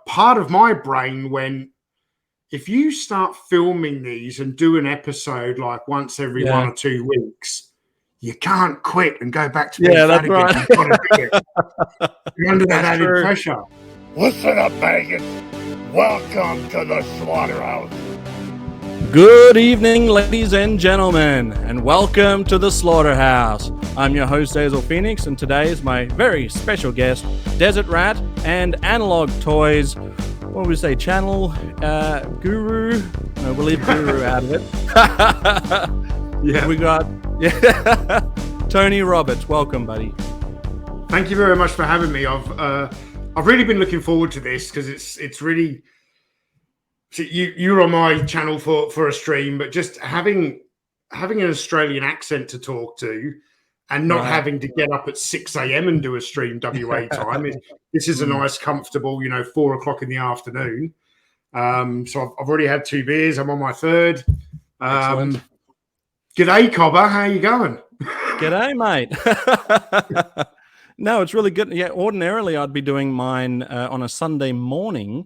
part of my brain went, if you start filming these and do an episode like once every 1 or 2 weeks, you can't quit and go back to being fat again. Right. You've got to do it. You're under that added pressure. Listen up, Vegas. Welcome to the Slaughterhouse. Good evening, ladies and gentlemen, and welcome to the Slaughterhouse. I'm your host, Hazel Phoenix, and today is my very special guest, Desert Rat and Analog Toys. What would we say? Channel guru? No, we'll leave guru out of it. Yeah, we got Tony Roberts. Welcome, buddy. Thank you very much for having me. I've really been looking forward to this because it's really. So you're on my channel for a stream, but just having an Australian accent to talk to, and not having to get up at 6 a.m. and do a stream WA time. This is a nice, comfortable, 4 o'clock in the afternoon. So I've already had 2 beers. I'm on my third. G'day, Cobber. How you going? G'day, mate. No, it's really good. Yeah, ordinarily I'd be doing mine on a Sunday morning,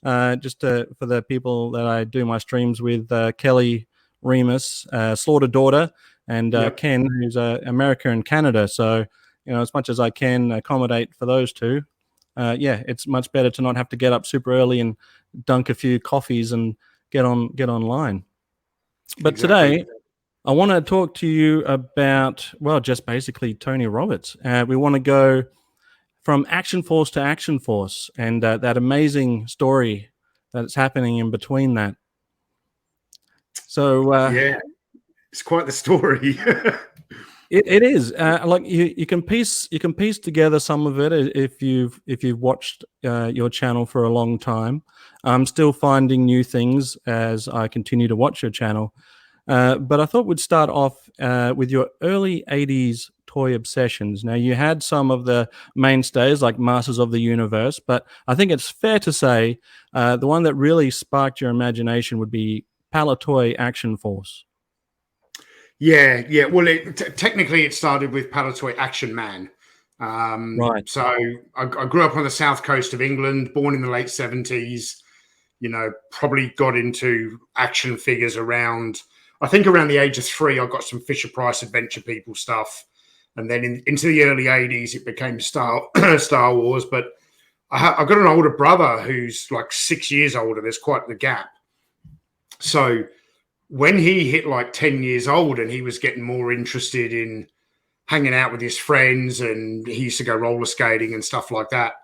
for the people that I do my streams with, Kelly Remus, Slaughter Daughter, and Ken, who's America and Canada. So, as much as I can accommodate for those two, it's much better to not have to get up super early and dunk a few coffees and get online. But today, I want to talk to you about, just basically Tony Roberts. We want to go from Action Force to Action Force and that amazing story that's happening in between that. So, it's quite the story. It is. Like you can piece together some of it if you've watched your channel for a long time. I'm still finding new things as I continue to watch your channel. But I thought we'd start off with your early 80s toy obsessions. Now, you had some of the mainstays like Masters of the Universe, but I think it's fair to say the one that really sparked your imagination would be Palitoy Action Force. Yeah. Well, technically it started with Palitoy Action Man. Right. So I grew up on the south coast of England, born in the late 70s, probably got into action figures around the age of 3. I got some Fisher-Price Adventure People stuff. And then into the early 80s, it became Star Wars. But I've got an older brother who's like 6 years older. There's quite the gap. So when he hit like 10 years old and he was getting more interested in hanging out with his friends and he used to go roller skating and stuff like that,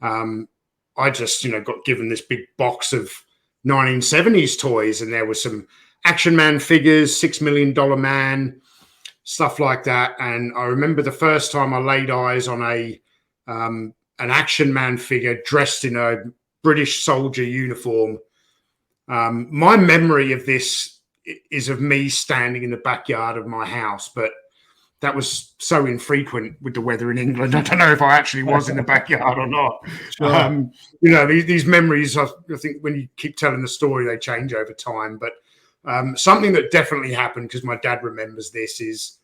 I just, got given this big box of 1970s toys, and there was some Action Man figures, $6 Million Man, stuff like that. And I remember the first time I laid eyes on an Action Man figure dressed in a British soldier uniform. My memory of this is of me standing in the backyard of my house, but that was so infrequent with the weather in England. I don't know if I actually was in the backyard or not. Sure. These memories, I think when you keep telling the story, they change over time. But something that definitely happened, because my dad remembers this, is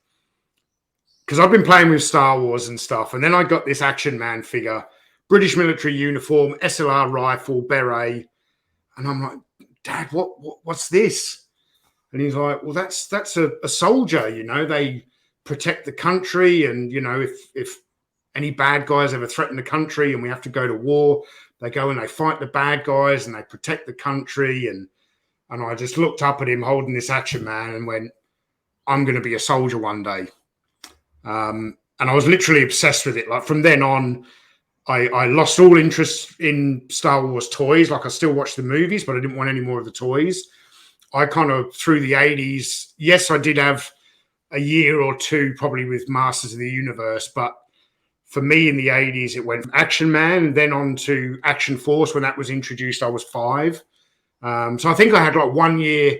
because I've been playing with Star Wars and stuff, and then I got this Action Man figure, British military uniform, SLR rifle, beret, and I'm like, Dad, what's this? And he's like, well, that's a soldier, they protect the country, and if any bad guys ever threaten the country and we have to go to war, they go and they fight the bad guys and they protect the country. And I just looked up at him holding this Action Man and went, I'm going to be a soldier one day. And I was literally obsessed with it. Like from then on, I lost all interest in Star Wars toys. Like I still watch the movies, but I didn't want any more of the toys. I kind of, through the 80s, yes, I did have a year or two probably with Masters of the Universe, but for me in the 80s, it went from Action Man and then on to Action Force. When that was introduced, I was 5. So I think I had like 1 year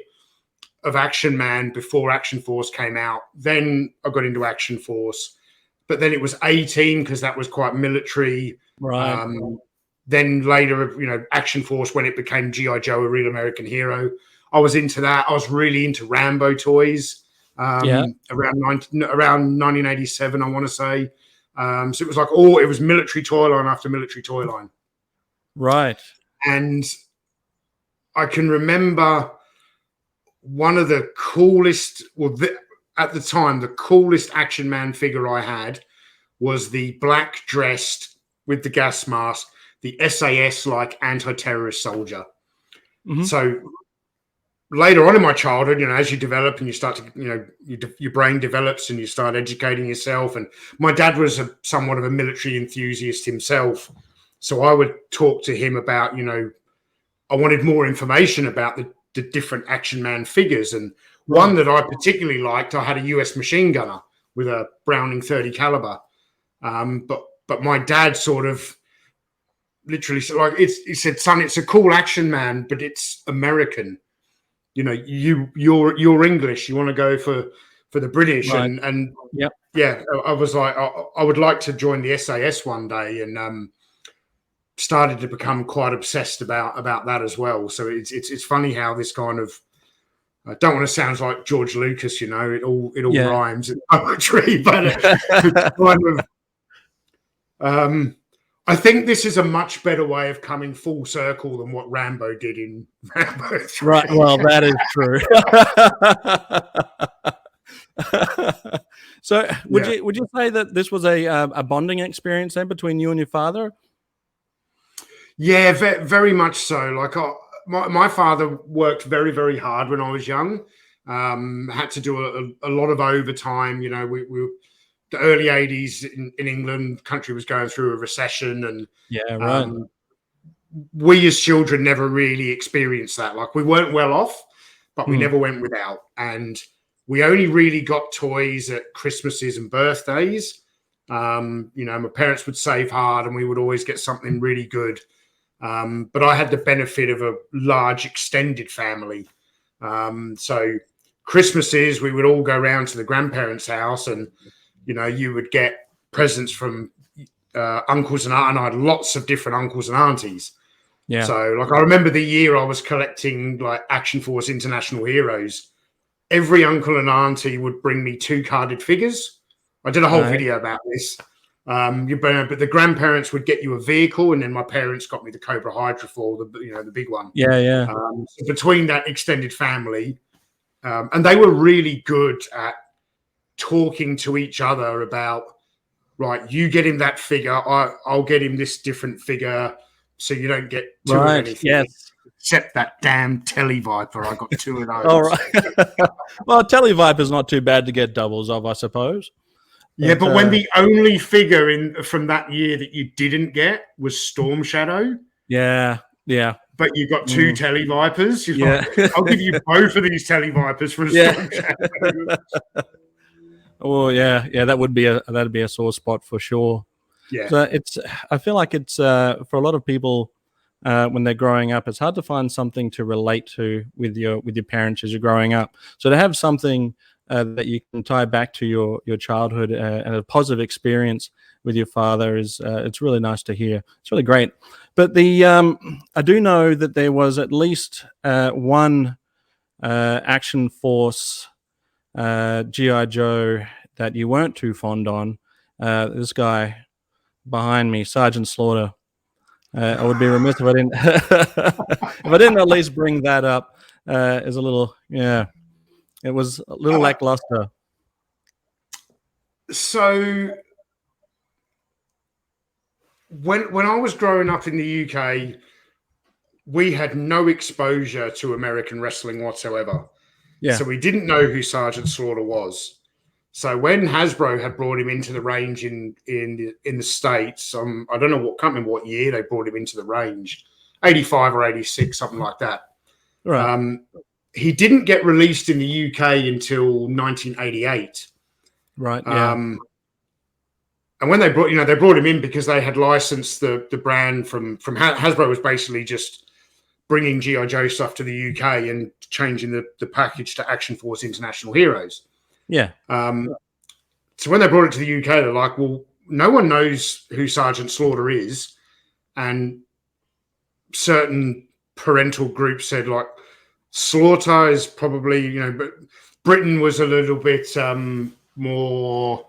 of Action Man before Action Force came out. Then I got into Action Force, but then it was 18 because that was quite military. Right. Then later, Action Force, when it became G.I. Joe, a real American hero, I was into that. I was really into Rambo toys around 1987, I want to say. So it was like, it was military toy line after military toy line. Right. And I can remember one of the coolest, at the time, the coolest Action Man figure I had was the black dressed with the gas mask, the SAS like anti-terrorist soldier. Mm-hmm. So later on in my childhood, as you develop and you start to, your brain develops and you start educating yourself. And my dad was somewhat of a military enthusiast himself. So I would talk to him about, I wanted more information about the different Action Man figures. And one that I particularly liked, I had a US machine gunner with a Browning 30 caliber. But my dad sort of literally said, like, he said, son, it's a cool Action Man, but it's American. You're English. You want to go for the British. Right. And yep. Yeah, I was like, I would like to join the SAS one day, and started to become quite obsessed about that as well. So it's funny how this kind of, I don't want to sound like George Lucas, it all rhymes in poetry, but it's kind of, I think this is a much better way of coming full circle than what Rambo did in Rambo 3. Right. Well, that is true. So, would you say that this was a bonding experience then between you and your father? Yeah, very much so. Like, my father worked very, very hard when I was young. Had to do a lot of overtime. We the early 80s in England, country was going through a recession, and we as children never really experienced that. Like, we weren't well off, but we never went without. And we only really got toys at Christmases and birthdays. My parents would save hard and we would always get something really good. But I had the benefit of a large extended family. So Christmases, we would all go around to the grandparents' house, and you would get presents from uncles and aunts, and I had lots of different uncles and aunties. Yeah. So, like, I remember the year I was collecting like Action Force International Heroes. Every uncle and auntie would bring me 2 carded figures. I did a whole video about this. But the grandparents would get you a vehicle, and then my parents got me the Cobra Hydra for the big one. Yeah. So between that extended family, and they were really good at talking to each other about, right, you get him that figure, I'll get him this different figure, so you don't get 2 of anything. Yes. Except that damn Telly Viper, I got 2 of those. All right. Well, Telly Viper's not too bad to get doubles of, I suppose. Yeah, but when the only figure from that year that you didn't get was Storm Shadow. Yeah. But you got 2 Telly Vipers. I'll give you both of these Telly Vipers for a Storm Shadow. Oh yeah, that'd be a sore spot for sure. Yeah. So I feel like it's for a lot of people when they're growing up, it's hard to find something to relate to with your parents as you're growing up. So to have something that you can tie back to your childhood and a positive experience with your father is it's really nice to hear. It's really great. But I do know that there was at least one Action Force G.I. Joe that you weren't too fond on. This guy behind me, Sergeant Slaughter. I would be remiss if I didn't if I didn't at least bring that up as a little, it was a little lackluster. So when I was growing up in the UK, we had no exposure to American wrestling whatsoever. Yeah. So we didn't know who Sergeant Slaughter was. So when Hasbro had brought him into the range in the States, I don't know can't remember what year they brought him into the range, 85 or 86, something like that. Right. He didn't get released in the UK until 1988. Right. Yeah. And when they brought him in because they had licensed the brand from Hasbro was basically just bringing G.I. Joe stuff to the UK and changing the package to Action Force International Heroes. Yeah. So when they brought it to the UK, they're like, well, no one knows who Sergeant Slaughter is. And certain parental groups said, like, Slaughter is probably, but Britain was a little bit more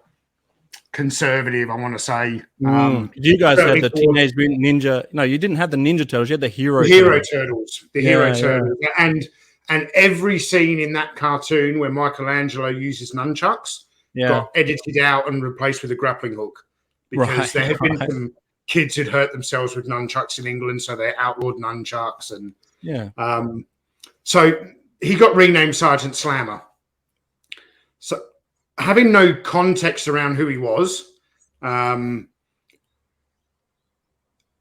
conservative, I want to say. You guys had the certainly Teenage Mutant Ninja. No, you didn't have the Ninja Turtles. You had the Hero Turtles. The Hero Yeah, Turtles. And every scene in that cartoon where Michelangelo uses nunchucks got edited out and replaced with a grappling hook, because there had been some kids who'd hurt themselves with nunchucks in England, so they outlawed nunchucks. And so he got renamed Sergeant Slammer. So having no context around who he was, I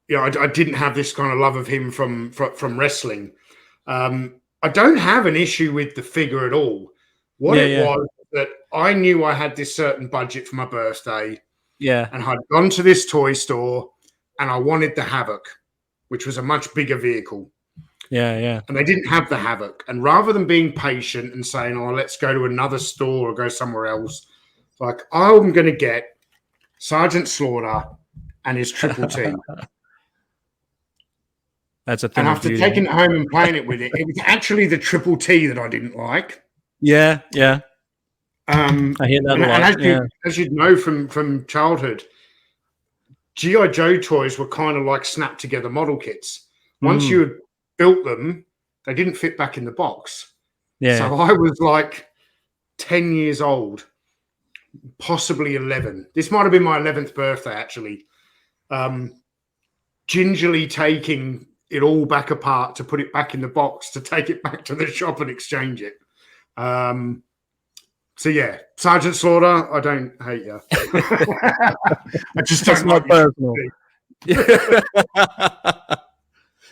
didn't have this kind of love of him from wrestling. I don't have an issue with the figure at all. What it was that I knew I had this certain budget for my birthday. Yeah. And I'd gone to this toy store and I wanted the Havoc, which was a much bigger vehicle. Yeah. And they didn't have the Havoc. And rather than being patient and saying, oh, let's go to another store or go somewhere else, like, I'm going to get Sergeant Slaughter and his Triple T. That's a thing. And after taking it home and playing it with it, it was actually the Triple T that I didn't like. Yeah. I hear that a lot. As you'd know from childhood, G.I. Joe toys were kind of like snapped together model kits. Once you had built them, they didn't fit back in the box. Yeah. So I was like 10 years old, possibly 11. This might have been my 11th birthday, actually. Gingerly taking it all back apart to put it back in the box to take it back to the shop and exchange it. So yeah, Sergeant Slaughter, I don't hate you. I just don't like personal.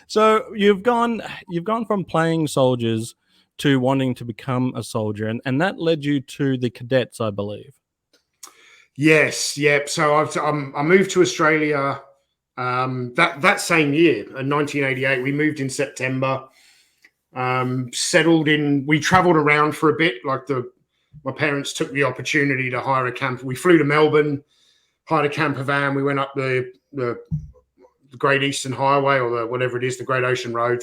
So you've gone from playing soldiers to wanting to become a soldier, and that led you to the Cadets, I believe. Yes, yep. So I moved to Australia that same year, in 1988. We moved in September. Settled in. We travelled around for a bit. My parents took the opportunity to hire a camper. We flew to Melbourne, hired a camper van. We went up the Great Eastern Highway, or whatever it is, the Great Ocean Road.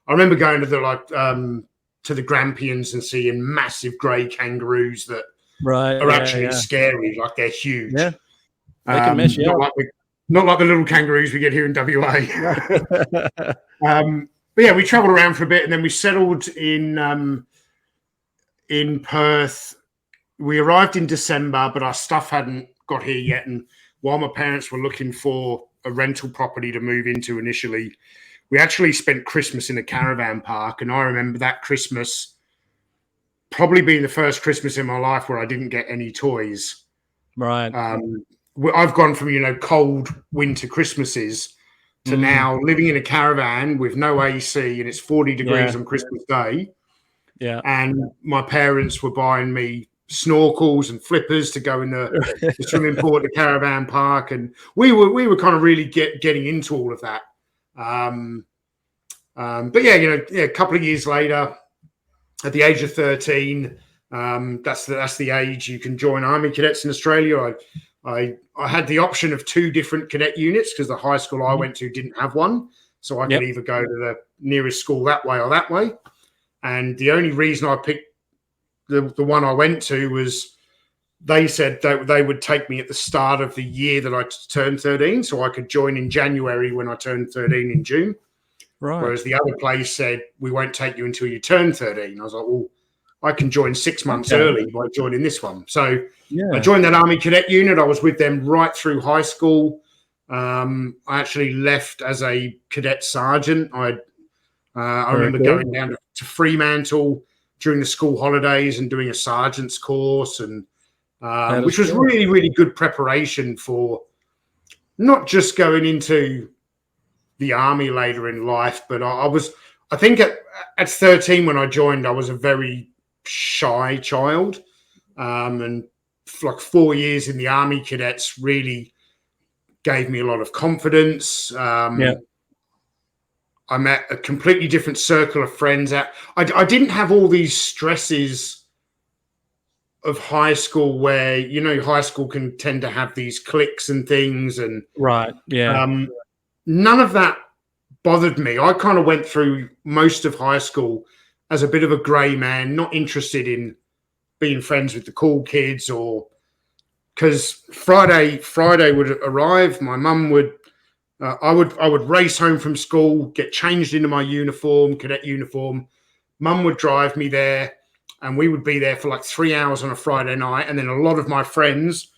I remember going to the Grampians and seeing massive grey kangaroos that are actually scary. Like, they're huge. Yeah, they can mess you up. Not like the little kangaroos we get here in WA. But yeah, we travelled around for a bit, and then we settled in Perth. We arrived in December, but our stuff hadn't got here yet. And while my parents were looking for a rental property to move into initially, we actually spent Christmas in a caravan park. And I remember that Christmas probably being the first Christmas in my life where I didn't get any toys. Right. I've gone from, cold winter Christmases to now living in a caravan with no AC, and it's 40 degrees on Christmas Day. Yeah. And my parents were buying me snorkels and flippers to go in the swimming pool at the caravan park. And we were kind of really getting into all of that. But a couple of years later, at the age of 13, that's the age you can join Army Cadets in Australia. I had the option of 2 different cadet units because the high school I went to didn't have one. So I could either go to the nearest school that way or that way. And the only reason I picked the one I went to was they said they would take me at the start of the year that I turned 13, so I could join in January when I turned 13 in June. Right. Whereas the other place said, we won't take you until you turn 13. I was like, well, I can join 6 months early by joining this one. So I joined that Army Cadet unit. I was with them right through high school. I actually left as a cadet sergeant. I remember going down to Fremantle during the school holidays and doing a sergeant's course, and which was really, really good preparation for not just going into the army later in life, but I think at 13 when I joined, I was a very shy child, and like 4 years in the Army Cadets really gave me a lot of confidence. I met a completely different circle of friends. I didn't have all these stresses of high school where, high school can tend to have these cliques and things. And none of that bothered me. I kind of went through most of high school as a bit of a grey man, not interested in being friends with the cool kids or because Friday would arrive. My mum would, I would race home from school, get changed into my uniform, cadet uniform. Mum would drive me there, and we would be there for like 3 hours on a Friday night. And then a lot of my friends,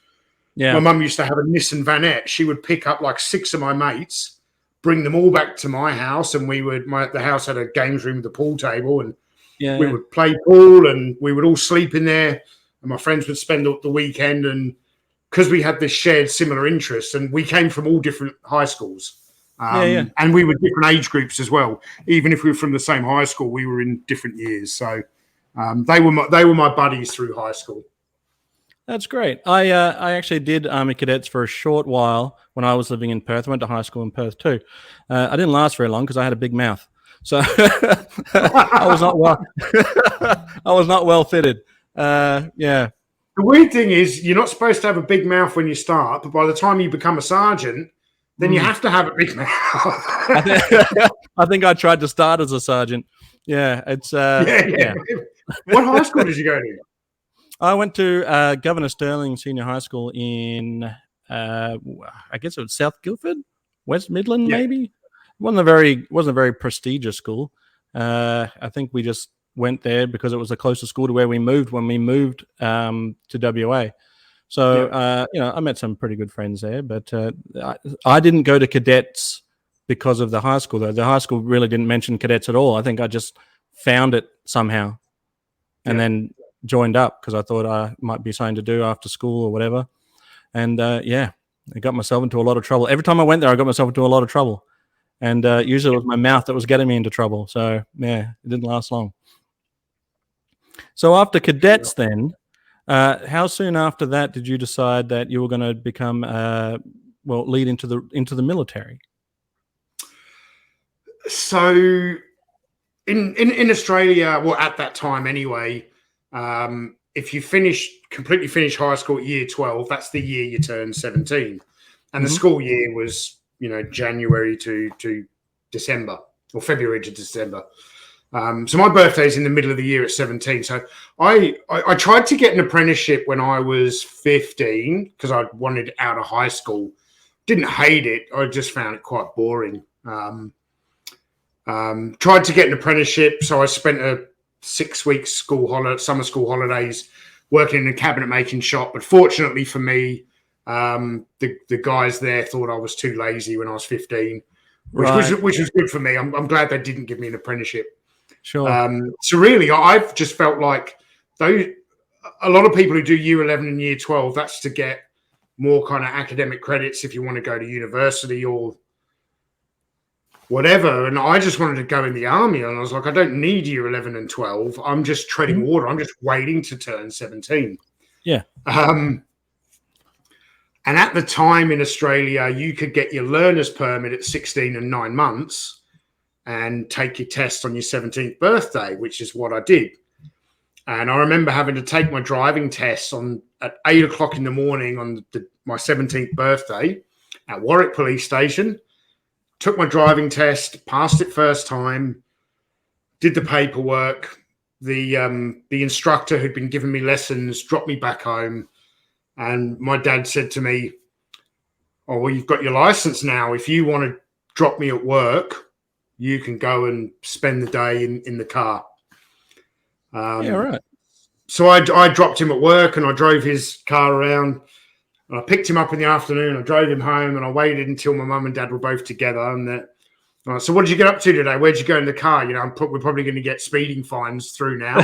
my mum used to have a Nissan Vanette. She would pick up like 6 of my mates, bring them all back to my house, and the house had a games room with a pool table, and we would play pool, and we would all sleep in there, and my friends would spend the weekend. And because we had this shared similar interests, and we came from all different high schools, and we were different age groups as well. Even if we were from the same high school, we were in different years. So they were my buddies through high school. That's great. I actually did Army Cadets for a short while when I was living in Perth. I went to high school in Perth too. I didn't last very long because I had a big mouth, so I was not well. I was not well fitted. The weird thing is, you're not supposed to have a big mouth when you start, but by the time you become a sergeant, then you have to have a big mouth. I think I tried to start as a sergeant. Yeah, it's What high school did you go to? I went to Governor Stirling Senior High School in, I guess it was South Guildford, West Midland, maybe. It wasn't a very prestigious school. I think we just went there because it was the closest school to where we moved when we moved to WA. So, I met some pretty good friends there, but I didn't go to cadets because of the high school, though. The high school really didn't mention cadets at all. I think I just found it somehow and then joined up because I thought I might be something to do after school or whatever. And, I got myself into a lot of trouble. Every time I went there, I got myself into a lot of trouble. And usually it was my mouth that was getting me into trouble. So, it didn't last long. So after cadets then, how soon after that did you decide that you were going to become, lead into the military? So in Australia, well, at that time anyway, if you completely finish high school at year 12, that's the year you turn 17. And the school year was, January to December, or February to December. So my birthday's in the middle of the year at 17. So I tried to get an apprenticeship when I was 15 because I wanted out of high school. Didn't hate it. I just found it quite boring. Tried to get an apprenticeship. So I spent a 6-week summer school holidays working in a cabinet making shop. But fortunately for me, the guys there thought I was too lazy when I was 15, which was good for me. I'm glad they didn't give me an apprenticeship. Sure. So really, I've just felt like a lot of people who do year 11 and year 12, that's to get more kind of academic credits if you want to go to university or whatever. And I just wanted to go in the army. And I was like, I don't need year 11 and 12. I'm just treading water. I'm just waiting to turn 17. Yeah. And at the time in Australia, you could get your learner's permit at 16 and 9 months and take your test on your 17th birthday, which is what I did. And I remember having to take my driving test at 8 o'clock in the morning on my 17th birthday at Warwick Police Station. Took my driving test, passed it first time, did the paperwork. The instructor who'd been giving me lessons dropped me back home. And my dad said to me, "Oh, well, you've got your license now. If you want to drop me at work, you can go and spend the day in the car." Right. So I dropped him at work and I drove his car around. And I picked him up in the afternoon. I drove him home and I waited until my mum and dad were both together. And so what did you get up to today? Where'd you go in the car? We're probably going to get speeding fines through now.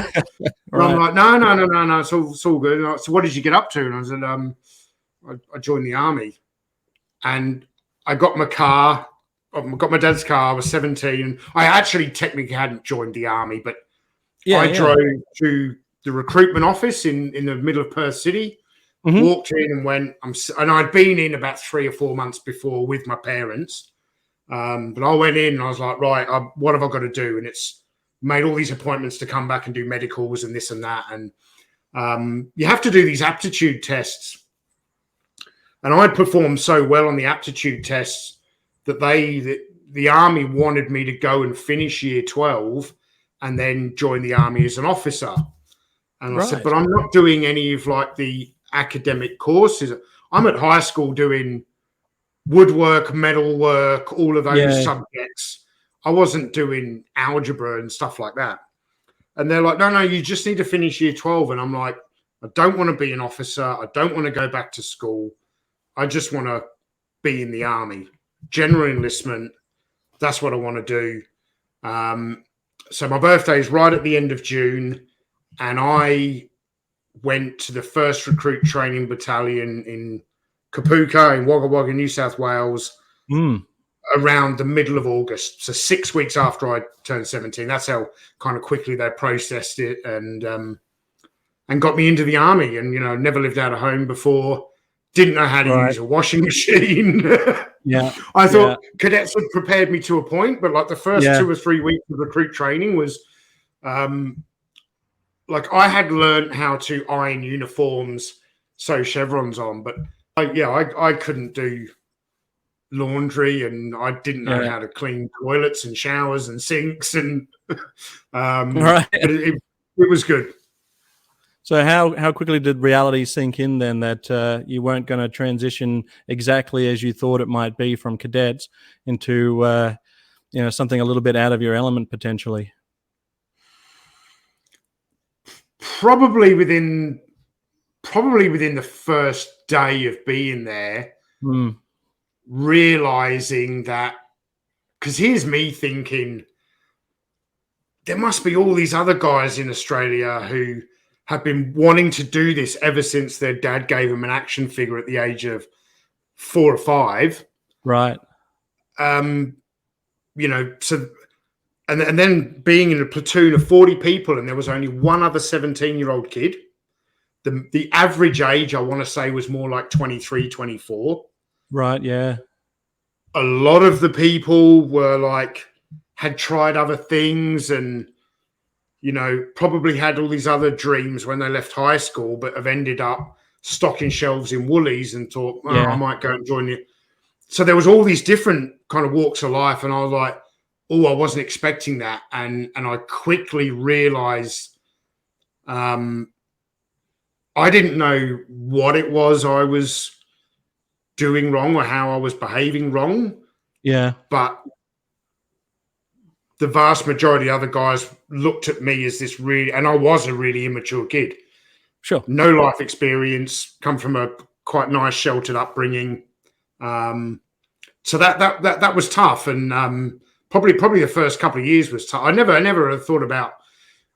Right. I'm like, no. It's all good. So what did you get up to? And I said, I joined the army. And I got my car. I got my dad's car. I was 17. I actually technically hadn't joined the army, but I drove to the recruitment office in the middle of Perth City, walked in and went. And I'd been in about 3 or 4 months before with my parents. But I went in and I was like, right, what have I got to do? And it's made all these appointments to come back and do medicals and this and that. And you have to do these aptitude tests. And I performed so well on the aptitude tests that the army wanted me to go and finish year 12 and then join the army as an officer. And I said, but I'm not doing any of like the academic course. I'm at high school doing woodwork, metalwork, all of those subjects. I wasn't doing algebra and stuff like that. And they're like, no, you just need to finish year 12. And I'm like, I don't want to be an officer. I don't want to go back to school. I just want to be in the army. General enlistment. That's what I want to do. So my birthday is right at the end of June. And I went to the 1st Recruit Training Battalion in Kapuka in Wagga Wagga, New South Wales, around the middle of August. So 6 weeks after I turned 17. That's how kind of quickly they processed it and got me into the army. And, never lived out of home before. Didn't know how to use a washing machine. I thought cadets had prepared me to a point, but like the first 2 or 3 weeks of recruit training was like I had learned how to iron uniforms, sew chevrons on, but I couldn't do laundry and I didn't know how to clean toilets and showers and sinks and but it was good. So how quickly did reality sink in then that you weren't going to transition exactly as you thought it might be from cadets into something a little bit out of your element potentially? Probably within the first day of being there, realizing that, because here's me thinking there must be all these other guys in Australia who have been wanting to do this ever since their dad gave them an action figure at the age of 4 or 5. Right. So, and then being in a platoon of 40 people and there was only one other 17-year-old kid. The average age, I want to say, was more like 23, 24. Right, yeah. A lot of the people were had tried other things and, probably had all these other dreams when they left high school, but have ended up stocking shelves in Woolies and thought, I might go and join you. So there was all these different kind of walks of life. And I was like, I wasn't expecting that. And I quickly realized I didn't know what it was I was doing wrong or how I was behaving wrong. Yeah. But the vast majority of other guys looked at me as this and I was a really immature kid. Sure. No life experience, come from a quite nice sheltered upbringing. So that was tough. And probably the first couple of years was tough. I never thought about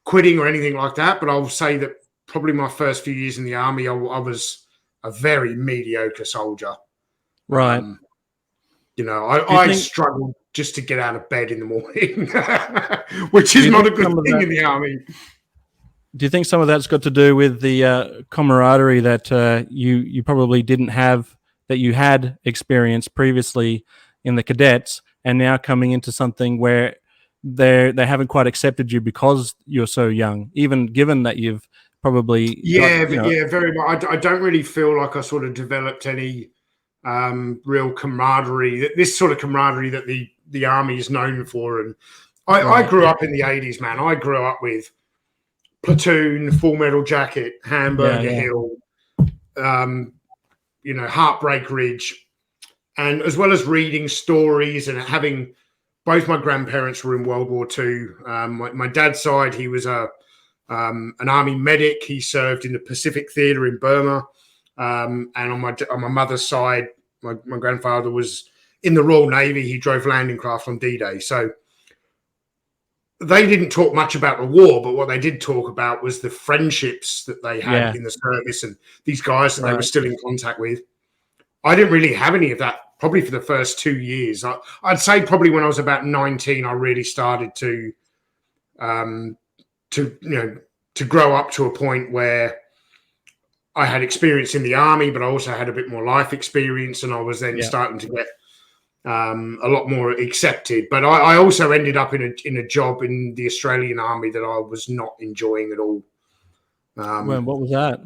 quitting or anything like that, but I'll say that probably my first few years in the army, I was a very mediocre soldier. Right. I struggled just to get out of bed in the morning, which is not a good thing in the army. Do you think some of that's got to do with the camaraderie that you probably didn't have, that you had experienced previously in the cadets, and now coming into something where they haven't quite accepted you because you're so young, even given that you've probably very much. I don't really feel like I sort of developed any real camaraderie, this sort of camaraderie that the army is known for. And I grew up in the 80s, man. I grew up with Platoon, Full Metal Jacket, Hamburger Hill, Heartbreak Ridge, and as well as reading stories and having both my grandparents were in World War II. My dad's side, he was an army medic. He served in the Pacific Theater in Burma. And on my mother's side, my grandfather was in the Royal Navy. He drove landing craft on D-Day. So they didn't talk much about the war, but what they did talk about was the friendships that they had in the service and these guys that they were still in contact with. I didn't really have any of that probably for the first 2 years. I'd say probably when I was about 19, I really started to grow up to a point where I had experience in the army, but I also had a bit more life experience, and I was then starting to get a lot more accepted. But I also ended up in a job in the Australian Army that I was not enjoying at all. What was that?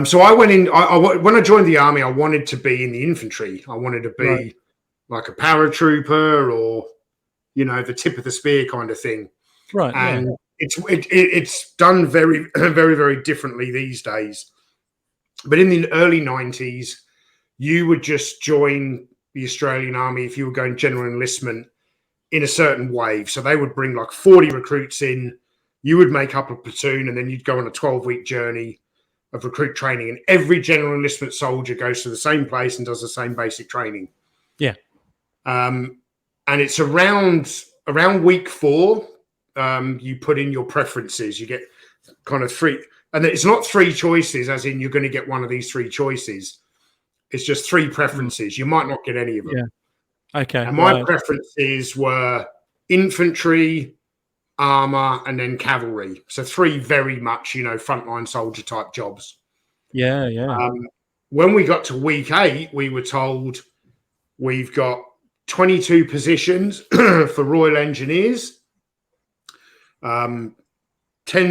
So I went in. When I joined the army, I wanted to be in the infantry. I wanted to be like a paratrooper or, the tip of the spear kind of thing. Right. And it's done very, very, very differently these days. But in the early 90s, you would just join the Australian Army if you were going general enlistment in a certain wave. So they would bring like 40 recruits in, you would make up a platoon, and then you'd go on a 12-week journey of recruit training. And every general enlistment soldier goes to the same place and does the same basic training. Yeah. And it's around week 4, you put in your preferences. You get kind of 3, and it's not 3 choices, as in you're going to get one of these 3 choices. It's just 3 preferences. You might not get any of them. Yeah. Okay. And my preferences were infantry, armor, and then cavalry. So 3 very much, frontline soldier type jobs. Yeah, yeah. When we got to week 8, we were told we've got 22 positions for Royal Engineers, 10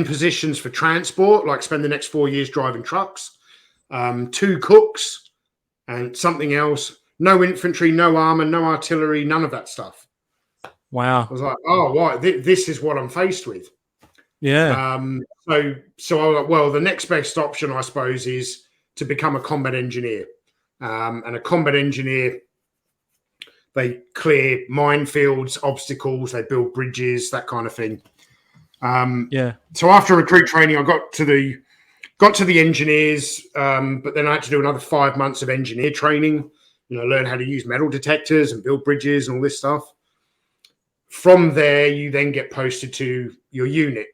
positions for transport, like spend the next 4 years driving trucks, 2 cooks, and something else. No infantry, no armor, no artillery, none of that stuff. Wow. I was like, oh, right, this is what I'm faced with. Yeah. So I was like, well, the next best option, I suppose, is to become a combat engineer. And a combat engineer, they clear minefields, obstacles, they build bridges, that kind of thing. Yeah. So after recruit training, I got to the engineers, but then I had to do another 5 months of engineer training. Learn how to use metal detectors and build bridges and all this stuff. From there, you then get posted to your unit.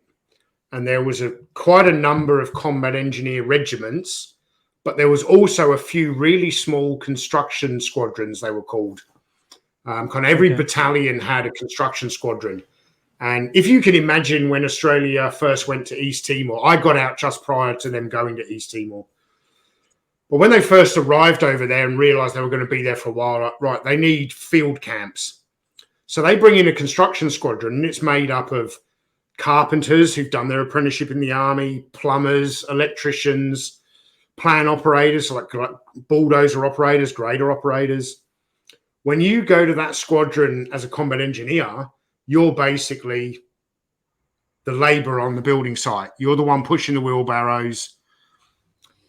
And there was quite a number of combat engineer regiments, but there was also a few really small construction squadrons, they were called. Kind of every battalion had a construction squadron. And if you can imagine when Australia first went to East Timor, I got out just prior to them going to East Timor. But when they first arrived over there and realised they were going to be there for a while, right, they need field camps. So they bring in a construction squadron, and it's made up of carpenters who've done their apprenticeship in the army, plumbers, electricians, plan operators, like bulldozer operators, grader operators. When you go to that squadron as a combat engineer, you're basically the labourer on the building site. You're the one pushing the wheelbarrows.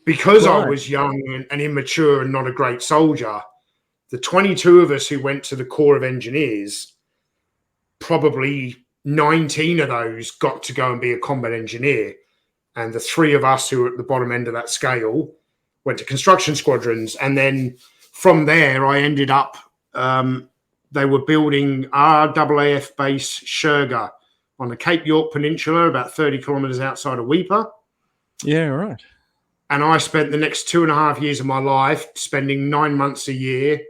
Because I was young and immature and not a great soldier, the 22 of us who went to the Corps of Engineers, probably 19 of those got to go and be a combat engineer. And the 3 of us who were at the bottom end of that scale went to construction squadrons. And then from there, I ended up, they were building RAAF base Sherga on the Cape York Peninsula, about 30 kilometres outside of Weipa. Yeah, right. And I spent the next 2.5 years of my life spending 9 months a year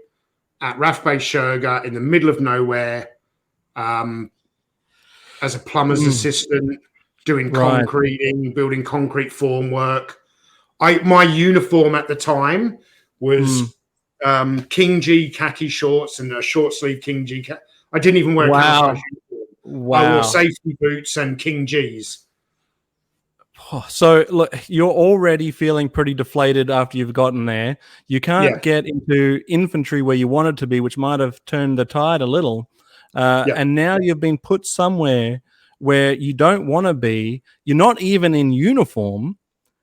at RAAF base Sherga in the middle of nowhere as a plumber's assistant, doing concreting, building concrete formwork. My uniform at the time was King G khaki shorts and a short sleeve King G. I didn't even wear a camouflage uniform. I wore safety boots and King G's. So look, you're already feeling pretty deflated after you've gotten there. You can't get into infantry where you wanted to be, which might have turned the tide a little. And now you've been put somewhere where you don't want to be. You're not even in uniform.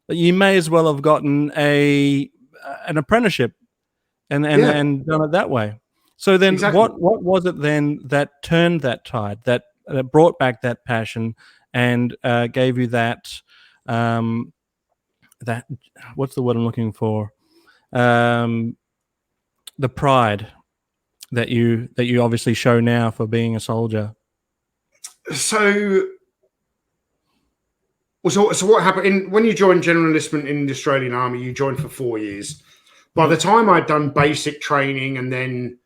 You may as well have gotten an apprenticeship and done it that way. So then what was it then that turned that tide, that brought back that passion and gave you that that what's the word I'm looking for? The pride that you obviously show now for being a soldier. So what happened when you join general enlistment in the Australian Army? You joined for 4 years. By the time I'd done basic training and then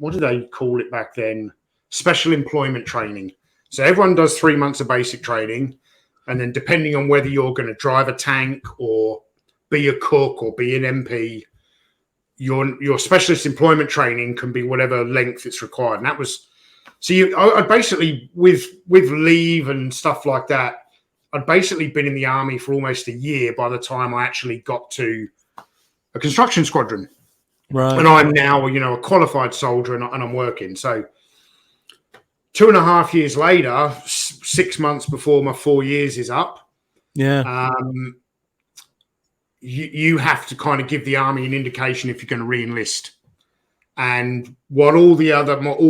what did they call it back then? Special employment training. So everyone does 3 months of basic training. And then depending on whether you're going to drive a tank or be a cook or be an MP, your specialist employment training can be whatever length it's required. And that was, I basically, with leave and stuff like that, I'd basically been in the army for almost a year by the time I actually got to a construction squadron. Right. And I'm now, a qualified soldier and I'm working. So 2.5 years later, 6 months before my 4 years is up, you have to kind of give the army an indication if you're going to re-enlist. And what all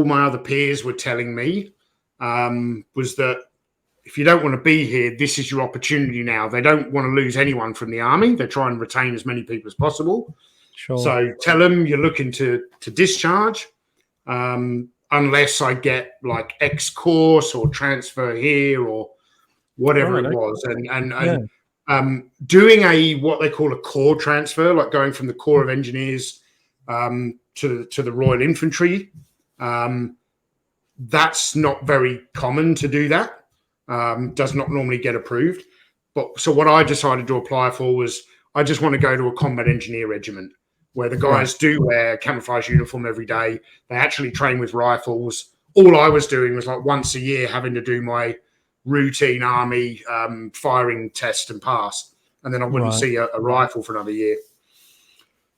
my other peers were telling me was that if you don't want to be here, this is your opportunity now. They don't want to lose anyone from the army. They try and retain as many people as possible. Sure. So tell them you're looking to discharge, unless I get like X course or transfer here or whatever it was. And doing what they call a corps transfer, like going from the Corps of Engineers to the Royal Infantry, that's not very common to do that. Does not normally get approved. So what I decided to apply for was I just want to go to a combat engineer regiment where the guys do wear camouflage uniform every day. They actually train with rifles. All I was doing was like once a year having to do my routine army firing test and pass. And then I wouldn't see a rifle for another year.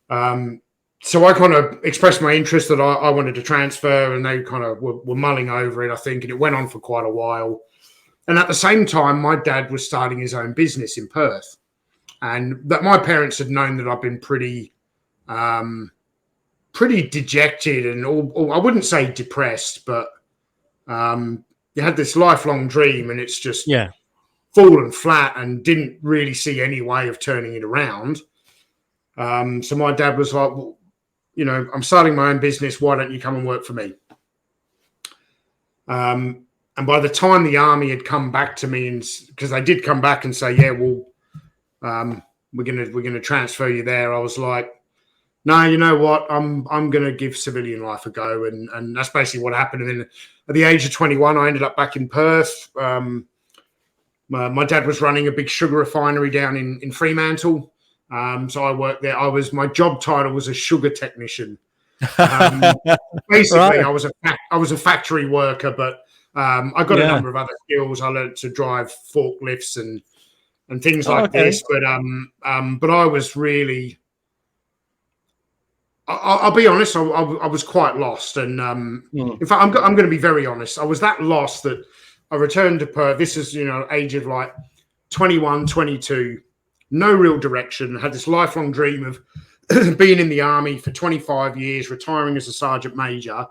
So I kind of expressed my interest that I wanted to transfer, and they kind of were mulling over it, I think, and it went on for quite a while. And at the same time, my dad was starting his own business in Perth, and that my parents had known that I've been pretty dejected and I wouldn't say depressed, but you had this lifelong dream, and it's just fallen flat, and didn't really see any way of turning it around. So my dad was like, well, you know, I'm starting my own business. Why don't you come and work for me? And by the time the army had come back to me, and because they did come back and say, yeah, well, we're gonna transfer you there, I was like, no, you know what? I'm gonna give civilian life a go, and that's basically what happened. And then at the age of 21, I ended up back in Perth. My dad was running a big sugar refinery down in Fremantle. So I worked there. My job title was a sugar technician. Basically, I was a factory worker, but I got a number of other skills. I learned to drive forklifts and things like this. But I was really, I'll be honest, I was quite lost. And in fact, I'm going to be very honest. I was that lost that I returned to Perth. This is, age of like 21, 22. No real direction. Had this lifelong dream of being in the army for 25 years, retiring as a sergeant major,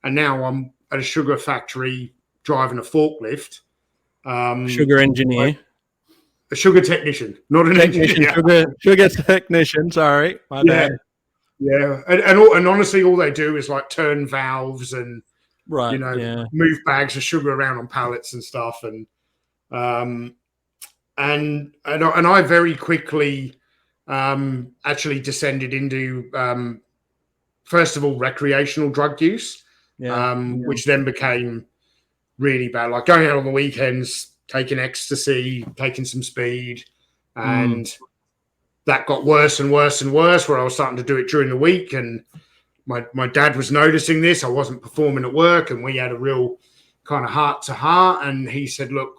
and now I'm at a sugar factory driving a forklift. Sugar engineer. A sugar technician, not an engineer. Sugar technician, sorry. My bad. Yeah. And honestly, all they do is like turn valves and, move bags of sugar around on pallets and stuff. And I very quickly actually descended into, first of all, recreational drug use, which then became really bad. Like going out on the weekends, taking ecstasy, taking some speed, and that got worse and worse and worse, where I was starting to do it during the week. And my dad was noticing this. I wasn't performing at work, and we had a real kind of heart-to-heart. And he said, look,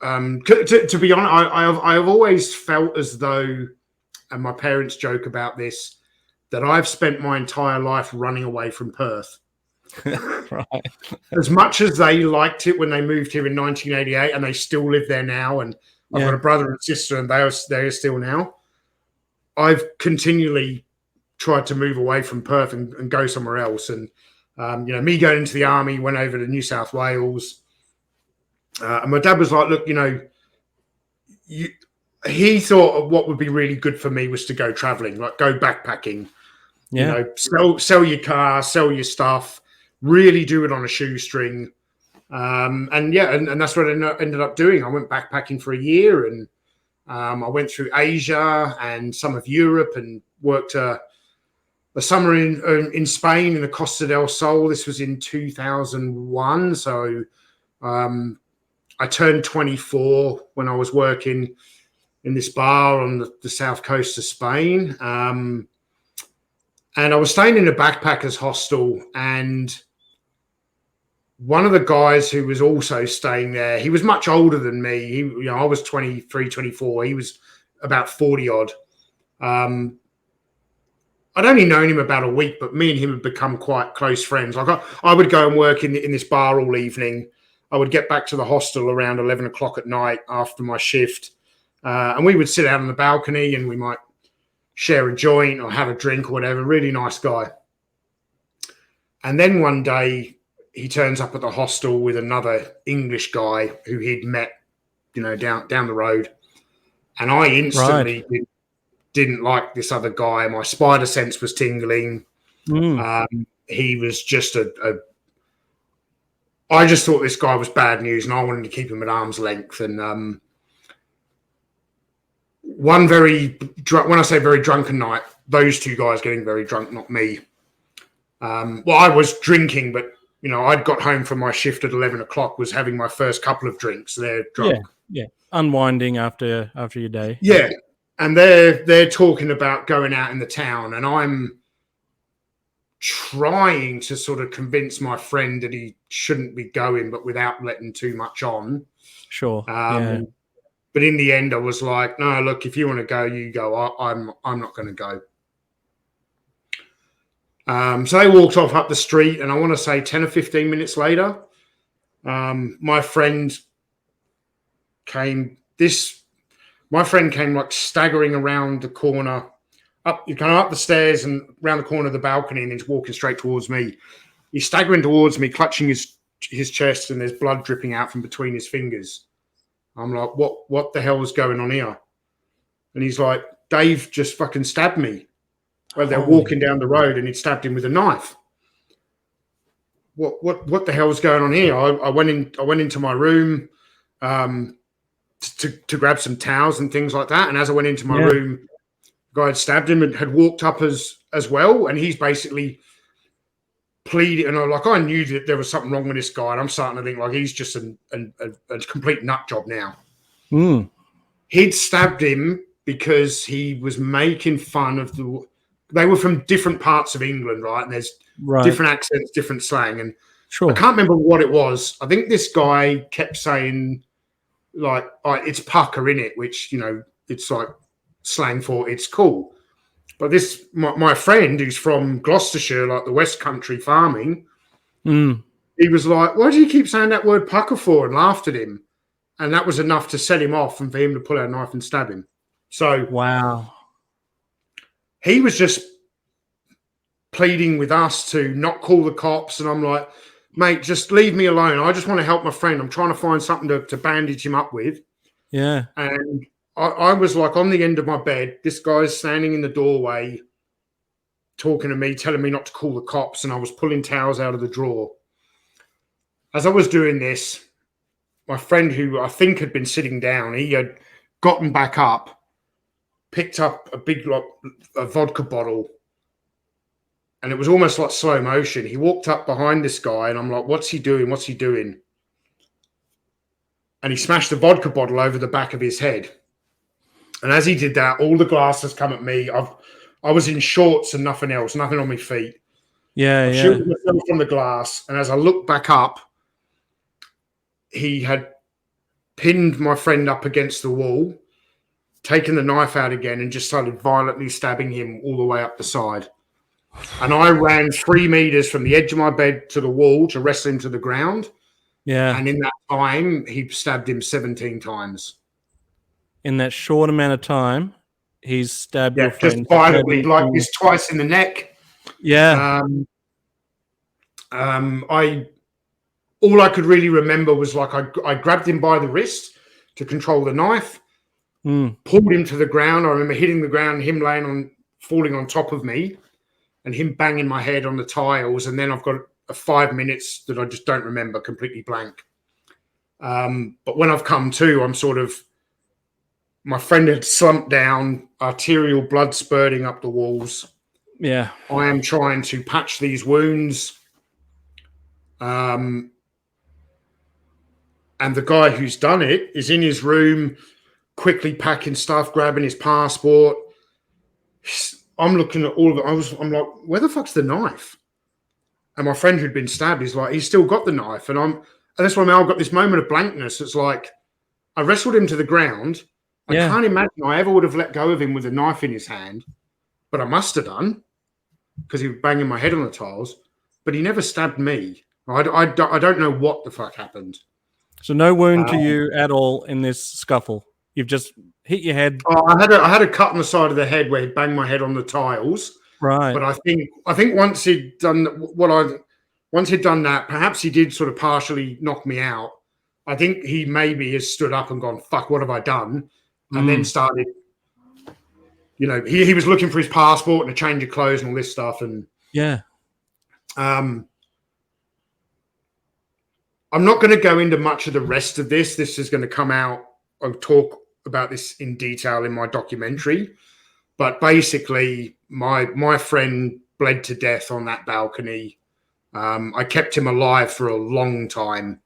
to be honest, I've always felt as though, and my parents joke about this, that I've spent my entire life running away from Perth. Right. As much as they liked it when they moved here in 1988, and they still live there now, and I've got a brother and sister, and they are still now. I've continually tried to move away from Perth and go somewhere else. And me going into the army, went over to New South Wales. And my dad was like, look, he thought what would be really good for me was to go traveling, like go backpacking, sell your car, sell your stuff, really do it on a shoestring. And that's what I ended up doing. I went backpacking for a year, and I went through Asia and some of Europe, and worked a summer in Spain in the Costa del Sol. This was in 2001. So, I turned 24 when I was working in this bar on the south coast of Spain. And I was staying in a backpackers hostel, and one of the guys who was also staying there, he was much older than me. I was 23, 24. He was about 40 odd. I'd only known him about a week, but me and him had become quite close friends. Like I would go and work in this bar all evening. I would get back to the hostel around 11 o'clock at night after my shift. And we would sit out on the balcony and we might share a joint or have a drink or whatever. Really nice guy. And then one day he turns up at the hostel with another English guy who he'd met, down the road. And I instantly didn't like this other guy. My spider sense was tingling. He was just I just thought this guy was bad news, and I wanted to keep him at arm's length. And when I say very drunken night, those two guys getting very drunk, not me. I was drinking, but I'd got home from my shift at 11 o'clock, was having my first couple of drinks. They're drunk. Yeah. Unwinding after your day. Yeah. And they're talking about going out in the town, and I'm trying to sort of convince my friend that he shouldn't be going, but without letting too much on. Sure. But in the end, I was like, no, look, if you want to go, you go. I'm not going to go. So they walked off up the street, and I want to say 10 or 15 minutes later, my friend came like staggering around the corner, up the stairs and around the corner of the balcony, and he's walking straight towards me. He's staggering towards me, clutching his chest, and there's blood dripping out from between his fingers. I'm like, what the hell is going on here? And he's like, Dave just fucking stabbed me. Well, they're walking down the road, and he'd stabbed him with a knife. What the hell is going on here? I went into my room to grab some towels and things like that. And as I went into my room, the guy had stabbed him and had walked up as well. And he's basically pleaded. And I knew that there was something wrong with this guy. And I'm starting to think like he's just a complete nut job now. He'd stabbed him because he was making fun of they were from different parts of England, right? And there's different accents, different slang. And I can't remember what it was. I think this guy kept saying, like, it's pucker, innit? Which, it's like slang for it's cool. But my friend who's from Gloucestershire, like the West Country farming, he was like, why do you keep saying that word pucker for? And laughed at him. And that was enough to set him off and for him to pull out a knife and stab him. So, wow. He was just pleading with us to not call the cops. And I'm like, mate, just leave me alone. I just want to help my friend. I'm trying to find something to bandage him up with. Yeah. And I was like on the end of my bed. This guy's standing in the doorway talking to me, telling me not to call the cops. And I was pulling towels out of the drawer. As I was doing this, my friend, who I think had been sitting down, he had gotten back up, picked up a vodka bottle, and it was almost like slow motion. He walked up behind this guy, and I'm like, what's he doing? What's he doing? And he smashed the vodka bottle over the back of his head. And as he did that, all the glasses come at me. I was in shorts and nothing else, nothing on my feet. I shielded myself from the glass, and as I looked back up, he had pinned my friend up against the wall, taken the knife out again, and just started violently stabbing him all the way up the side. And I ran 3 meters from the edge of my bed to the wall to wrestle him to the ground. Yeah. And in that time, he stabbed him 17 times. In that short amount of time, he's stabbed your friend. Just violently, like this twice in the neck. Yeah. All I could really remember was like I grabbed him by the wrist to control the knife, pulled him to the ground. I remember hitting the ground, him falling on top of me, and him banging my head on the tiles. And then I've got 5 minutes that I just don't remember, completely blank. But when I've come to, I'm sort of, my friend had slumped down, arterial blood spurting up the walls. Yeah. I am trying to patch these wounds. And the guy who's done it is in his room, quickly packing stuff, grabbing his passport. I'm looking at all of it. I'm like, where the fuck's the knife? And my friend who'd been stabbed is like, he's still got the knife. And that's why I've got this moment of blankness. It's like, I wrestled him to the ground. I can't imagine I ever would have let go of him with a knife in his hand, but I must have done because he was banging my head on the tiles. But he never stabbed me. I don't know what the fuck happened. So no wound to you at all in this scuffle. hit your head? Oh, I had a cut on the side of the head where he banged my head on the tiles. Right. But I think once he'd done that, perhaps he did sort of partially knock me out. I think he maybe has stood up and gone, "Fuck, what have I done?" And then started. He was looking for his passport and a change of clothes and all this stuff. And yeah, I'm not going to go into much of the rest of this. This is going to come out. I'll talk about this in detail in my documentary. But basically, my friend bled to death on that balcony. I kept him alive for a long time.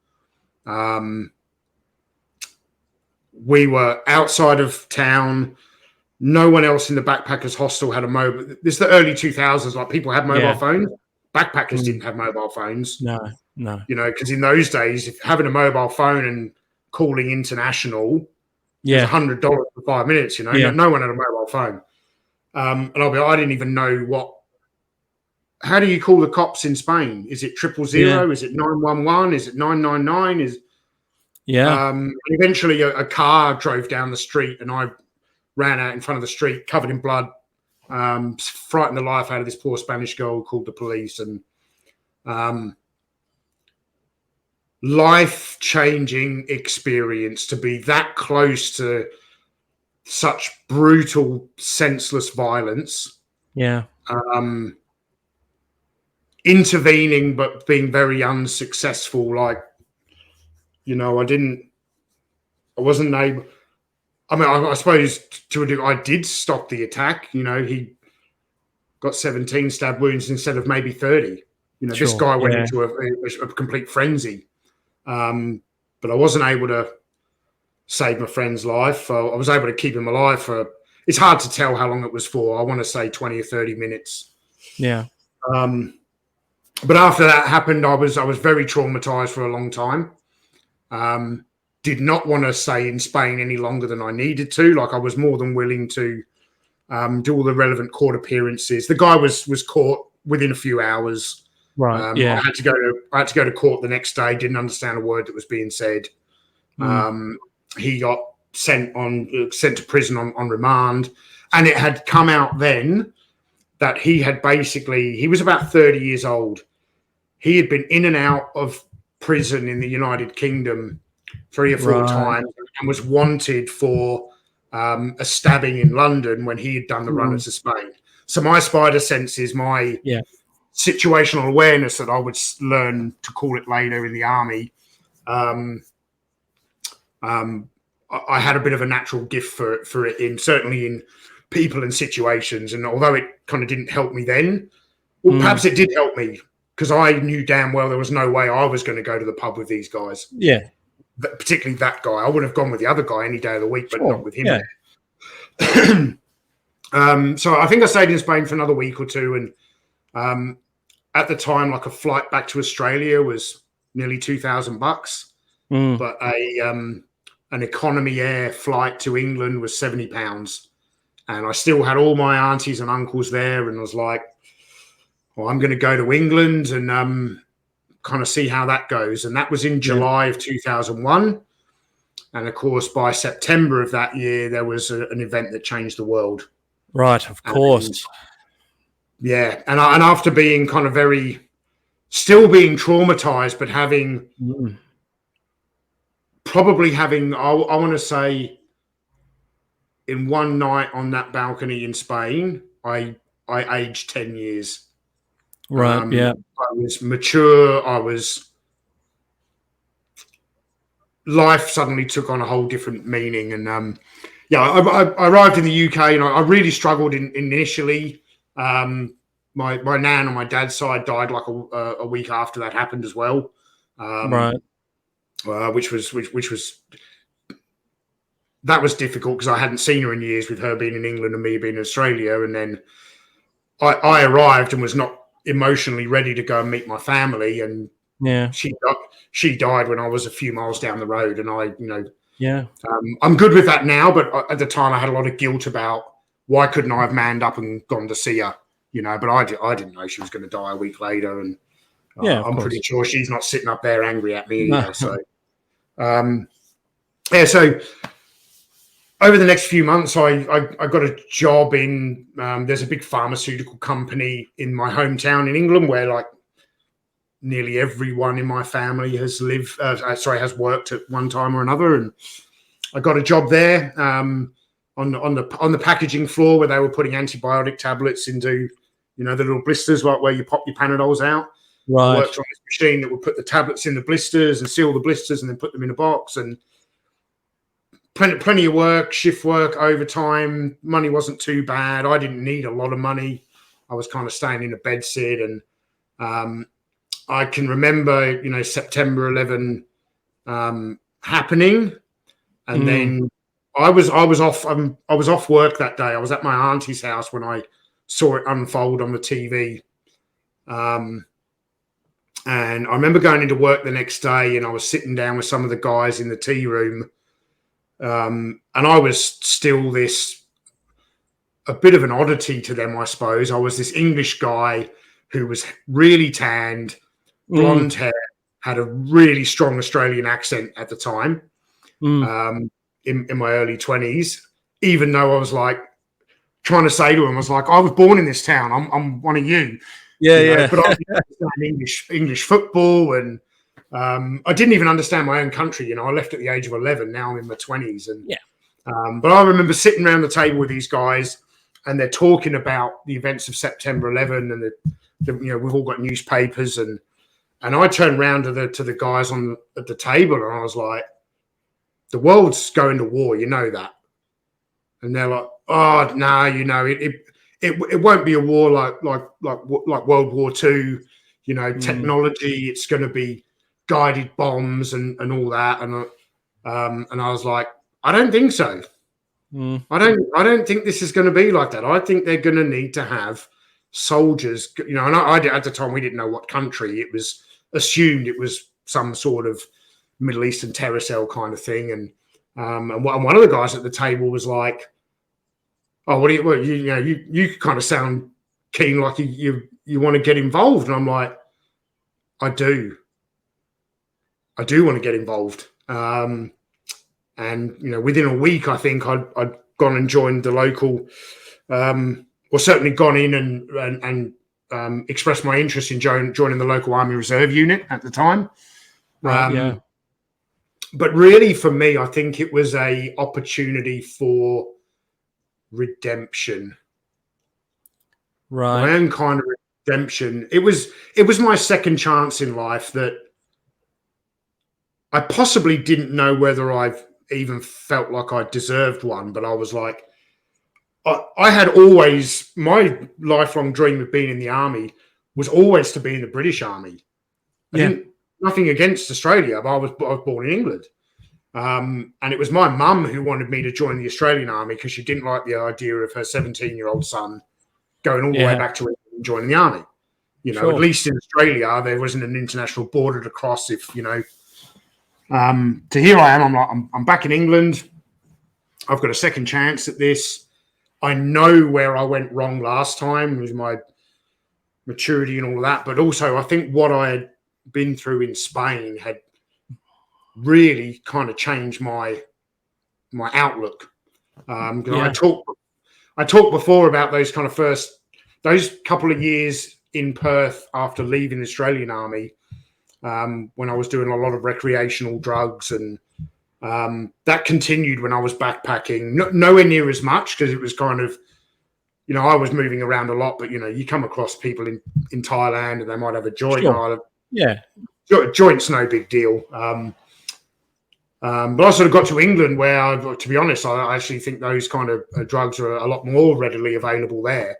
We were outside of town. No one else in the backpackers hostel had a mobile. This is the early 2000s. Like, people had mobile phones. Backpackers didn't have mobile phones. No. Because in those days, if having a mobile phone and calling international was $100 for 5 minutes. No one had a mobile phone. And I didn't even know how do you call the cops in Spain? Is it 000? Is it 911? Is it 999? Eventually a car drove down the street and I ran out in front of the street covered in blood, frightened the life out of this poor Spanish girl, called the police. And life-changing experience to be that close to such brutal, senseless violence. Yeah. Intervening, but being very unsuccessful. I wasn't able. I mean, I suppose I did stop the attack. He got 17 stab wounds instead of maybe 30. This guy went into a complete frenzy. But I wasn't able to save my friend's life. I was able to keep him alive for, it's hard to tell how long it was for. I want to say 20 or 30 minutes. Yeah. But after that happened, I was very traumatized for a long time. Did not want to stay in Spain any longer than I needed to. Like, I was more than willing to do all the relevant court appearances. The guy was caught within a few hours. Right. I had to go to court the next day. Didn't understand a word that was being said. He got sent to prison on remand, and it had come out then that he was about 30 years old. He had been in and out of prison in the United Kingdom 3 or 4 times and was wanted for a stabbing in London when he had done the run to Spain. So my spider sense is my situational awareness that I would learn to call it later in the army. I had a bit of a natural gift for it, certainly in people and situations. And although it kind of didn't help me then, perhaps it did help me, because I knew damn well there was no way I was going to go to the pub with these guys. Yeah. Particularly that guy. I would have gone with the other guy any day of the week, but not with him. Yeah. So I think I stayed in Spain for another week or two. And at the time, like, a flight back to Australia was nearly $2,000. But an economy air flight to England was £70. And I still had all my aunties and uncles there. And I was like, well, I'm going to go to England and kind of see how that goes. And that was in July of 2001. And of course, by September of that year, there was an event that changed the world. Right, of course. And after being kind of still being traumatized, but probably having, I want to say, in one night on that balcony in Spain, I aged 10 years. Right. I was mature. Life suddenly took on a whole different meaning. And I arrived in the UK and I really struggled initially. My nan on my dad's side died like a week after that happened as well. Which was that was difficult because I hadn't seen her in years, with her being in England and me being in Australia. And then I arrived and was not emotionally ready to go and meet my family. And she died when I was a few miles down the road. And I'm good with that now. But at the time I had a lot of guilt about why couldn't I have manned up and gone to see her, but I didn't know she was going to die a week later. And I'm pretty sure she's not sitting up there angry at me either. So, so over the next few months, I got a job in. There's a big pharmaceutical company in my hometown in England where like nearly everyone in my family has has worked at one time or another, and I got a job there on the packaging floor where they were putting antibiotic tablets into, you know, the little blisters like where you pop your Panadols out. Right. I worked on this machine that would put the tablets in the blisters and seal the blisters and then put them in a box, and plenty of work, shift work, overtime. Money wasn't too bad. I didn't need a lot of money. I was kind of staying in a bedsit, and I can remember, you know, September 11 happening, and then I was off work that day. I was at my auntie's house when I saw it unfold on the TV. And I remember going into work the next day, and I was sitting down with some of the guys in the tea room. And I was still a bit of an oddity to them, I suppose. I was this English guy who was really tanned, blonde hair, had a really strong Australian accent at the time, in my early 20s, even though I was like trying to say to him, I was like, I was born in this town. I'm one of you. Yeah, you know? yeah. But I didn't understand English football, and I didn't even understand my own country. You know, I left at the age of 11. Now I'm in my 20s, and but I remember sitting around the table with these guys, and they're talking about the events of September 11, and you know, we've all got newspapers, and I turned around to the guys at the table, and I was like, the world's going to war, you know that, and they're like, oh no, you know it won't be a war like World War II, you know, technology. It's going to be guided bombs and all that, and I was like, I don't think so. I don't think this is going to be like that. I think they're going to need to have soldiers, you know. And I at the time we didn't know what country. It was assumed it was some sort of Middle Eastern terror cell kind of thing, and one of the guys at the table was like, oh, what you kind of sound keen, like you want to get involved. And I'm like, I do want to get involved. And, you know, within a week, I think I'd gone and joined the local, or certainly gone in and expressed my interest in joining the local Army Reserve unit at the time. Yeah. But really for me, I think it was a opportunity for redemption, right? My own kind of redemption. It was my second chance in life that I possibly didn't know whether I've even felt like I deserved one, but I was like, I had always, my lifelong dream of being in the army was always to be in the British Army. Nothing against Australia, but I was born in England. And it was my mum who wanted me to join the Australian Army because she didn't like the idea of her 17-year-old son going all the way back to England and joining the army. You know, at least in Australia, there wasn't an international border to cross. If you know, so here I am. I'm back in England. I've got a second chance at this. I know where I went wrong last time with my maturity and all of that, but also I think what I had been through in Spain had really kind of changed my outlook. I talked before about those kind of those couple of years in Perth after leaving the Australian Army, when I was doing a lot of recreational drugs, and that continued when I was backpacking. Nowhere near as much, because it was kind of, you know, I was moving around a lot, but you know, you come across people in Thailand and they might have a joint. Joint's no big deal. But I sort of got to England where, to be honest, I actually think those kind of drugs are a lot more readily available there.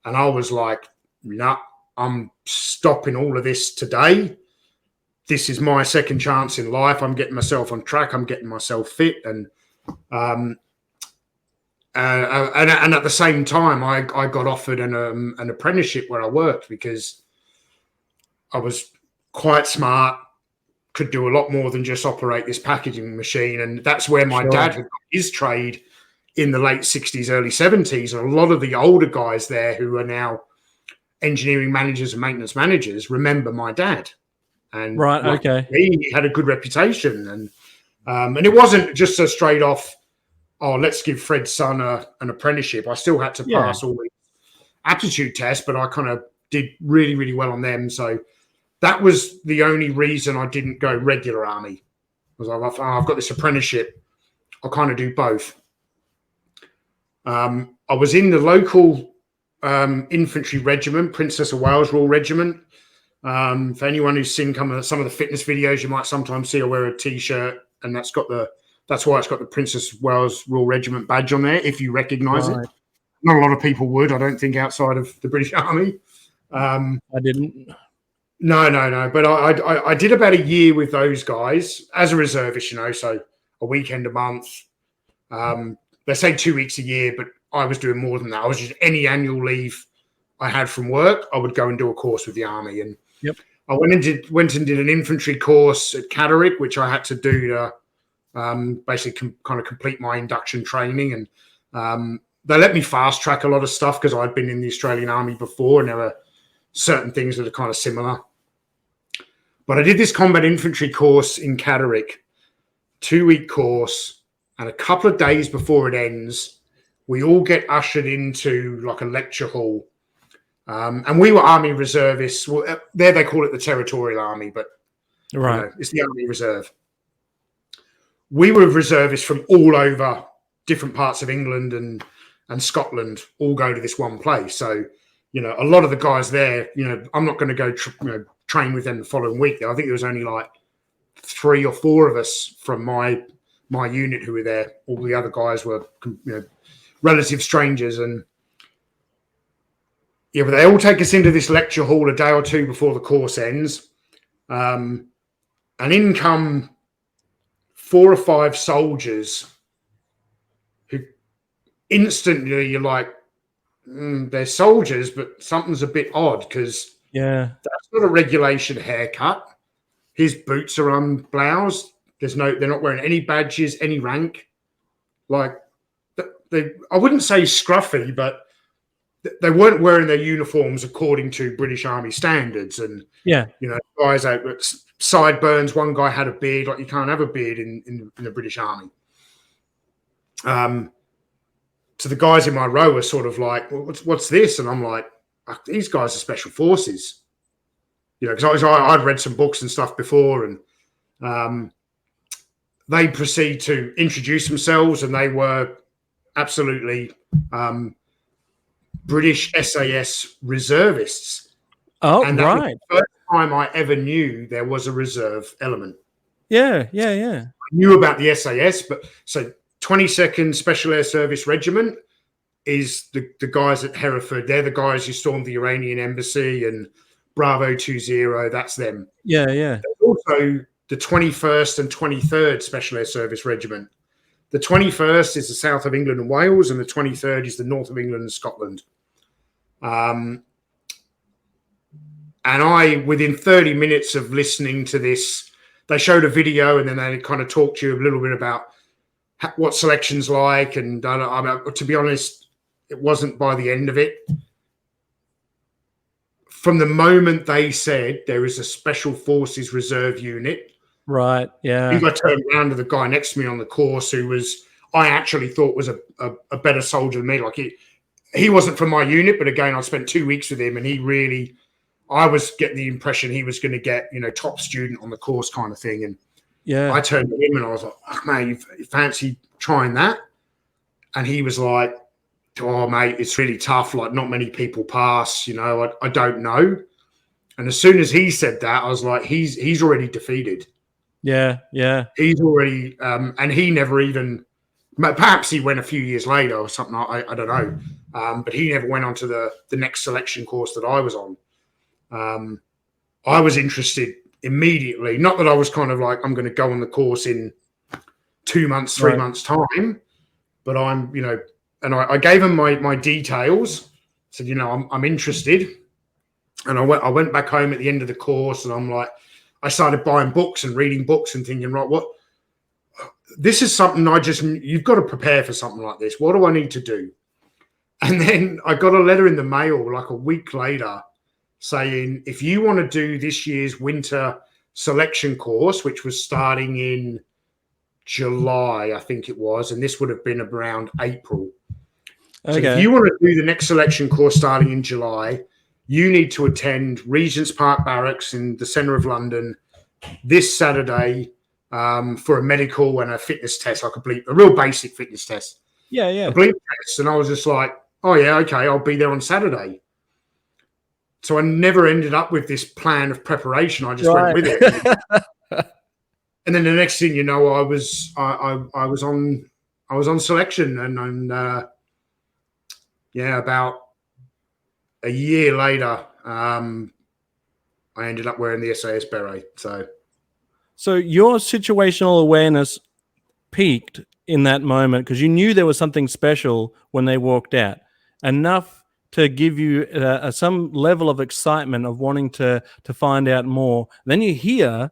And I was like, nah, I'm stopping all of this today. This is my second chance in life. I'm getting myself on track. I'm getting myself fit. And at the same time, I got offered an apprenticeship where I worked because I was quite smart, could do a lot more than just operate this packaging machine. And that's where my dad had got his trade in the late 60s, early 70s. And a lot of the older guys there who are now engineering managers and maintenance managers remember my dad. And he had a good reputation. And it wasn't just a straight off, oh, let's give Fred's son an apprenticeship. I still had to pass all the aptitude tests, but I kind of did really, really well on them. So that was the only reason I didn't go regular army. I was like, oh, I've got this apprenticeship. I'll kind of do both. I was in the local infantry regiment, Princess of Wales Royal Regiment. For anyone who's seen some of the fitness videos, you might sometimes see I wear a T-shirt, and that's why it's got the Princess of Wales Royal Regiment badge on there, if you recognise it. Not a lot of people would, I don't think, outside of the British Army. I didn't. No. But I did about a year with those guys as a reservist, so a weekend a month. They say 2 weeks a year, but I was doing more than that. I was just any annual leave I had from work, I would go and do a course with the Army. And I went and did an infantry course at Cadets, which I had to do to basically kind of complete my induction training. And they let me fast track a lot of stuff because I'd been in the Australian Army before, and there were certain things that are kind of similar. But I did this combat infantry course in Cadets, 2-week course, and a couple of days before it ends, we all get ushered into like a lecture hall. And we were Army reservists. Well, there they call it the Territorial Army, but it's the Army Reserve. We were reservists from all over different parts of England and Scotland, all go to this one place. So, a lot of the guys there, I'm not going to go train with them the following week. I think there was only like 3 or 4 of us from my unit who were there. All the other guys were, relative strangers. And but they all take us into this lecture hall a day or two before the course ends. And in come 4 or 5 soldiers who instantly you're like, they're soldiers, but something's a bit odd because that's not a regulation haircut. His boots are unbloused. They're not wearing any badges, any rank. Like, I wouldn't say scruffy, but they weren't wearing their uniforms according to British Army standards. And, guys out with sideburns. One guy had a beard. Like, you can't have a beard in the British Army. So the guys in my row were sort of like, well, what's this? And I'm like, these guys are special forces. Because I'd read some books and stuff before, and they proceed to introduce themselves, and they were absolutely British SAS reservists. Oh, and that was the first time I ever knew there was a reserve element. Yeah. I knew about the SAS, but so 22nd Special Air Service Regiment is the guys at Hereford. They're the guys who stormed the Iranian embassy, and Bravo 20, that's them. Yeah. There's also the 21st and 23rd Special Air Service Regiment. The 21st is the south of England and Wales, and the 23rd is the north of England and Scotland. And I, within 30 minutes of listening to this, they showed a video, and then they kind of talked to you a little bit about what selection's like. And to be honest, it wasn't by the end of it. From the moment they said there is a Special Forces Reserve unit, right? Yeah. I think I turned around to the guy next to me on the course who I actually thought was a better soldier than me. Like he wasn't from my unit, but again, I spent 2 weeks with him, and I was getting the impression he was going to get, top student on the course kind of thing. And I turned to him and I was like, oh, mate, you fancy trying that? And he was like, oh, mate, it's really tough. Like, not many people pass, I don't know. And as soon as he said that, I was like, he's already defeated. Yeah. He's already, and he never even, perhaps he went a few years later or something. I don't know. But he never went on to the next selection course that I was on. I was interested immediately. Not that I was kind of like, I'm going to go on the course in 2 months, 3 months time, but I'm, and I gave him my details. Said, I'm interested. And I went back home at the end of the course, and I'm like, I started buying books and reading books and thinking, right, this is something you've got to prepare for something like this. What do I need to do? And then I got a letter in the mail like a week later saying, if you want to do this year's winter selection course, which was starting in July, I think it was, and this would have been around April. So Okay. if you want to do the next selection course starting in July, you need to attend Regent's Park Barracks in the centre of London this Saturday for a medical and a fitness test, like a real basic fitness test. Yeah. A bleep test. And I was just like, oh, yeah, okay, I'll be there on Saturday. So I never ended up with this plan of preparation. I just went with it. And then the next thing you know, I was on selection, and about a year later, I ended up wearing the SAS beret. So your situational awareness peaked in that moment because you knew there was something special when they walked out, enough to give you some level of excitement of wanting to find out more. Then you hear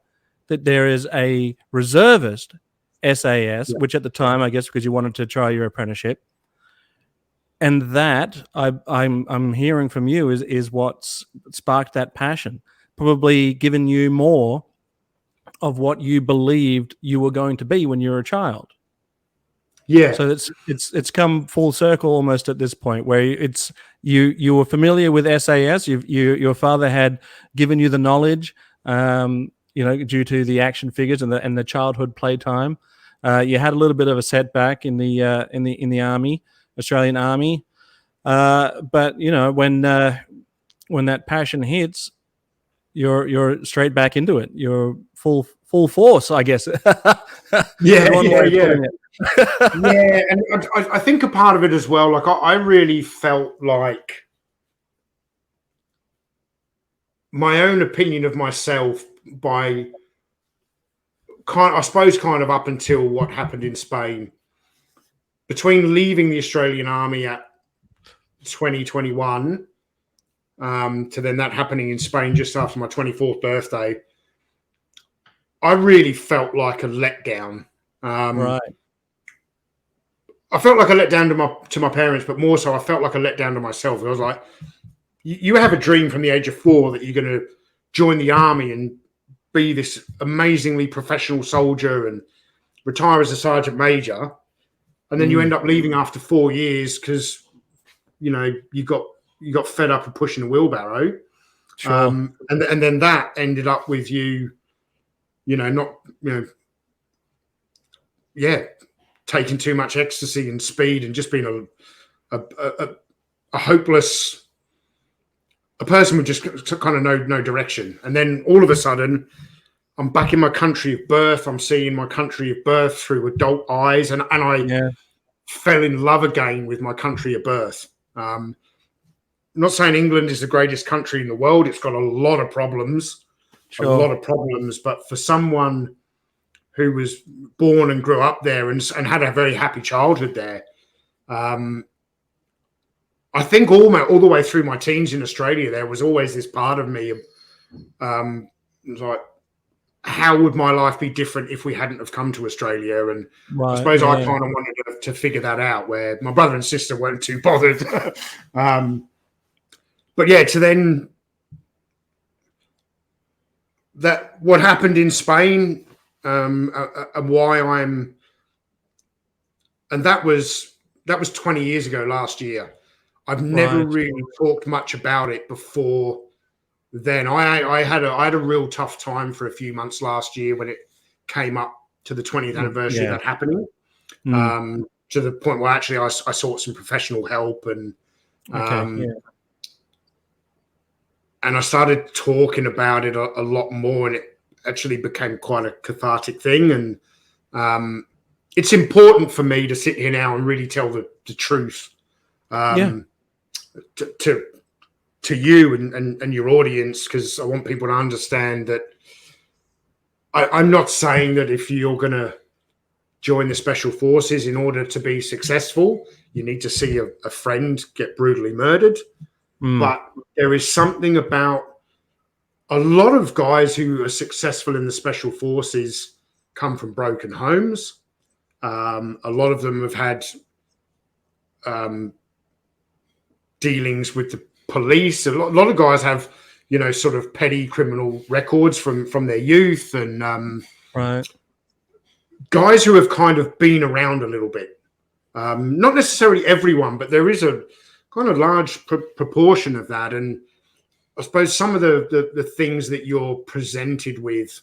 that there is a reservist SAS, which at the time, I guess, because you wanted to try your apprenticeship, and that I'm hearing from you is what's sparked that passion, probably given you more of what you believed you were going to be when you were a child. Yeah. So it's come full circle almost at this point, where it's you were familiar with SAS. Your father had given you the knowledge, due to the action figures and the childhood playtime. You had a little bit of a setback in the army, Australian Army, but when that passion hits, you're straight back into it. You're full force, I guess. Yeah. Yeah, and I think a part of it as well, like I really felt like my own opinion of myself by kind of up until what happened in Spain, between leaving the Australian Army at 2021 to then that happening in Spain just after my 24th birthday, I really felt like a letdown. Right. I felt like a letdown to my parents, but more so I felt like a letdown to myself. I was like, you have a dream from the age of 4 that you're going to join the army and be this amazingly professional soldier and retire as a sergeant major, and then you end up leaving after 4 years because you got fed up of pushing a wheelbarrow. Sure. And then that ended up with you, taking too much ecstasy and speed and just being a hopeless, a person with just kind of no direction. And then all of a sudden, I'm back in my country of birth. I'm seeing my country of birth through adult eyes, and I fell in love again with my country of birth. I'm not saying England is the greatest country in the world. It's got a lot of problems, but for someone who was born and grew up there and had a very happy childhood there, I think all the way through my teens in Australia, there was always this part of me, it was like, how would my life be different if we hadn't have come to Australia? And I suppose I kind of wanted to figure that out, where my brother and sister weren't too bothered. But yeah, to then that what happened in Spain, and why and that was 20 years ago last year. I've never really talked much about it before then. I had a real tough time for a few months last year when it came up to the 20th anniversary of that happening, to the point where actually I sought some professional help and and I started talking about it a lot more, and it actually became quite a cathartic thing. And it's important for me to sit here now and really tell the truth to you and your audience, because I want people to understand that I'm not saying that if you're going to join the Special Forces, in order to be successful, you need to see a friend get brutally murdered. But there is something about a lot of guys who are successful in the Special Forces come from broken homes. A lot of them have had dealings with the police. A lot of guys have, sort of petty criminal records from their youth, and guys who have kind of been around a little bit. Not necessarily everyone, but there is a kind of large proportion of that. And I suppose some of the things that you're presented with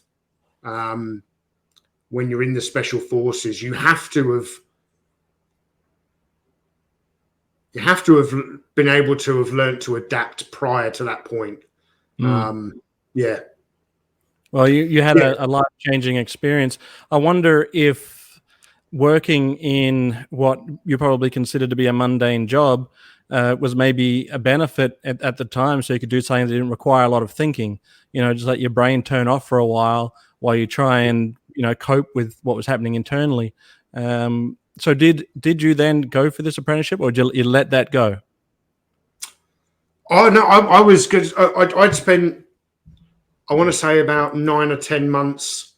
when you're in the special forces, you have to have been able to have learned to adapt prior to that point. Yeah. Well, you had a life-changing experience. I wonder if working in what you probably consider to be a mundane job was maybe a benefit at the time, so you could do something that didn't require a lot of thinking. Just let your brain turn off for a while you try and cope with what was happening internally. So did you then go for this apprenticeship, or did you let that go? Oh no, I was good. I'd spent, I want to say, about 9 or 10 months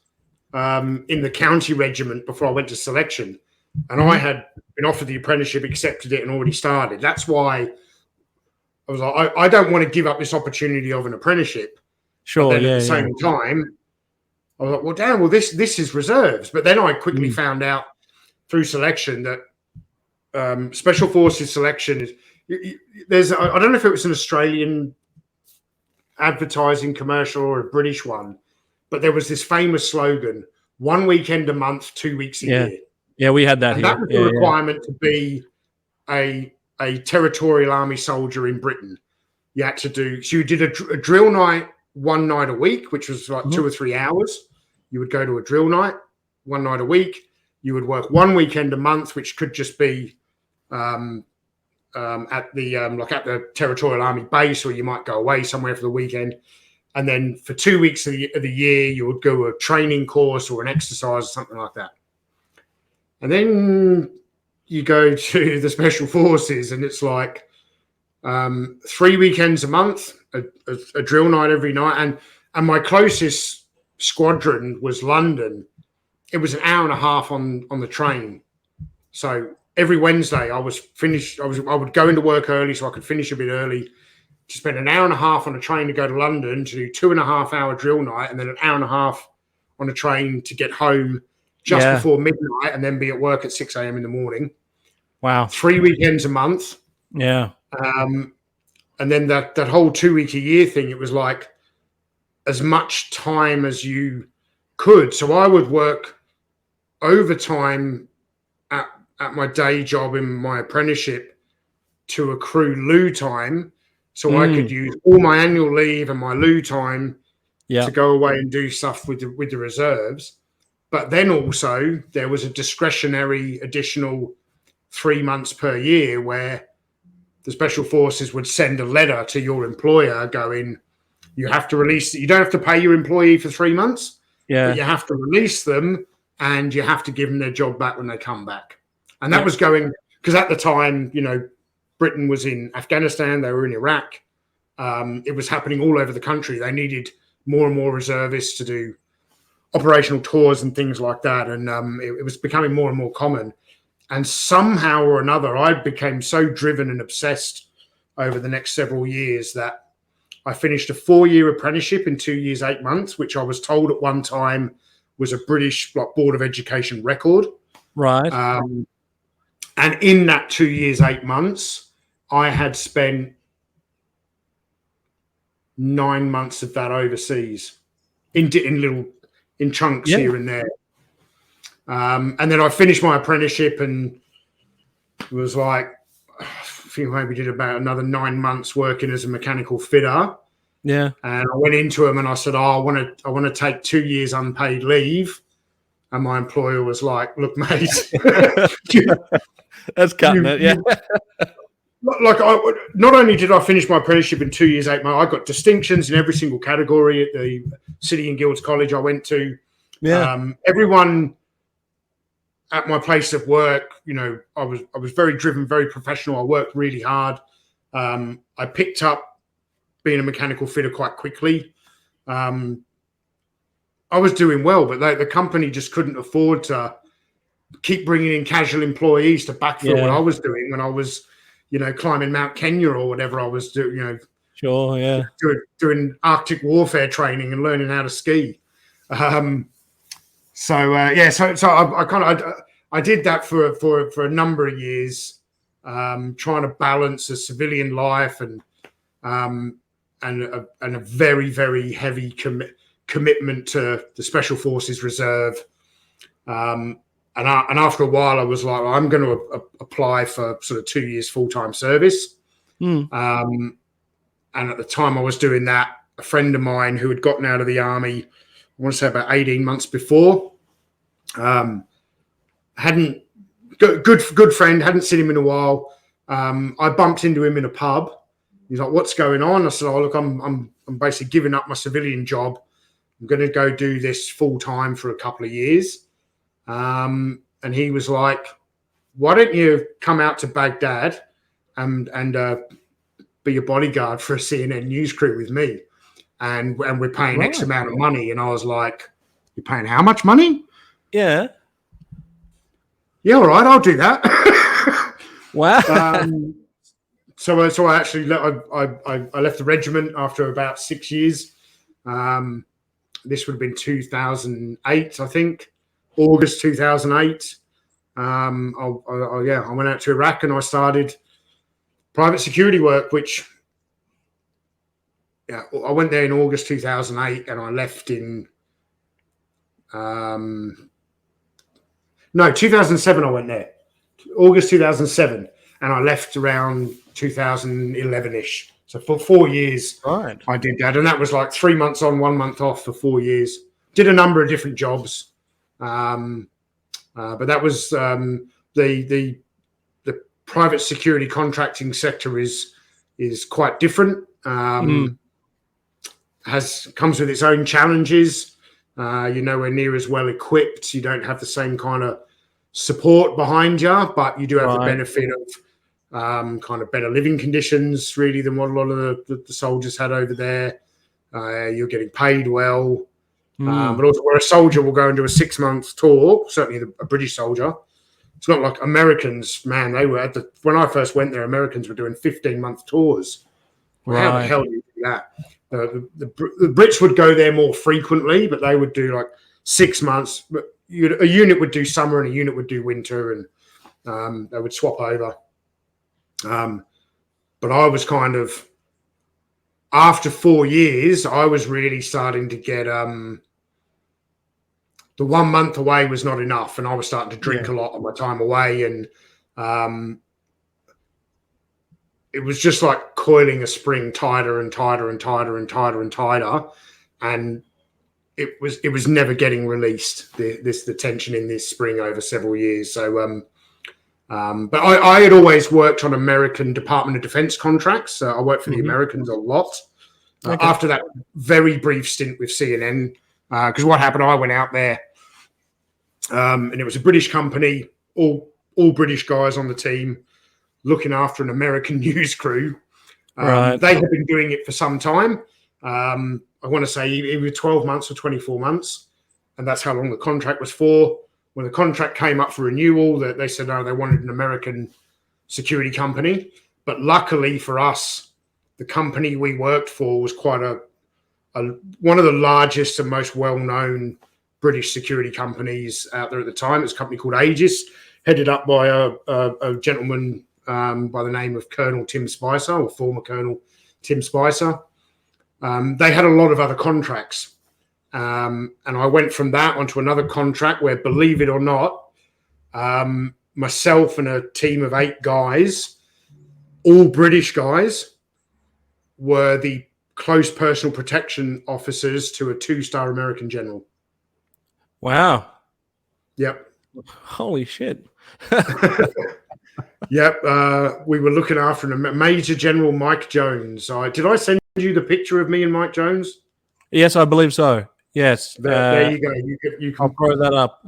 in the county regiment before I went to selection, and I had been offered the apprenticeship, accepted it, and already started. That's why I was like, I don't want to give up this opportunity of an apprenticeship. Sure. But then at the same time, I was like, well, damn, well, this is reserves. But then I quickly found out through selection that special forces selection is. I don't know if it was an Australian advertising commercial or a British one, but there was this famous slogan: 1 weekend a month, 2 weeks a year. Yeah, we had that and here. That was the requirement to be a territorial army soldier in Britain. You had to do, so you did a drill night 1 night a week, which was like 2 or 3 hours. You would go to a drill night 1 night a week. You would work 1 weekend a month, which could just be at the territorial army base, or you might go away somewhere for the weekend. And then for 2 weeks of the year, you would go a training course or an exercise or something like that. And then you go to the special forces, and it's like 3 weekends a month, a drill night every night. And my closest squadron was London. It was an hour and a half on the train. So every Wednesday I was finished. I would go into work early so I could finish a bit early, to spend an hour and a half on a train to go to London to do 2.5 hour drill night, and then an hour and a half on a train to get home just before midnight, and then be at work at 6 a.m. in the morning. Wow. 3 weekends a month. Yeah. And then that whole 2 week a year thing, it was like as much time as you could. So I would work overtime at my day job in my apprenticeship to accrue loo time, so I could use all my annual leave and my loo time to go away and do stuff with the reserves. But then also there was a discretionary additional 3 months per year where the special forces would send a letter to your employer going, you have to release, you don't have to pay your employee for 3 months, but you have to release them, and you have to give them their job back when they come back. And that was going, because at the time, Britain was in Afghanistan, they were in Iraq. It was happening all over the country. They needed more and more reservists to do operational tours and things like that. And it was becoming more and more common. And somehow or another, I became so driven and obsessed over the next several years that I finished a 4-year apprenticeship in 2 years, 8 months, which I was told at one time was a British Board of Education record. Right. And in that 2 years, 8 months, I had spent 9 months of that overseas in chunks here and there. And then I finished my apprenticeship, and it was like, I think maybe did about another 9 months working as a mechanical fitter. Yeah. And I went into him and I said, I want to take 2 years unpaid leave. And my employer was like, look, mate. That's cutting it, yeah. Like, not only did I finish my apprenticeship in 2 years, 8 months, I got distinctions in every single category at the City and Guilds College I went to. Yeah. Everyone at my place of work, I was very driven, very professional. I worked really hard. I picked up being a mechanical fitter quite quickly. I was doing well, but the company just couldn't afford to keep bringing in casual employees to backfill what I was doing when I was, climbing Mount Kenya or whatever I was doing, Sure, yeah. Doing Arctic warfare training and learning how to ski. So I did that for a number of years, trying to balance a civilian life and a very, very heavy commitment to the Special Forces Reserve. And after a while, I was like, well, I'm going to apply for sort of 2 years full-time service. And at the time I was doing that, a friend of mine who had gotten out of the army, I want to say about 18 months before, hadn't good friend, hadn't seen him in a while. I bumped into him in a pub. He's like, "What's going on?" I said, "Oh, look, I'm basically giving up my civilian job. I'm going to go do this full time for a couple of years." And he was like, "Why don't you come out to Baghdad and be a bodyguard for a CNN news crew with me? And we're paying X amount of money." And I was like, "You're paying how much money?" Yeah. Yeah, all right, I'll do that. Wow. So I actually I left the regiment after about 6 years. This would have been 2008, I think, August 2008. I went out to Iraq and I started private security work, which I went there in August 2008 and I left in 2007. I went there August 2007 and I left around 2011-ish. So for 4 years, Right. I did that. And that was like 3 months on, 1 month off for 4 years. Did a number of different jobs. But that was the private security contracting sector is quite different. Comes with its own challenges. You're nowhere near as well equipped. You don't have the same kind of support behind you, but you do have the benefit of kind of better living conditions, really, than what a lot of the soldiers had over there. You're getting paid well. But also where a soldier will go and do a 6 month tour, certainly a British soldier, it's not like Americans, man, they were when I first went there, Americans were doing 15-month tours. Right. How the hell do you do that? The Brits would go there more frequently, but they would do like 6 months. But a unit would do summer and a unit would do winter, and they would swap over. But I was kind of, after 4 years, I was really starting to get the 1 month away was not enough, and I was starting to drink a lot of my time away, and it was just like coiling a spring tighter and tighter and tighter and tighter and tighter, and it was never getting released. The tension in this spring over several years. So, but I had always worked on American Department of Defense contracts. I worked for the Americans a lot. After that very brief stint with CNN, because what happened, I went out there, and it was a British company, all British guys on the team, looking after an American news crew. They had been doing it for some time. I want to say either 12 months or 24 months, and that's how long the contract was for. When the contract came up for renewal, they said no, they wanted an American security company. But luckily for us, the company we worked for was quite one of the largest and most well-known British security companies out there at the time. It was a company called Aegis, headed up by a gentleman by the name of Colonel Tim Spicer, or former Colonel Tim Spicer. They had a lot of other contracts. And I went from that onto another contract where, believe it or not, myself and a team of 8 guys, all British guys, were the close personal protection officers to a 2-star American general. Wow. Yep. Holy shit. Yep. We were looking after Major General Mike Jones. Did I send you the picture of me and Mike Jones? Yes, I believe so. Yes. There you go. You can I'll throw that up.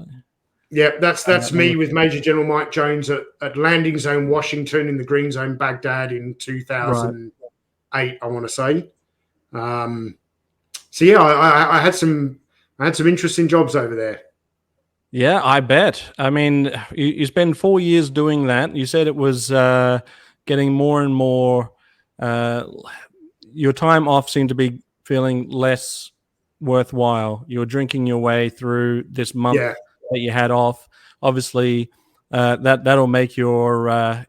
Yeah, that's me with Major General Mike Jones at Landing Zone Washington in the Green Zone Baghdad in 2008, I want to say. So yeah, I had some interesting jobs over there. Yeah, I bet. I mean, you spend 4 years doing that. You said it was getting more and more. Your time off seemed to be feeling less worthwhile. You were drinking your way through this month that you had off. Obviously, that'll make your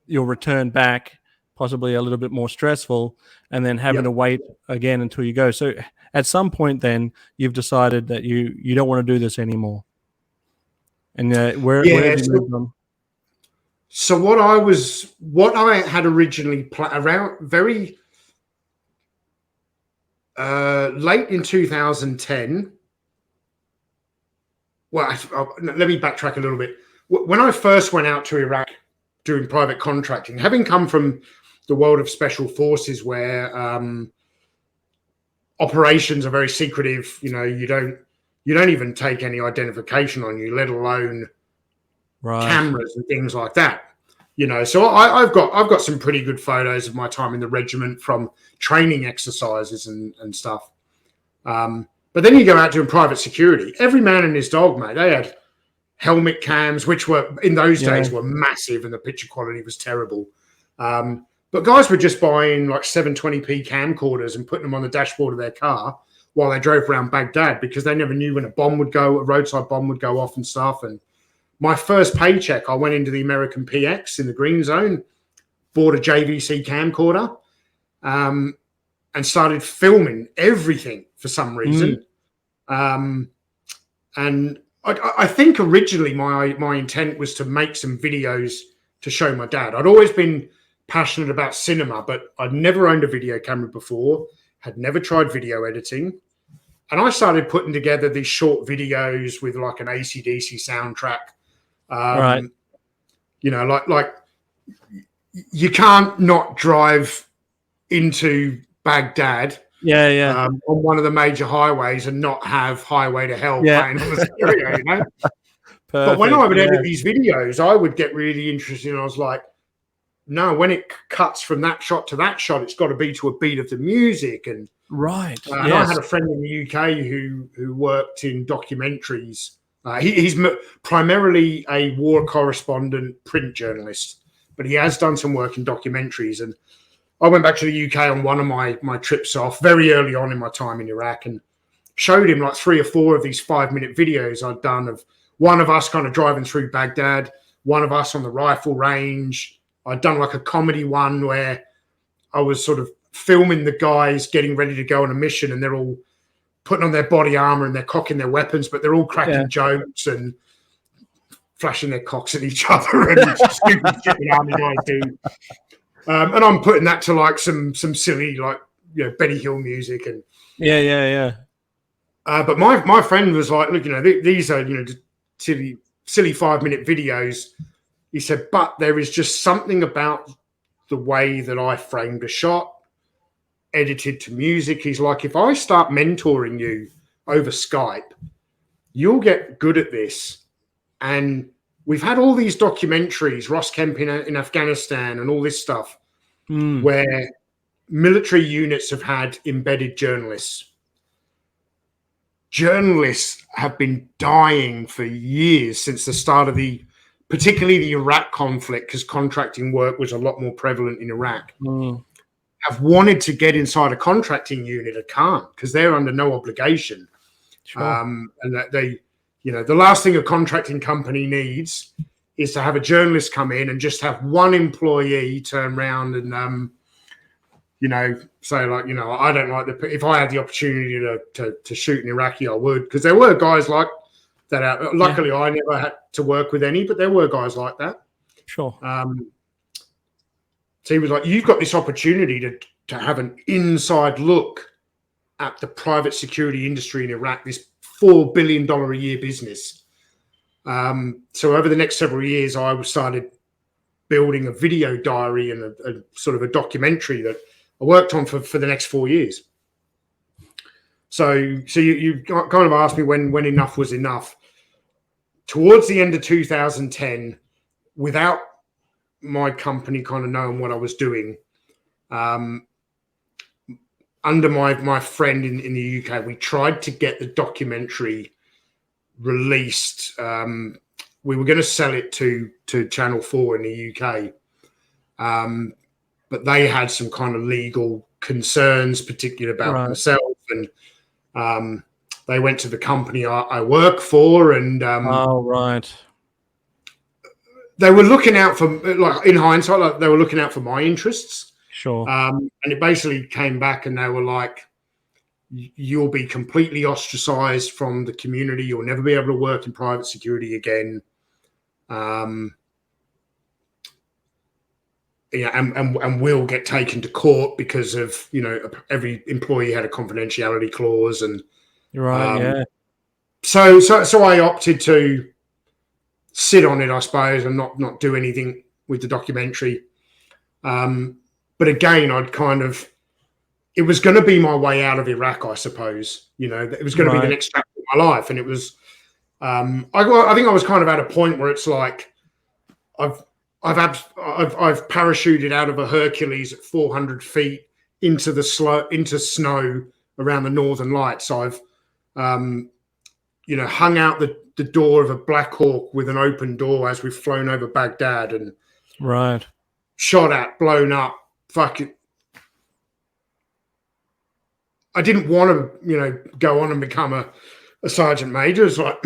return back possibly a little bit more stressful, and then having to wait again until you go. So at some point, then you've decided that you don't want to do this anymore. And where have you moved on? So what I had originally around very late in 2010. Well, let me backtrack a little bit. When I first went out to Iraq doing private contracting, having come from the world of special forces where operations are very secretive, you know, you don't even take any identification on you, let alone cameras and things like that. You know, so I've got some pretty good photos of my time in the regiment from training exercises and stuff. But then you go out doing private security. Every man and his dog, mate. They had helmet cams, which were in those days were massive, and the picture quality was terrible. But guys were just buying like 720p camcorders and putting them on the dashboard of their car while they drove around Baghdad, because they never knew when a roadside bomb would go off and stuff. And my first paycheck, I went into the American PX in the green zone, bought a JVC camcorder, and started filming everything for some reason. And I think originally my intent was to make some videos to show my dad. I'd always been passionate about cinema, but I'd never owned a video camera before, had never tried video editing. And I started putting together these short videos with like an AC/DC soundtrack. You know, like you can't not drive into Baghdad on one of the major highways and not have Highway to Hell playing on the stereo, you know? But when I would edit these videos, I would get really interested, and I was like, no, when it cuts from that shot to that shot, it's got to be to a beat of the music. And and I had a friend in the UK who worked in documentaries. He's primarily a war correspondent, print journalist, but he has done some work in documentaries. And I went back to the UK on one of my trips off very early on in my time in Iraq, and showed him like 3 or 4 of these 5-minute videos I'd done of one of us kind of driving through Baghdad, one of us on the rifle range. I'd done like a comedy one where I was sort of filming the guys getting ready to go on a mission, and they're all putting on their body armor and they're cocking their weapons, but they're all cracking jokes and flashing their cocks at each other and stupid shit the army guys do. And I'm putting that to like some silly, like, you know, Benny Hill music and but my friend was like, look, you know, these are, you know, silly 5-minute videos. He said, but there is just something about the way that I framed a shot, edited to music. He's like, if I start mentoring you over Skype, you'll get good at this. And we've had all these documentaries, Ross Kemp in Afghanistan and all this stuff, where military units have had embedded journalists. Journalists have been dying for years since the start of particularly the Iraq conflict, because contracting work was a lot more prevalent in Iraq. Have wanted to get inside a contracting unit and can't, because they're under no obligation. And that they, you know, the last thing a contracting company needs is to have a journalist come in and just have one employee turn around and, you know, say like, you know, I don't like if I had the opportunity to shoot an Iraqi, I would, because there were guys like that out. Luckily, I never had to work with any, but there were guys like that. Sure. So he was like, you've got this opportunity to have an inside look at the private security industry in Iraq, this $4 billion a year business. So over the next several years, I started building a video diary and a sort of a documentary that I worked on for the next 4 years. So you kind of asked me when enough was enough. Towards the end of 2010, without my company kind of knowing what I was doing, under my friend in the UK, we tried to get the documentary released. We were going to sell it to Channel 4 in the UK, but they had some kind of legal concerns, particularly about myself, and They went to the company I work for, and oh, right. they were looking out for, like in hindsight, like they were looking out for my interests. Sure. And it basically came back, and they were like, "You'll be completely ostracized from the community. You'll never be able to work in private security again." Yeah, and will get taken to court because of, you know, every employee had a confidentiality clause, and You're right. Yeah. So I opted to sit on it, I suppose, and not do anything with the documentary. But again, it was going to be my way out of Iraq, I suppose. You know, it was going to be the next chapter of my life, and it was. I think I was kind of at a point where it's like I've parachuted out of a Hercules at 400 feet into snow around the Northern Lights. I've you know, hung out the door of a Black Hawk with an open door as we've flown over Baghdad, and shot at, blown up, fucking. I didn't want to, you know, go on and become a sergeant major. It's like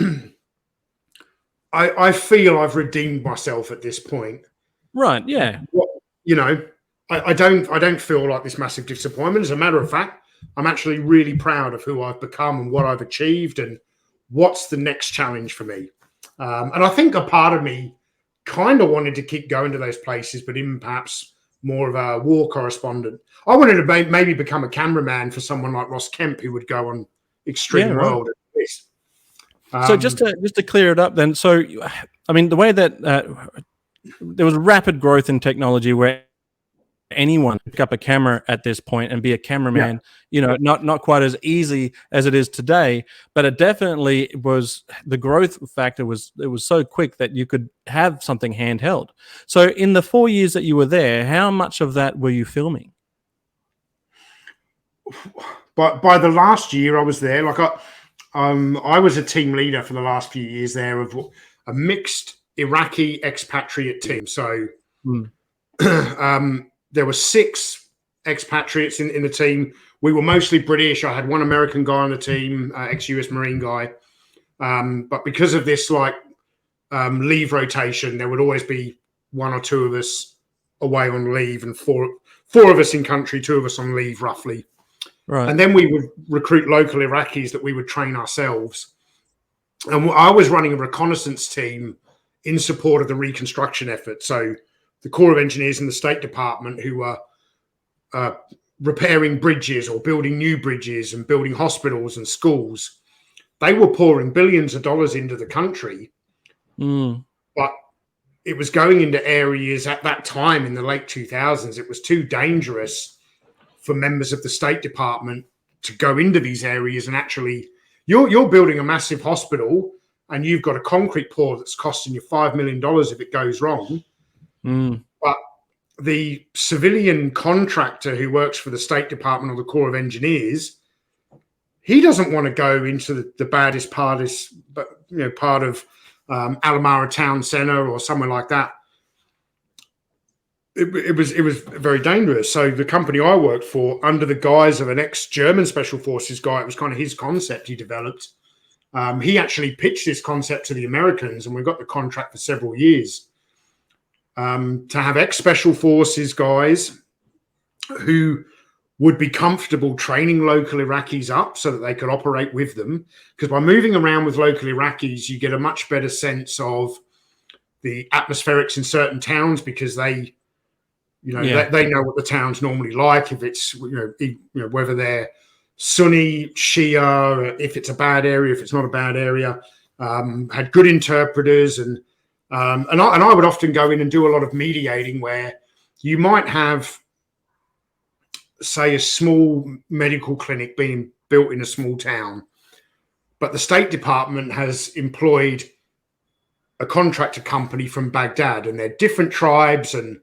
I feel I've redeemed myself at this point. Right. Yeah. You know, I don't feel like this massive disappointment. As a matter of fact, I'm actually really proud of who I've become and what I've achieved and what's the next challenge for me. And I think a part of me kind of wanted to keep going to those places, but in perhaps more of a war correspondent. I wanted to maybe become a cameraman for someone like Ross Kemp, who would go on Extreme World. So just to clear it up then, so, I mean, the way that there was rapid growth in technology where anyone could pick up a camera at this point and be a cameraman, you know, not quite as easy as it is today, but it definitely was, the growth factor was, it was so quick that you could have something handheld. So in the 4 years that you were there, how much of that were you filming? But by the last year I was there, like I was a team leader for the last few years there of a mixed Iraqi expatriate team. So there were 6 expatriates in the team. We were mostly British. I had one American guy on the team, ex-US Marine guy. But because of this leave rotation, there would always be 1 or 2 of us away on leave, and four of us in country, 2 of us on leave roughly. Right. And then we would recruit local Iraqis that we would train ourselves. And I was running a reconnaissance team in support of the reconstruction effort. So the Corps of Engineers and the State Department, who were repairing bridges or building new bridges and building hospitals and schools, they were pouring billions of dollars into the country. But it was going into areas at that time in the late 2000s. It was too dangerous for members of the State Department to go into these areas, and actually you're building a massive hospital and you've got a concrete pour that's costing you $5 million if it goes wrong. But the civilian contractor who works for the State Department or the Corps of Engineers, he doesn't want to go into the baddest part of Alamara Town Centre or somewhere like that. It was very dangerous. So the company I worked for, under the guise of an ex-German Special Forces guy, it was kind of his concept he developed. He actually pitched this concept to the Americans, and we got the contract for several years to have ex-Special Forces guys who would be comfortable training local Iraqis up so that they could operate with them. Because by moving around with local Iraqis, you get a much better sense of the atmospherics in certain towns, because they know what the town's normally like. If it's whether they're Sunni, Shia, if it's a bad area, if it's not a bad area. Had good interpreters, and I would often go in and do a lot of mediating where you might have, say, a small medical clinic being built in a small town, but the State Department has employed a contractor company from Baghdad, and they're different tribes, and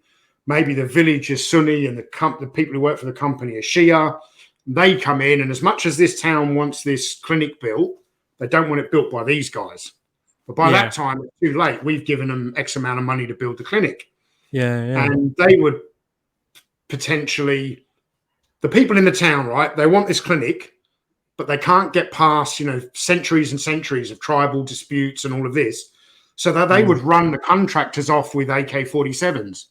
maybe the village is Sunni and the people who work for the company are Shia. They come in, and as much as this town wants this clinic built, they don't want it built by these guys. But by that time, it's too late. We've given them X amount of money to build the clinic. And they would potentially, the people in the town, right, they want this clinic, but they can't get past, centuries and centuries of tribal disputes and all of this, so that they would run the contractors off with AK-47s.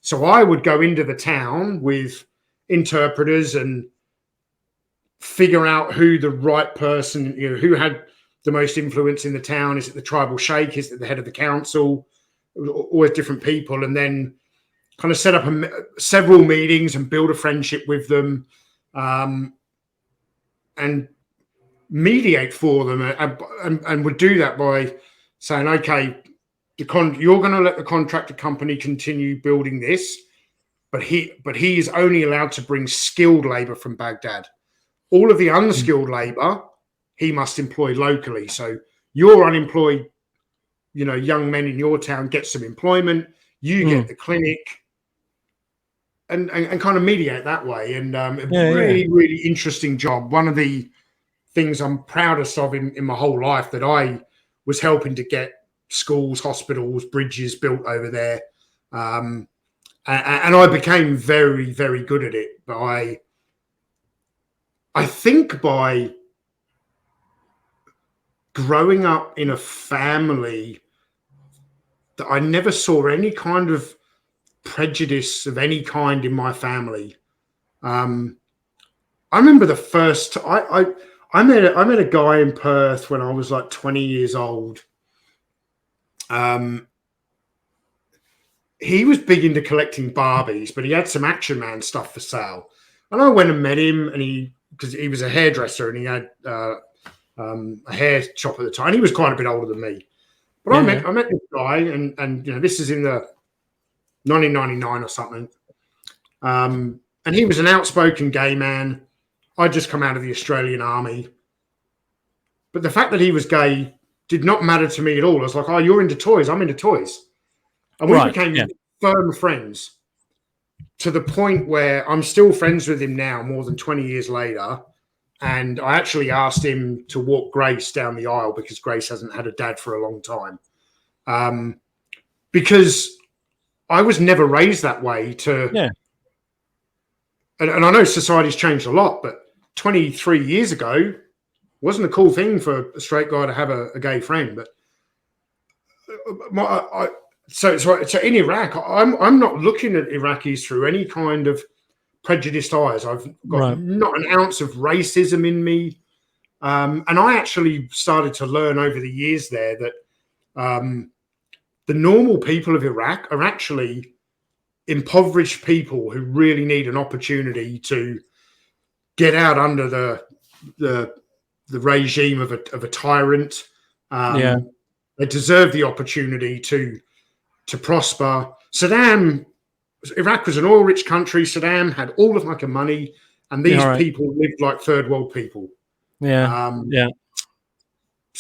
So I would go into the town with interpreters and figure out who the right person, who had the most influence in the town. Is it the tribal sheikh? Is it the head of the council? Always different people. And then kind of set up several meetings and build a friendship with them, and mediate for them, and would do that by saying, okay, you're going to let the contractor company continue building this, but he is only allowed to bring skilled labor from Baghdad. All of the unskilled labor he must employ locally. So your unemployed, young men in your town get some employment. You get the clinic, and kind of mediate that way. And really interesting job. One of the things I'm proudest of in my whole life, that I was helping to get schools, hospitals, bridges built over there. And I became very, very good at it. But I think by growing up in a family that I never saw any kind of prejudice of any kind in my family. I remember the first I met a guy in Perth when I was like 20 years old. He was big into collecting Barbies, but he had some Action Man stuff for sale. And I went and met him, and because he was a hairdresser and he had a hair shop at the time. He was quite a bit older than me. But I met this guy, and this is in the 1999 or something. And he was an outspoken gay man. I'd just come out of the Australian Army. But the fact that he was gay did not matter to me at all. I was like, oh, you're into toys. I'm into toys. And we became firm friends, to the point where I'm still friends with him now, more than 20 years later. And I actually asked him to walk Grace down the aisle, because Grace hasn't had a dad for a long time. Because I was never raised that way and I know society's changed a lot, but 23 years ago wasn't a cool thing for a straight guy to have a gay friend. But so in Iraq, I'm not looking at Iraqis through any kind of prejudiced eyes. I've got not an ounce of racism in me. And I actually started to learn over the years there that the normal people of Iraq are actually impoverished people who really need an opportunity to get out under the regime of a tyrant. They deserve the opportunity to prosper. Iraq was an oil-rich country. Saddam had all of the money, and these people lived like third world people. So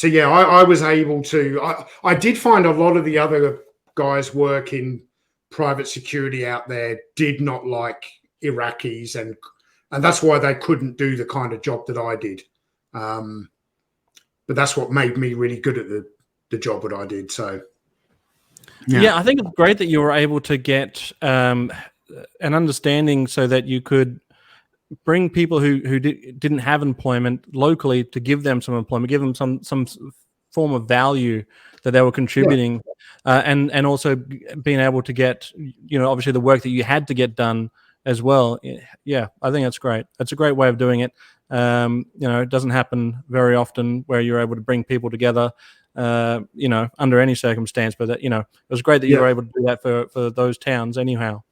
I was able to. I did find a lot of the other guys working private security out there did not like Iraqis, and that's why they couldn't do the kind of job that I did. But that's what made me really good at the job that I did. So. Yeah, I think it's great that you were able to get an understanding so that you could bring people who didn't have employment locally to give them some employment, give them some form of value that they were contributing, and also being able to get, obviously the work that you had to get done as well. Yeah, I think that's great. That's a great way of doing it. It doesn't happen very often where you're able to bring people together, under any circumstance, but that, it was great that you were able to do that for those towns anyhow.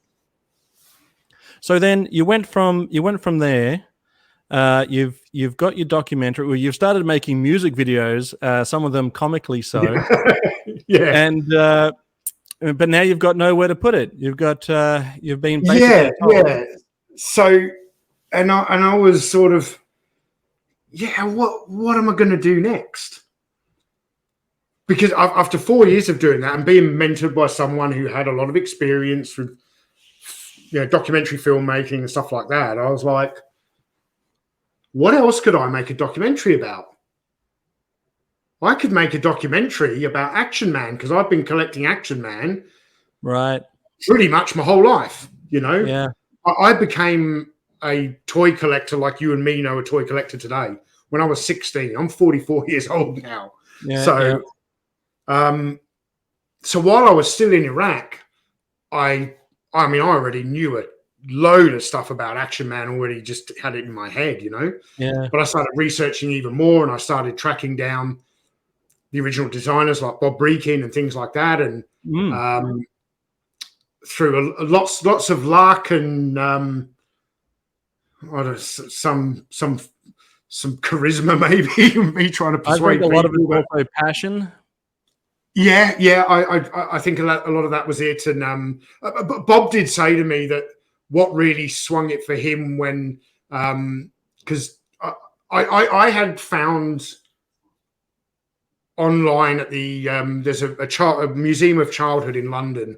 So then you went from there. You've got your documentary. Well, you've started making music videos, some of them comically so. And but now you've got nowhere to put it. You've been basically So, and I was sort of, what am I going to do next? Because after 4 years of doing that and being mentored by someone who had a lot of experience with, documentary filmmaking and stuff like that, I was like, what else could I make a documentary about? I could make a documentary about Action Man, because I've been collecting Action Man pretty much my whole life, I became a toy collector like you and me know a toy collector today when I was 16. I'm 44 years old now. Yeah, so, so while I was still in Iraq, I already knew a load of stuff about Action Man, already just had it in my head, you know? Yeah. But I started researching even more, and I started tracking down the original designers like Bob Breakin and things like that. And through lots of luck and some charisma, maybe me trying to persuade I think a lot people, of it's also passion. Yeah, I think a lot of that was it. And Bob did say to me that what really swung it for him when, because I had found online at the there's a Museum of Childhood in London.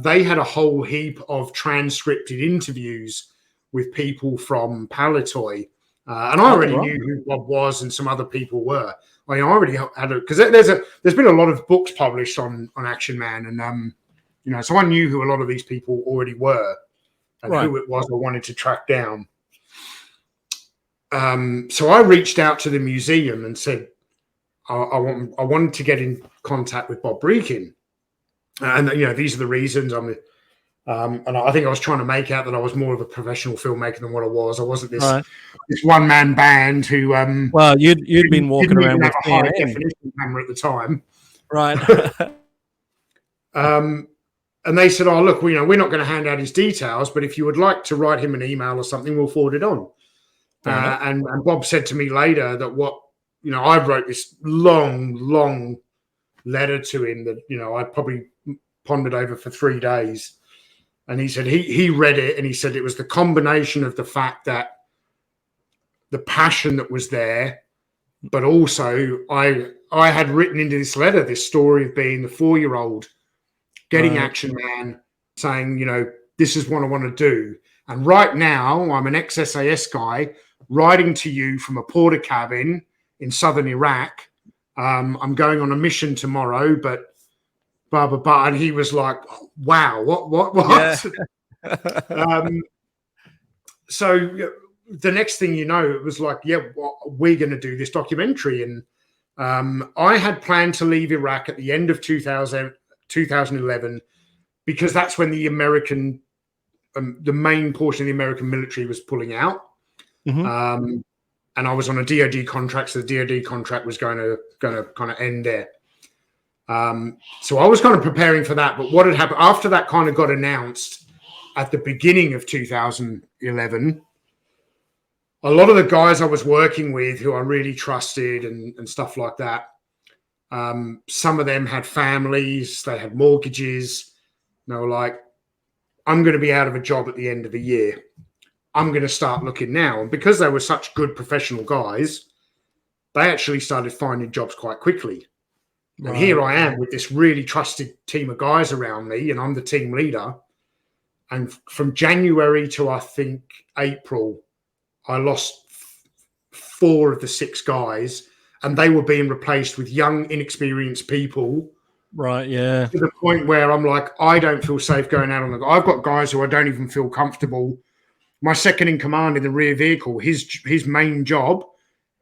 They had a whole heap of transcripted interviews with people from Palitoy, and I already knew who Bob was and some other people were. I already had because there's been a lot of books published on Action Man, and you know, so I knew who a lot of these people already were and who it was I wanted to track down. So I reached out to the museum and said I wanted to get in contact with Bob Breakin, and you know, these are the reasons. And I think I was trying to make out that I was more of a professional filmmaker than what I was. I wasn't this one man band who. Well, you'd been walking around with a high definition camera at the time, right? And they said, "Oh, look, we're not going to hand out his details, but if you would like to write him an email or something, we'll forward it on." And Bob said to me later that I wrote this long letter to him that I probably pondered over for 3 days. And he said he read it and he said it was the combination of the fact that the passion that was there, but also I had written into this letter this story of being the 4-year-old getting Action Man, saying, this is what I want to do. And right now I'm an ex-SAS guy writing to you from a porter cabin in southern Iraq. I'm going on a mission tomorrow, but blah, blah, blah. And he was like, wow, what? Yeah. So the next thing you know, it was like, yeah, we're going to do this documentary. And I had planned to leave Iraq at the end of 2011, because that's when the American, the main portion of the American military was pulling out. Mm-hmm. And I was on a DoD contract, so the DoD contract was going to kind of end there. So I was kind of preparing for that. But what had happened after that kind of got announced at the beginning of 2011, a lot of the guys I was working with who I really trusted and stuff like that, some of them had families, they had mortgages. They were like, I'm going to be out of a job at the end of the year. I'm going to start looking now. And because they were such good professional guys, they actually started finding jobs quite quickly. And here I am with this really trusted team of guys around me, and I'm the team leader. And from January to, I think, April, I lost 4 of the 6 guys, and they were being replaced with young, inexperienced people. Right, yeah. To the point where I'm like, I don't feel safe going out on the... I've got guys who I don't even feel comfortable. My second in command in the rear vehicle, his main job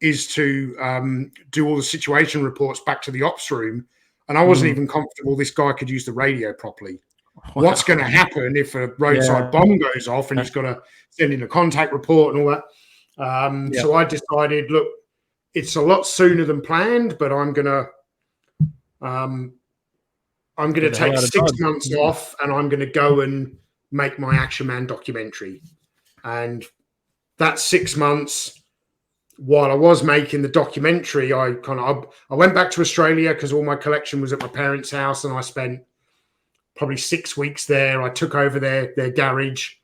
is to do all the situation reports back to the ops room. And I wasn't even comfortable this guy could use the radio properly. Wow. What's going to happen if a roadside bomb goes off and he's got to send in a contact report and all that? So I decided, look, it's a lot sooner than planned, but I'm going to take 6 months off, and I'm going to go and make my Action Man documentary. And that 6 months, while I was making the documentary, I went back to Australia because all my collection was at my parents' house, and I spent probably 6 weeks there. I took over their garage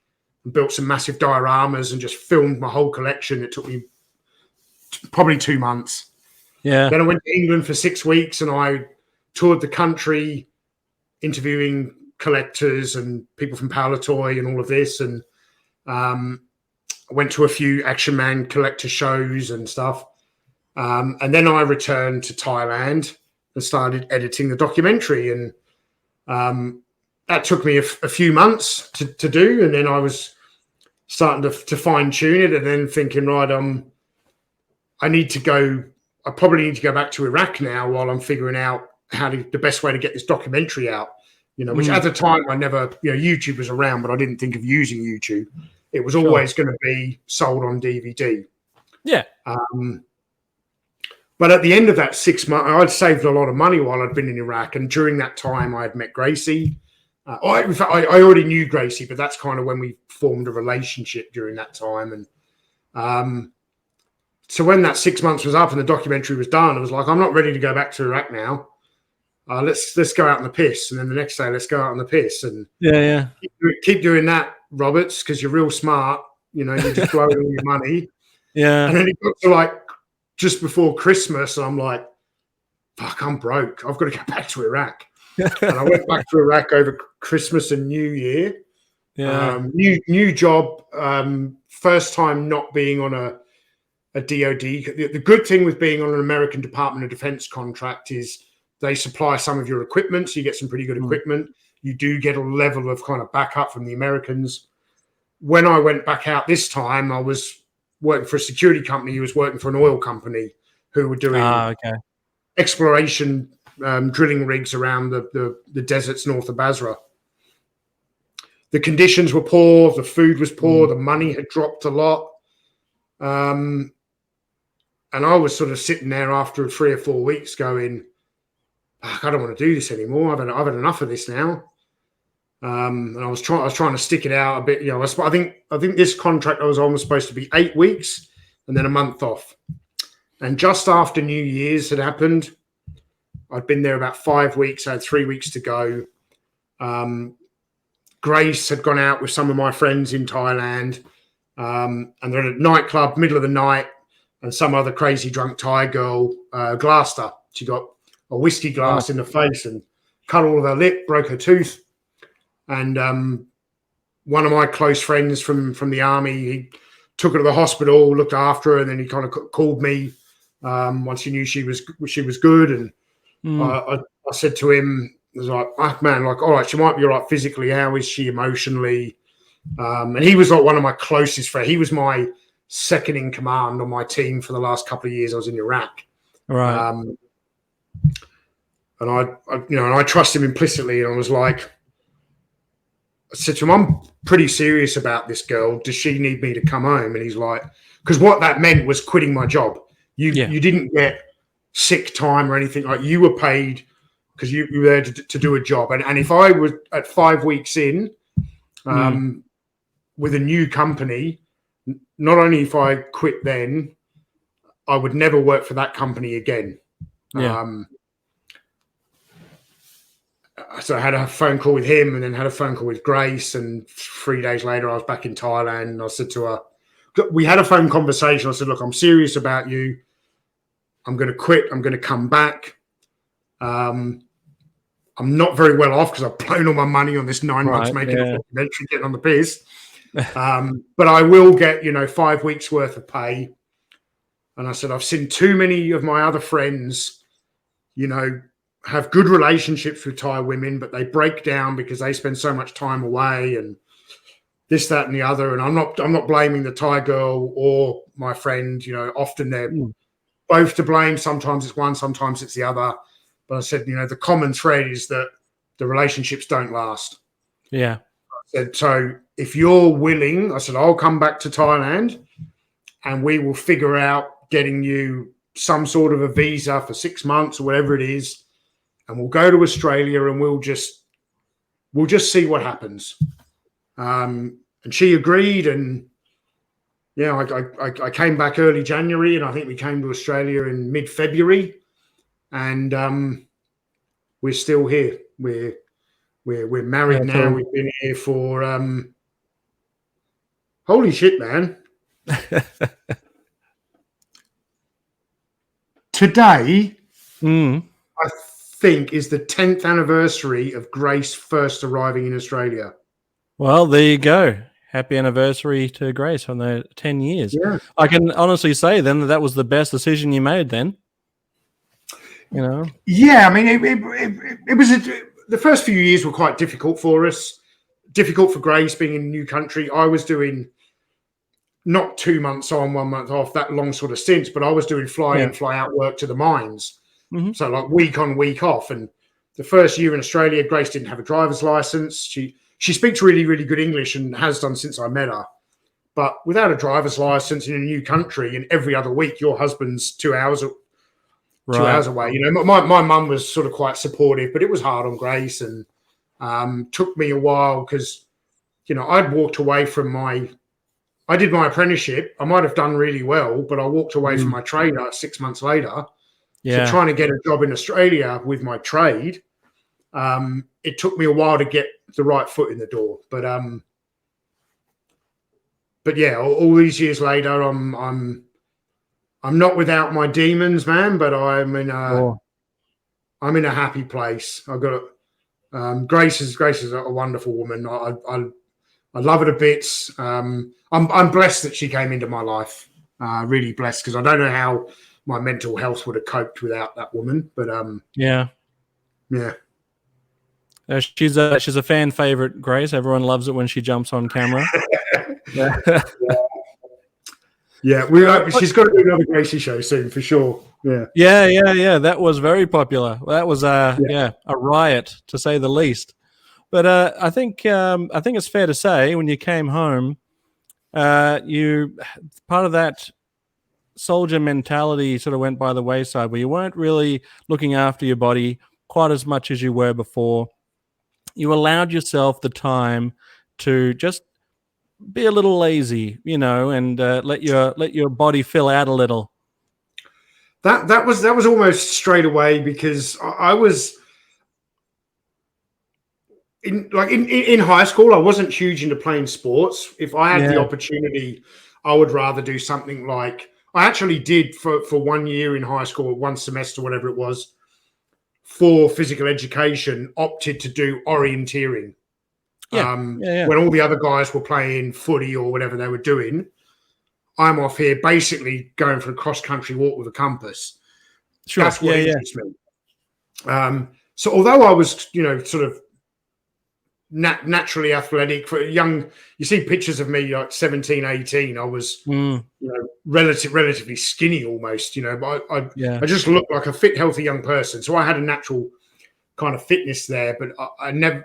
and built some massive dioramas and just filmed my whole collection. It took me probably 2 months. Yeah. Then I went to England for 6 weeks, and I toured the country interviewing collectors and people from Palitoy and all of this. And I went to a few Action Man collector shows and stuff. And then I returned to Thailand and started editing the documentary. And that took me a few months to do. And then I was starting to fine tune it, and then thinking, right, I probably need to go back to Iraq now while I'm figuring out the best way to get this documentary out. Which at the time I never, YouTube was around, but I didn't think of using YouTube. It was always going to be sold on DVD. Yeah. But at the end of that 6 months, I'd saved a lot of money while I'd been in Iraq. And during that time, I had met Gracie. In fact, I already knew Gracie, but that's kind of when we formed a relationship during that time. And so when that 6 months was up and the documentary was done, I was like, I'm not ready to go back to Iraq now. Let's go out on the piss. And then the next day, let's go out on the piss. And keep doing that, Roberts, because you're real smart. You're just blowing all your money. Yeah. And then it got to like just before Christmas, and I'm like, fuck, I'm broke. I've got to go back to Iraq. And I went back to Iraq over Christmas and New Year. Yeah. New job. First time not being on a DOD. The good thing with being on an American Department of Defense contract is they supply some of your equipment, so you get some pretty good equipment. You do get a level of kind of backup from the Americans. When I went back out this time, I was working for a security company who was working for an oil company who were doing exploration drilling rigs around the deserts north of Basra. The conditions were poor, the food was poor, the money had dropped a lot. And I was sort of sitting there after 3 or 4 weeks going, I don't want to do this anymore. I've had enough of this now. And I was trying to stick it out a bit. I think this contract I was almost supposed to be 8 weeks and then a month off. And just after New Year's had happened, I'd been there about 5 weeks. I had 3 weeks to go. Grace had gone out with some of my friends in Thailand, and they're at a nightclub, middle of the night, and some other crazy drunk Thai girl glassed her. She got a whiskey glass in the face and cut all of her lip, broke her tooth. And one of my close friends from the army, he took her to the hospital, looked after her, and then he kind of called me once he knew she was good. And I said to him, I was like, man, like, all right, she might be all right physically. How is she emotionally? And he was like one of my closest friends. He was my second in command on my team for the last couple of years I was in Iraq. Right. And I trust him implicitly. And I was like, I said to him, I'm pretty serious about this girl. Does she need me to come home? And he's like, because what that meant was quitting my job. You didn't get sick time or anything. Like, you were paid because you were there to do a job. And if I was at 5 weeks in with a new company, not only if I quit then, I would never work for that company again. Yeah. So I had a phone call with him and then had a phone call with Grace. And 3 days later, I was back in Thailand. And I said to her, we had a phone conversation. I said, look, I'm serious about you. I'm going to quit. I'm going to come back. I'm not very well off because I've blown all my money on this 9 months making a documentary, getting on the piss. But I will get, 5 weeks worth of pay. And I said, I've seen too many of my other friends, have good relationships with Thai women, but they break down because they spend so much time away and this, that, and the other. And I'm not blaming the Thai girl or my friend. Often they're both to blame. Sometimes it's one, sometimes it's the other. But I said, the common thread is that the relationships don't last. Yeah. I said, so if you're willing, I said, I'll come back to Thailand and we will figure out getting you some sort of a visa for 6 months or whatever it is. And we'll go to Australia and we'll just see what happens. And she agreed. And I came back early January, and I think we came to Australia in mid-February. And we're still here. We're married now. We've been here for holy shit, man. Today, I think, is the 10th anniversary of Grace first arriving in Australia. Well, there you go. Happy anniversary to Grace on the 10 years. Yeah. I can honestly say then that was the best decision you made then. Yeah, I mean, it was the first few years were quite difficult for us. Difficult for Grace being in a new country. I was doing not 2 months on, 1 month off, that long sort of stints, but I was doing fly in, fly out work to the mines. So like week on, week off. And the first year in Australia, Grace didn't have a driver's license. She speaks really, really good English and has done since I met her. But without a driver's license in a new country, and every other week your husband's 2 hours, 2 hours away. You know, my mum was sort of quite supportive, but it was hard on Grace, and took me a while because, you know, I'd walked away from I did my apprenticeship. I might have done really well, but I walked away from my trade 6 months later. So trying to get a job in Australia with my trade, it took me a while to get the right foot in the door. But yeah, all these years later, I'm not without my demons, man. But I'm in a happy place. I've got Grace is a wonderful woman. I love her to bits. I'm blessed that she came into my life. Really blessed, because I don't know how my mental health would have coped without that woman. But yeah. She's a fan favorite, Grace. Everyone loves it when she jumps on camera. Yeah, she's got to do another Gracie show soon for sure. Yeah. That was very popular. That was a riot, to say the least. But I think it's fair to say when you came home, you part of that soldier mentality sort of went by the wayside, where you weren't really looking after your body quite as much as you were before. You allowed yourself the time to just be a little lazy, you know, and let your body fill out a little. That was almost straight away, because I was in high school. I wasn't huge into playing sports. If I had the opportunity, I would rather do something like I actually did for 1 year in high school, one semester, whatever it was, for physical education, opted to do orienteering. When all the other guys were playing footy or whatever they were doing, I'm off here basically going for a cross-country walk with a compass. Sure. That's what interests me. So although I was, you know, sort of naturally athletic, for young, you see pictures of me like 17, 18, I was, you know, relatively skinny almost, you know, but I just looked like a fit, healthy young person. So I had a natural kind of fitness there, but I never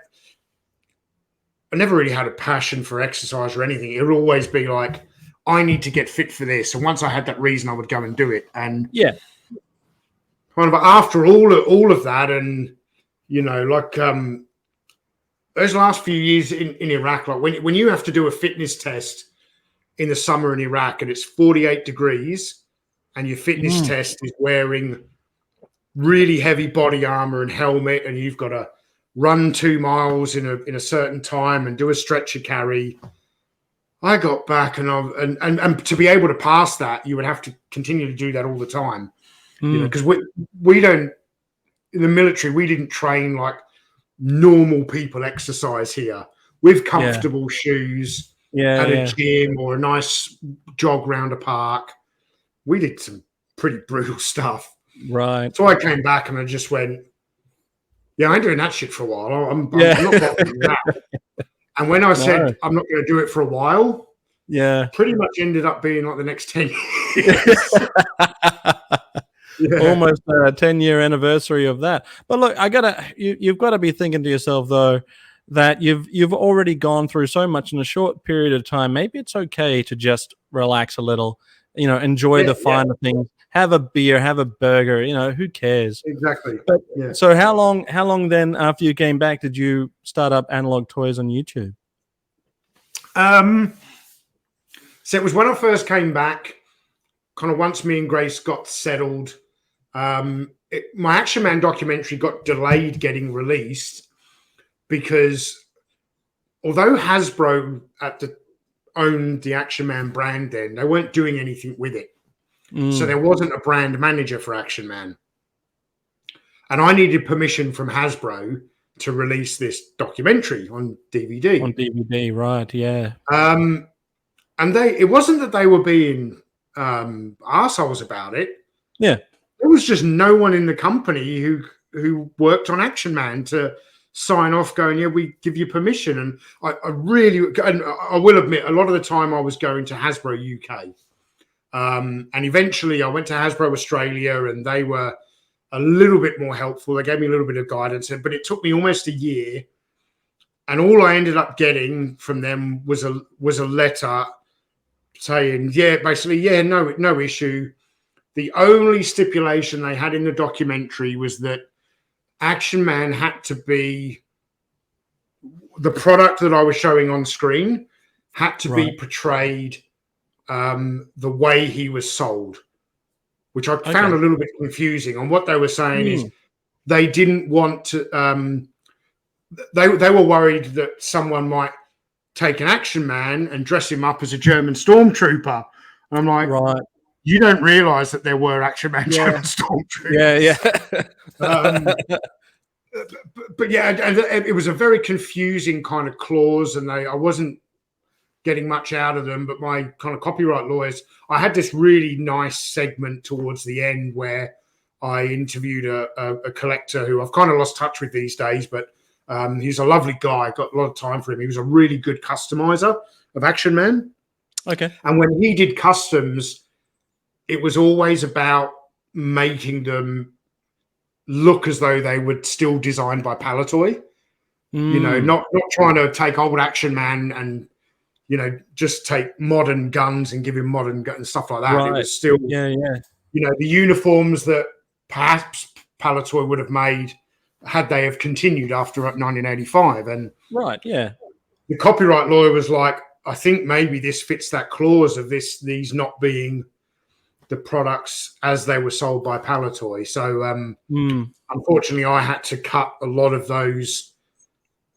really had a passion for exercise or anything. It would always be like, I need to get fit for this. And once I had that reason, I would go and do it. And kind of after all of that, and, you know, like those last few years in Iraq, like when you have to do a fitness test in the summer in Iraq and it's 48 degrees and your fitness test is wearing really heavy body armor and helmet, and you've got to run 2 miles in a certain time and do a stretcher carry. I got back and to be able to pass that, you would have to continue to do that all the time. You know, because we don't, in the military, we didn't train like normal people exercise here with comfortable shoes at a gym or a nice jog round a park. We did some pretty brutal stuff. Right. So I came back and I just went, I ain't doing that shit for a while. I'm not doing that. And when I said I'm not going to do it for a while, pretty much ended up being like the next 10 years. Almost a 10-year anniversary of that. But look, you've got to be thinking to yourself though that you've already gone through so much in a short period of time. Maybe it's okay to just relax a little, you know, enjoy the finer things. Have a beer, have a burger, you know, who cares? Exactly. But, so how long then after you came back did you start up Analog Toys on YouTube? So it was when I first came back, kind of once me and Grace got settled. My Action Man documentary got delayed getting released because although Hasbro owned the Action Man brand then, they weren't doing anything with it. So there wasn't a brand manager for Action Man. And I needed permission from Hasbro to release this documentary on DVD. On DVD, right, yeah. And it wasn't that they were being arseholes about it. Yeah. There was just no one in the company who worked on Action Man to sign off going, yeah, we give you permission. And I will admit, a lot of the time I was going to Hasbro UK. And eventually I went to Hasbro Australia, and they were a little bit more helpful. They gave me a little bit of guidance, but it took me almost a year. And all I ended up getting from them was a letter saying, no issue. The only stipulation they had in the documentary was that Action Man had to be the product that I was showing on screen had to be portrayed the way he was sold, which I found a little bit confusing. And what they were saying is they didn't want to. They were worried that someone might take an Action Man and dress him up as a German stormtrooper. And I'm like, right. You don't realise that there were Action Man German stormtroopers. But yeah, it was a very confusing kind of clause, and I wasn't getting much out of them. But my kind of copyright lawyers, I had this really nice segment towards the end where I interviewed a collector who I've kind of lost touch with these days, but he's a lovely guy. Got a lot of time for him. He was a really good customizer of Action Man. Okay. And when he did customs, it was always about making them look as though they were still designed by Palitoy. You know, not trying to take old Action Man and, you know, just take modern guns and give him modern guns and stuff like that. Right. It was still, you know, the uniforms that perhaps Palitoy would have made had they have continued after 1985. And the copyright lawyer was like, I think maybe this fits that clause of these not being the products as they were sold by Palitoy. So unfortunately, I had to cut a lot of those.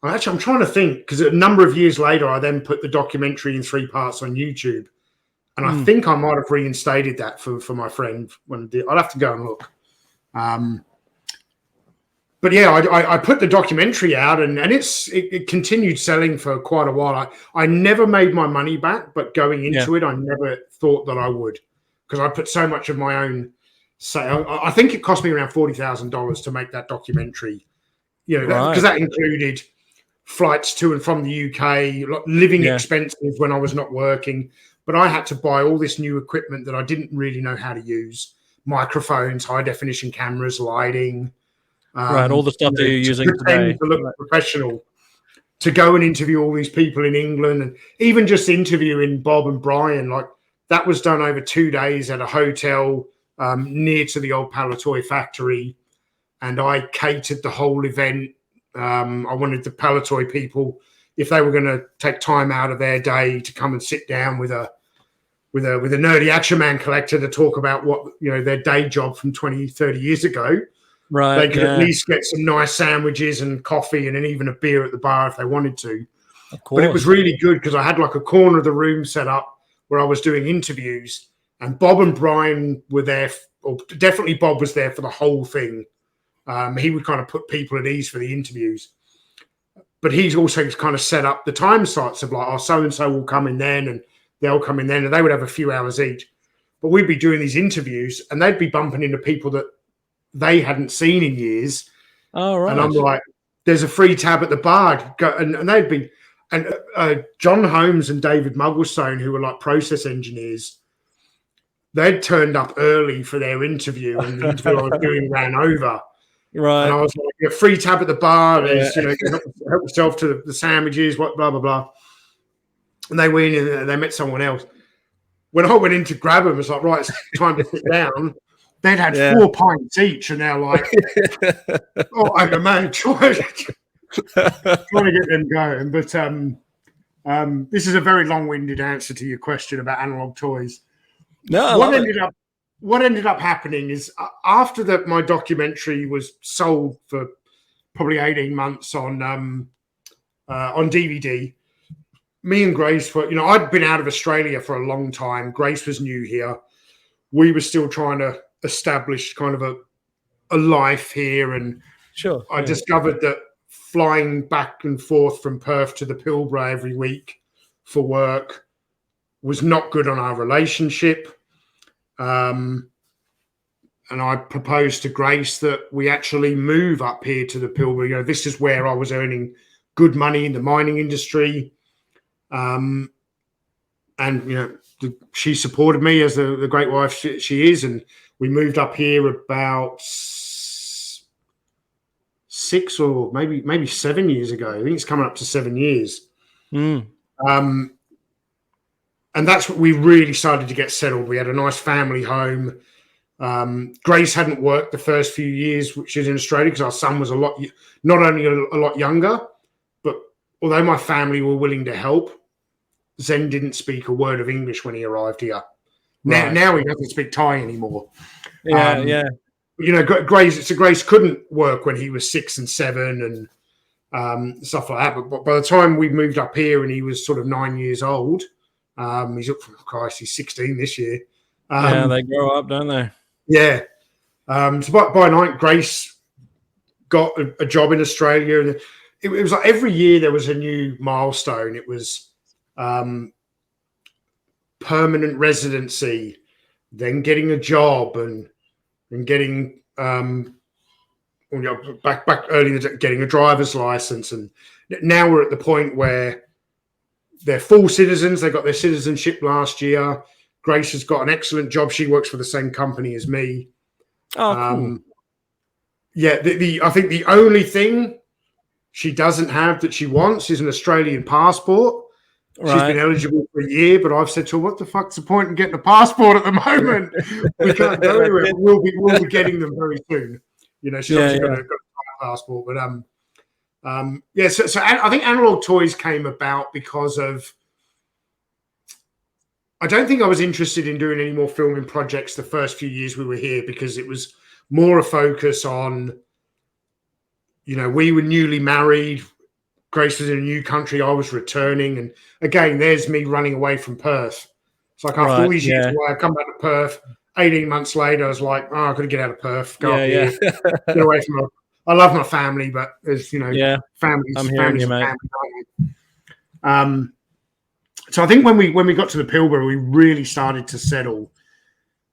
Actually, I'm trying to think, because a number of years later, I then put the documentary in 3 parts on YouTube. And I think I might have reinstated that for my friend when I did. I'll have to go and look. But yeah, I put the documentary out, and it continued selling for quite a while. I never made my money back, but going into it, I never thought that I would, because I put so much of my own sale. I think it cost me around $40,000 to make that documentary. You know, because that included flights to and from the UK, living expenses when I was not working. But I had to buy all this new equipment that I didn't really know how to use: microphones, high definition cameras, lighting. All the stuff that you're using today. To look professional, to go and interview all these people in England, and even just interviewing Bob and Brian, like that was done over 2 days at a hotel near to the old Palitoy factory. And I catered the whole event. I wanted the Palitoy people, if they were going to take time out of their day to come and sit down with a nerdy Action Man collector to talk about what, you know, their day job from 20, 30 years ago. Right. They could at least get some nice sandwiches and coffee and then even a beer at the bar if they wanted to. Of course. But it was really good because I had like a corner of the room set up where I was doing interviews, and Bob and Brian were there, or definitely Bob was there for the whole thing. He would kind of put people at ease for the interviews. But he's also kind of set up the time slots of like, oh, so-and-so will come in then and they'll come in then, and they would have a few hours each. But we'd be doing these interviews and they'd be bumping into people that they hadn't seen in years. Oh, right. And I'm like, there's a free tab at the bar. Go, and they'd be, and John Holmes and David Mugglestone, who were like process engineers, they'd turned up early for their interview, and the interview I was doing ran over. Right. And I was like, a free tab at the bar. There's, you know, help yourself to the sandwiches, what, blah, blah, blah. And they went in and they met someone else. When I went in to grab them, it's like, right, it's time to sit down. They'd had 4 pints each, and they're like, oh, I'm man, trying to get them going. But this is a very long-winded answer to your question about analog toys. No, what ended up happening is after my documentary was sold for probably 18 months on DVD, me and Grace were, you know, I'd been out of Australia for a long time. Grace was new here. We were still trying to establish kind of a life here. And I discovered that flying back and forth from Perth to the Pilbara every week for work was not good on our relationship. I proposed to Grace that we actually move up here to the Pilbara. You know, this is where I was earning good money in the mining industry. And, you know, she supported me as the great wife she is. And we moved up here about 6 or maybe 7 years ago. I think it's coming up to 7 years. And that's what we really started to get settled. We had a nice family home. Grace hadn't worked the first few years, which is in Australia, because our son was not only a lot younger, but although my family were willing to help, Zen didn't speak a word of English when he arrived here. Right. Now he doesn't speak Thai anymore. Yeah. You know, Grace couldn't work when he was 6 and 7 and stuff like that. But by the time we moved up here and he was sort of 9 years old, he's 16 this year. Yeah, they grow up, don't they? Yeah. So by night, Grace got a job in Australia, and it was like every year there was a new milestone. It was permanent residency, then getting a job, and getting back early, getting a driver's license, and now we're at the point where they're full citizens. They got their citizenship last year. Grace has got an excellent job. She works for the same company as me. Oh, cool. Yeah, I think the only thing she doesn't have that she wants is an Australian passport. Right. She's been eligible for a year, but I've said to her, "What the fuck's the point in getting a passport at the moment? We can't go anywhere. We'll be getting them very soon." You know, she's obviously got a passport, but So I think Analog Toys came about because of. I don't think I was interested in doing any more filming projects the first few years we were here, because it was more a focus on, you know, we were newly married. Grace was in a new country. I was returning. And again, there's me running away from Perth. It's like after all these years away, I come back to Perth. 18 months later, I was like, oh, I've got to get out of Perth. Go up here. Get away from her. I love my family, but there's, you know, families. I'm hearing you, mate. So I think when we got to the Pilbara, we really started to settle.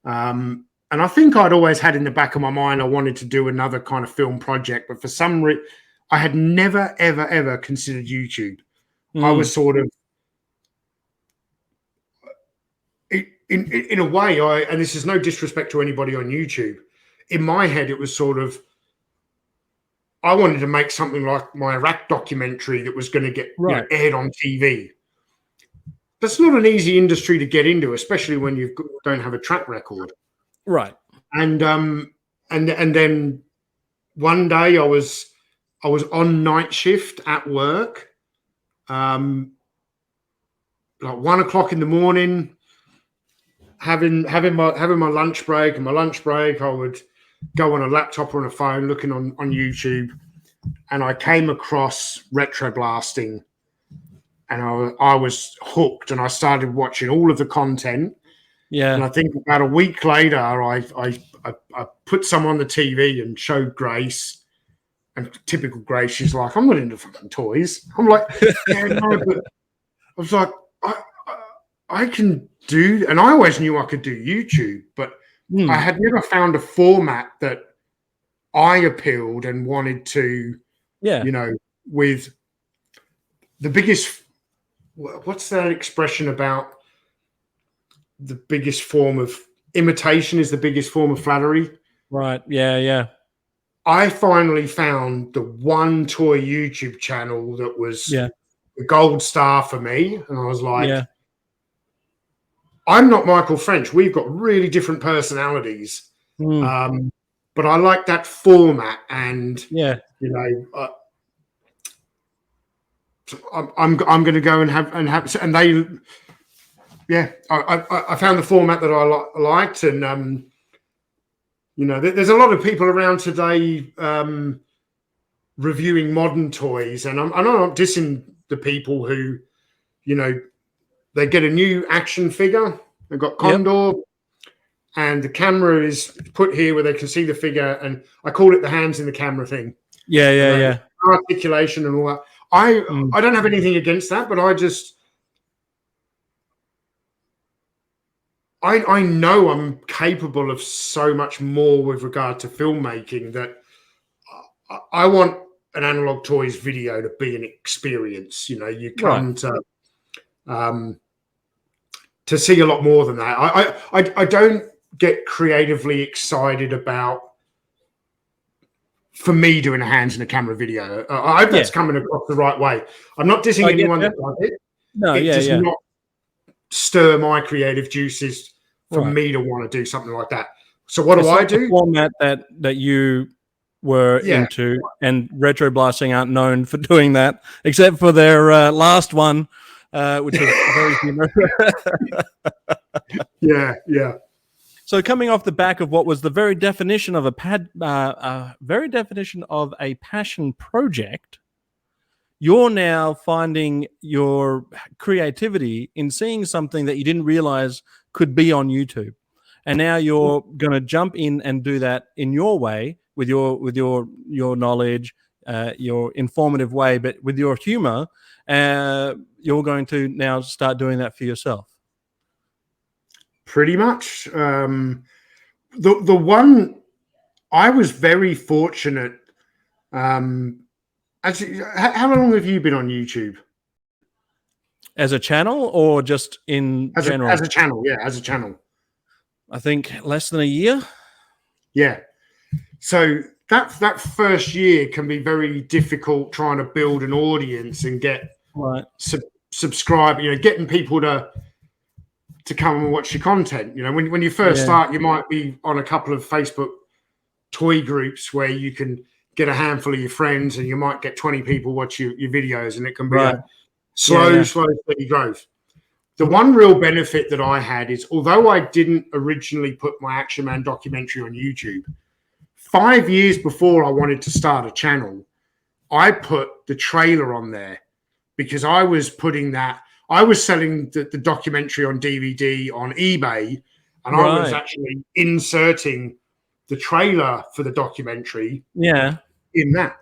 And I think I'd always had in the back of my mind I wanted to do another kind of film project, but for some reason, I had never, ever, ever considered YouTube. I was sort of, in a way, and this is no disrespect to anybody on YouTube, in my head, it was sort of, I wanted to make something like my Iraq documentary that was going to get aired on TV. That's not an easy industry to get into, especially when you don't have a track record. Right. And then one day I was on night shift at work, like 1 o'clock in the morning, having my lunch break. And my lunch break, I would go on a laptop or on a phone looking on YouTube, and I came across retro blasting. And I was hooked, and I started watching all of the content. Yeah. And I think about a week later, I put some on the TV and showed Grace. And typical Grace, she's like, "I'm not into fucking toys." I'm like, "Yeah, no," but I was like, I can do, and I always knew I could do YouTube, but I had never found a format that I appealed and wanted to, you know, with the biggest. What's that expression about the biggest form of imitation is the biggest form of flattery? Right. Yeah. I finally found the one toy YouTube channel that was the gold star for me. And I was like, I'm not Michael French. We've got really different personalities. But I like that format. And, you know, I'm going to go and have they I found the format that I liked, and you know, there's a lot of people around today reviewing modern toys, and I'm not dissing the people who, you know, they get a new action figure, they've got Condor, and the camera is put here where they can see the figure, and I call it the hands in the camera thing. Articulation and all that. I don't have anything against that, but I know I'm capable of so much more with regard to filmmaking that I want an Analog Toys video to be an experience. You know, you come to see a lot more than that. I don't get creatively excited about, for me, doing a hands in a camera video. I hope that's coming across the right way. I'm not dissing anyone that does it. No, it does not stir my creative juices for me to want to do something like that. So what do I do? The format that you were into, and Retro Blasting aren't known for doing that, except for their last one, which was very humorous. Yeah. So coming off the back of what was the very definition of a passion project, you're now finding your creativity in seeing something that you didn't realize could be on YouTube, and now you're going to jump in and do that in your way, with your knowledge, your informative way, but with your humor. You're going to now start doing that for yourself. Pretty much. The one, I was very fortunate. Actually, how long have you been on YouTube? As a channel, or just in general? As a channel, yeah, as a channel. I think less than a year. Yeah. So that first year can be very difficult, trying to build an audience and get subscribe. You know, getting people to come and watch your content. You know, when you first start, you might be on a couple of Facebook toy groups where you can get a handful of your friends, and you might get 20 people watch your videos, and it can be a slow, steady growth. The one real benefit that I had is, although I didn't originally put my Action Man documentary on YouTube, 5 years before I wanted to start a channel, I put the trailer on there, because I was selling the documentary on DVD on eBay, and I was actually inserting the trailer for the documentary in that.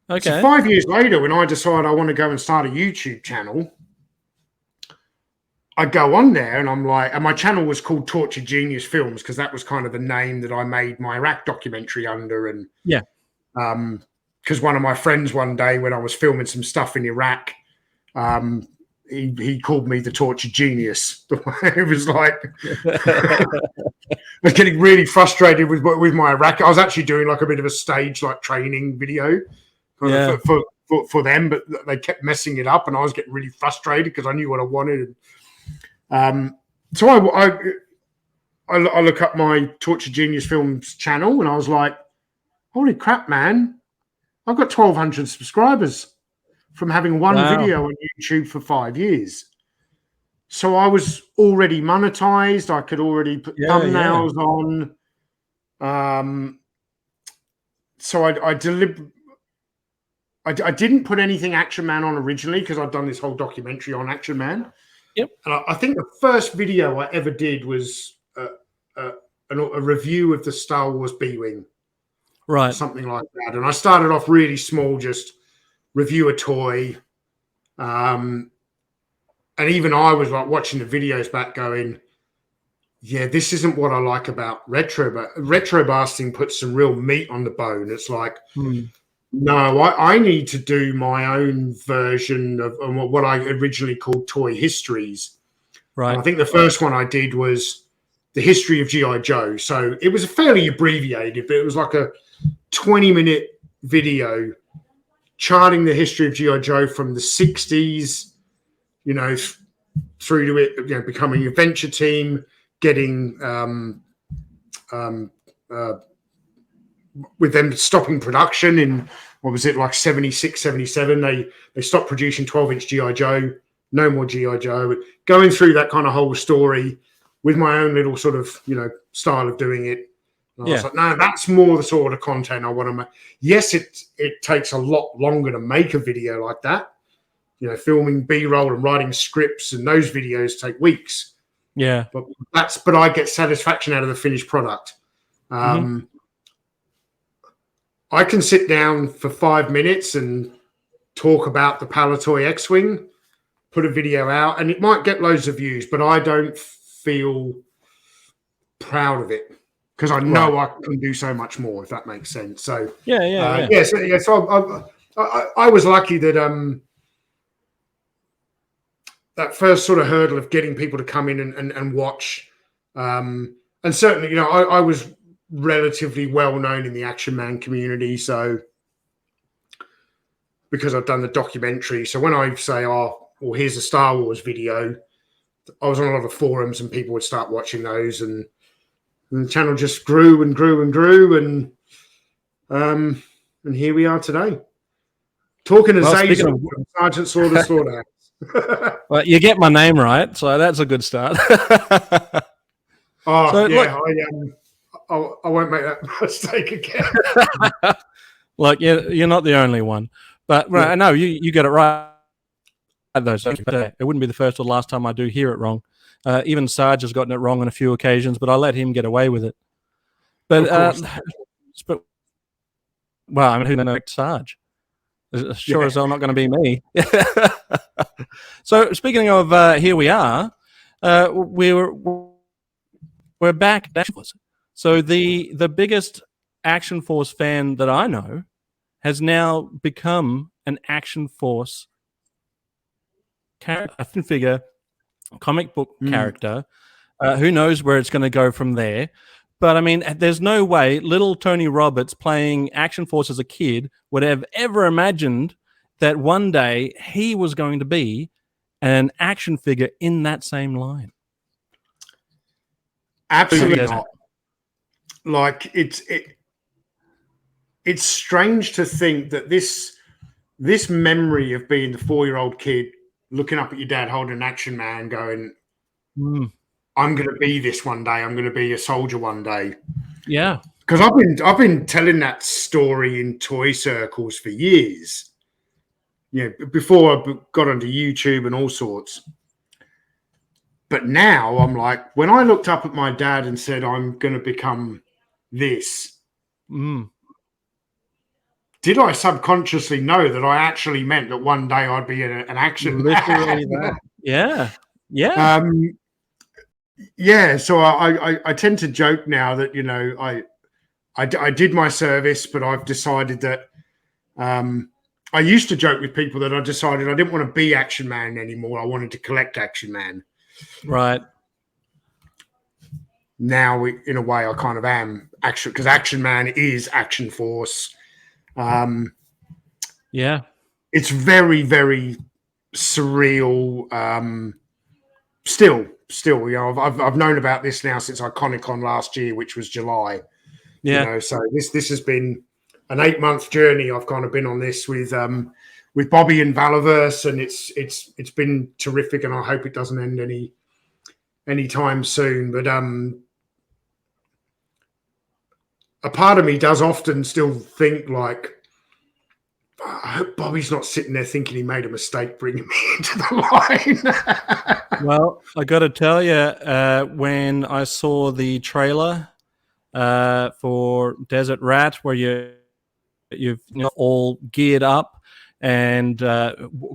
Okay. So 5 years later, when I decide I want to go and start a YouTube channel, I go on there and I'm like, and my channel was called Tortured Genius Films, because that was kind of the name that I made my Iraq documentary under. And because one of my friends one day, when I was filming some stuff in Iraq, he called me the Tortured Genius. It was like, I was getting really frustrated with my Iraq. I was actually doing like a bit of a stage like training video for them, but they kept messing it up, and I was getting really frustrated because I knew what I wanted. So I look up my Tortured Genius Films channel, and I was like, holy crap, man, I've got 1,200 subscribers from having one video on YouTube for 5 years. So I was already monetized. I could already put thumbnails on. So I didn't put anything Action Man on originally, because I'd done this whole documentary on Action Man. Yep. And I think the first video I ever did was a review of the Star Wars B-Wing. Right. Something like that. And I started off really small, just review a toy. And even I was like watching the videos back going, yeah, this isn't what I like about retro, but retro blasting puts some real meat on the bone. It's like, no, I need to do my own version of what I originally called Toy Histories. Right. And I think the first one I did was the history of G.I. Joe. So it was fairly abbreviated, but it was like a 20-minute video charting the history of G.I. Joe from the 60s, you know, through to it, you know, becoming a venture team, getting with them stopping production in, what was it, like 76, 77, they stopped producing 12-inch G.I. Joe, no more G.I. Joe, going through that kind of whole story with my own little sort of, you know, style of doing it. And I was like, no, that's more the sort of content I want to make. Yes, it takes a lot longer to make a video like that. You know, filming B-roll and writing scripts, and those videos take weeks. Yeah. But I get satisfaction out of the finished product. I can sit down for 5 minutes and talk about the Palitoy X-Wing, put a video out, and it might get loads of views, but I don't feel proud of it because I know I can do so much more, if that makes sense. So So I was lucky that that first sort of hurdle of getting people to come in and watch, and certainly, you know, I was relatively well known in the Action Man community, so because I've done the documentary. So when I say, oh, well, here's a Star Wars video, I was on a lot of forums and people would start watching those, and the channel just grew and grew and grew, and here we are today. Talking to Zazel from Sergeant Slaughter's Slaughterhouse. Well, you get my name right, so that's a good start. I won't make that mistake again. Look, you're not the only one, but I know you get it right. Though, so it wouldn't be the first or last time I do hear it wrong. Even Sarge has gotten it wrong on a few occasions, but I let him get away with it. But well, I mean, who knows Sarge? Sure as hell not going to be me. So speaking of here we are, we're back. So the biggest Action Force fan that I know has now become an Action Force character, figure, comic book character. Who knows where it's going to go from there? But I mean, there's no way little Tony Roberts playing Action Force as a kid would have ever imagined that one day he was going to be an action figure in that same line. Absolutely not. Like it's strange to think that this memory of being the 4-year-old kid looking up at your dad holding an Action Man, going, I'm going to be this one day. I'm going to be a soldier one day. Yeah, because I've been telling that story in toy circles for years. You know, before I got onto YouTube and all sorts. But now I'm like, when I looked up at my dad and said, I'm going to become this, did I subconsciously know that I actually meant that one day I'd be an action literally man? That. Yeah. So I tend to joke now that, you know, I did my service, but I've decided that I used to joke with people that I decided I didn't want to be Action Man anymore. I wanted to collect Action Man. Right. Now, in a way, I kind of am Action, because Action Man is Action Force. Yeah. It's very, very surreal. Still, you know, I've known about this now since Iconicon last year, which was July. Yeah. You know, so this has been an 8-month journey. I've kind of been on this with Bobby and Valaverse, and it's been terrific, and I hope it doesn't end any time soon. But a part of me does often still think, like, I hope Bobby's not sitting there thinking he made a mistake bringing me into the line. Well, I got to tell you, when I saw the trailer for Desert Rat, where you've all geared up and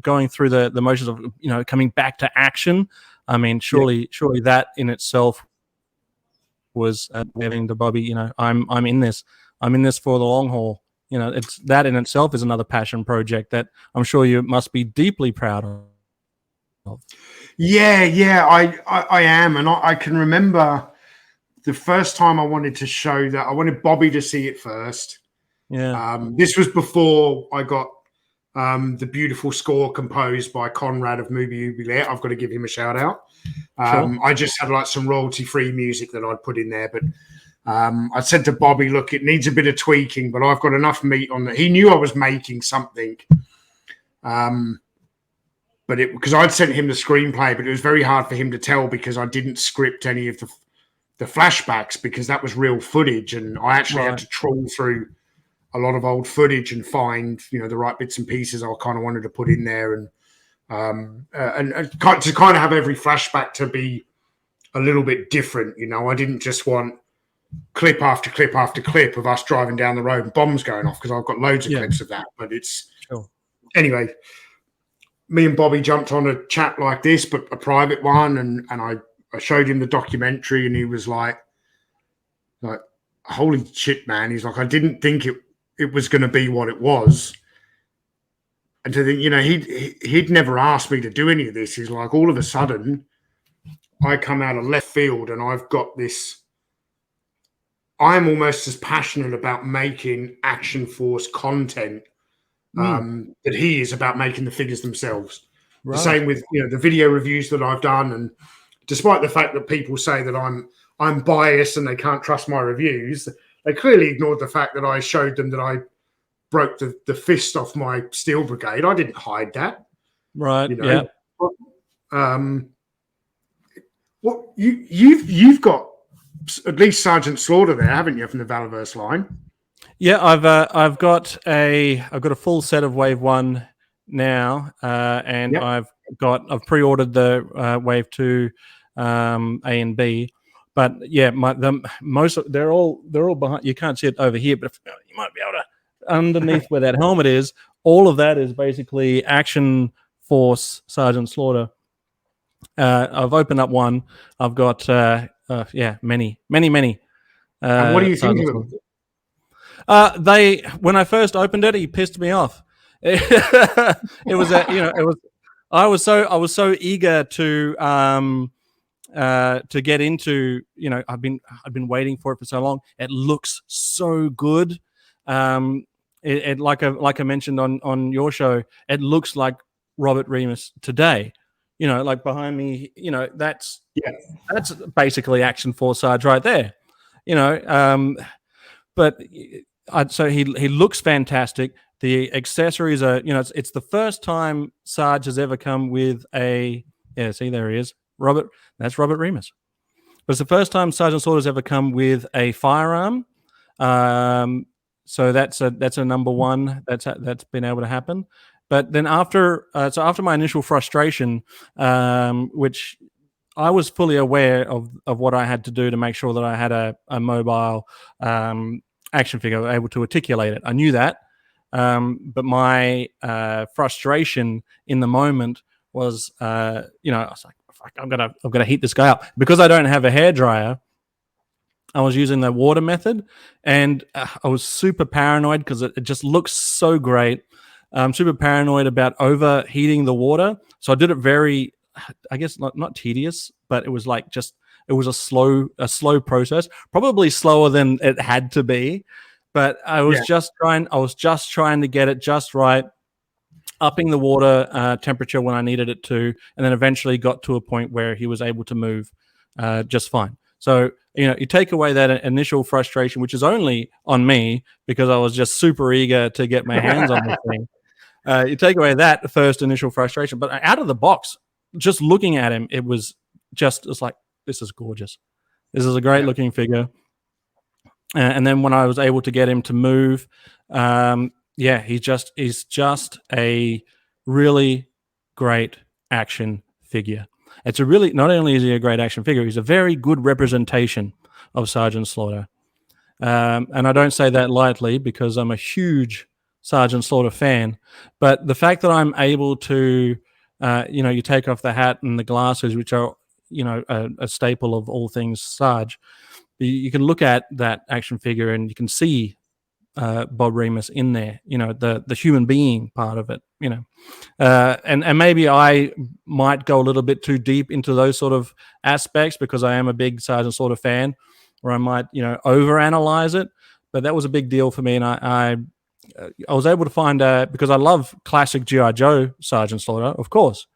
going through the motions of, you know, coming back to action. I mean, surely that in itself was getting to Bobby. You know, I'm in this. I'm in this for the long haul. You know, it's that in itself is another passion project that I'm sure you must be deeply proud of. Yeah, I am, and I can remember the first time I wanted to show that. I wanted Bobby to see it first. Yeah. This was before I got the beautiful score composed by Conrad of Movie Oubliette. I've got to give him a shout out. Sure. I just had like some royalty-free music that I'd put in there, but I said to Bobby, look, it needs a bit of tweaking, but I've got enough meat on that. He knew I was making something. But because I'd sent him the screenplay, but it was very hard for him to tell because I didn't script any of the flashbacks, because that was real footage, and I actually had to trawl through a lot of old footage and find, you know, the right bits and pieces I kind of wanted to put in there, and to kind of have every flashback to be a little bit different. You know, I didn't just want clip after clip after clip of us driving down the road and bombs going off, because I've got loads of clips of that. But it's anyway. Me and Bobby jumped on a chat like this, but a private one, and I showed him the documentary, and he was like, holy shit, man. He's like, I didn't think it was going to be what it was. And to think, he'd never asked me to do any of this. He's like, all of a sudden, I come out of left field, and I've got this. I'm almost as passionate about making Action Force content that he is about making the figures themselves. Right. The same with the video reviews that I've done, and despite the fact that people say that I'm biased and they can't trust my reviews, they clearly ignored the fact that I showed them that I broke the fist off my Steel Brigade. I didn't hide that, right? Yeah. What you've got at least Sergeant Slaughter there, haven't you, from the Valaverse line? Yeah, I've got a full set of Wave 1 now, and yep. I've pre-ordered the Wave 2 A and B, but yeah, they're all behind. You can't see it over here, but you might be able to underneath where that helmet is. All of that is basically Action Force Sergeant Slaughter. I've opened up one. I've got many. And what do you think of them? When I first opened it, he pissed me off. I was so eager to get into. I've been waiting for it for so long. It looks so good. It like I mentioned on your show, it looks like Robert Remus today. Like behind me, that's basically Action Force Sarge right there. So he looks fantastic. The accessories are, it's the first time Sarge has ever come with a, see, there he is. That's Robert Remus. But it's the first time Sergeant Slaughter's ever come with a firearm. So that's a number one. That's been able to happen. But then after my initial frustration, which I was fully aware of what I had to do to make sure that I had a mobile action figure able to articulate it. I knew that. But my frustration in the moment was, I was like, fuck, I'm gonna heat this guy up. Because I don't have a hairdryer, I was using the water method, and I was super paranoid because it just looks so great. I'm super paranoid about overheating the water. So I did it very, I guess not tedious, but it was like it was a slow process, probably slower than it had to be. But I was just trying to get it just right, upping the water temperature when I needed it to, and then eventually got to a point where he was able to move just fine. So, you take away that initial frustration, which is only on me because I was just super eager to get my hands on this thing. You take away that first initial frustration, but out of the box, just looking at him, it's like, this is gorgeous. This is a great looking figure. And then when I was able to get him to move, he's just a really great action figure. It's not only is he a great action figure, he's a very good representation of Sergeant Slaughter. And I don't say that lightly because I'm a huge Sergeant Slaughter fan, but the fact that I'm able to, you take off the hat and the glasses, which are, a staple of all things Sarge, you can look at that action figure and you can see Bob Remus in there, the human being part of it, and maybe I might go a little bit too deep into those sort of aspects because I am a big Sergeant Slaughter fan, or I might, overanalyze it. But that was a big deal for me, and I was able to find because I love classic G.I. Joe Sergeant Slaughter, of course.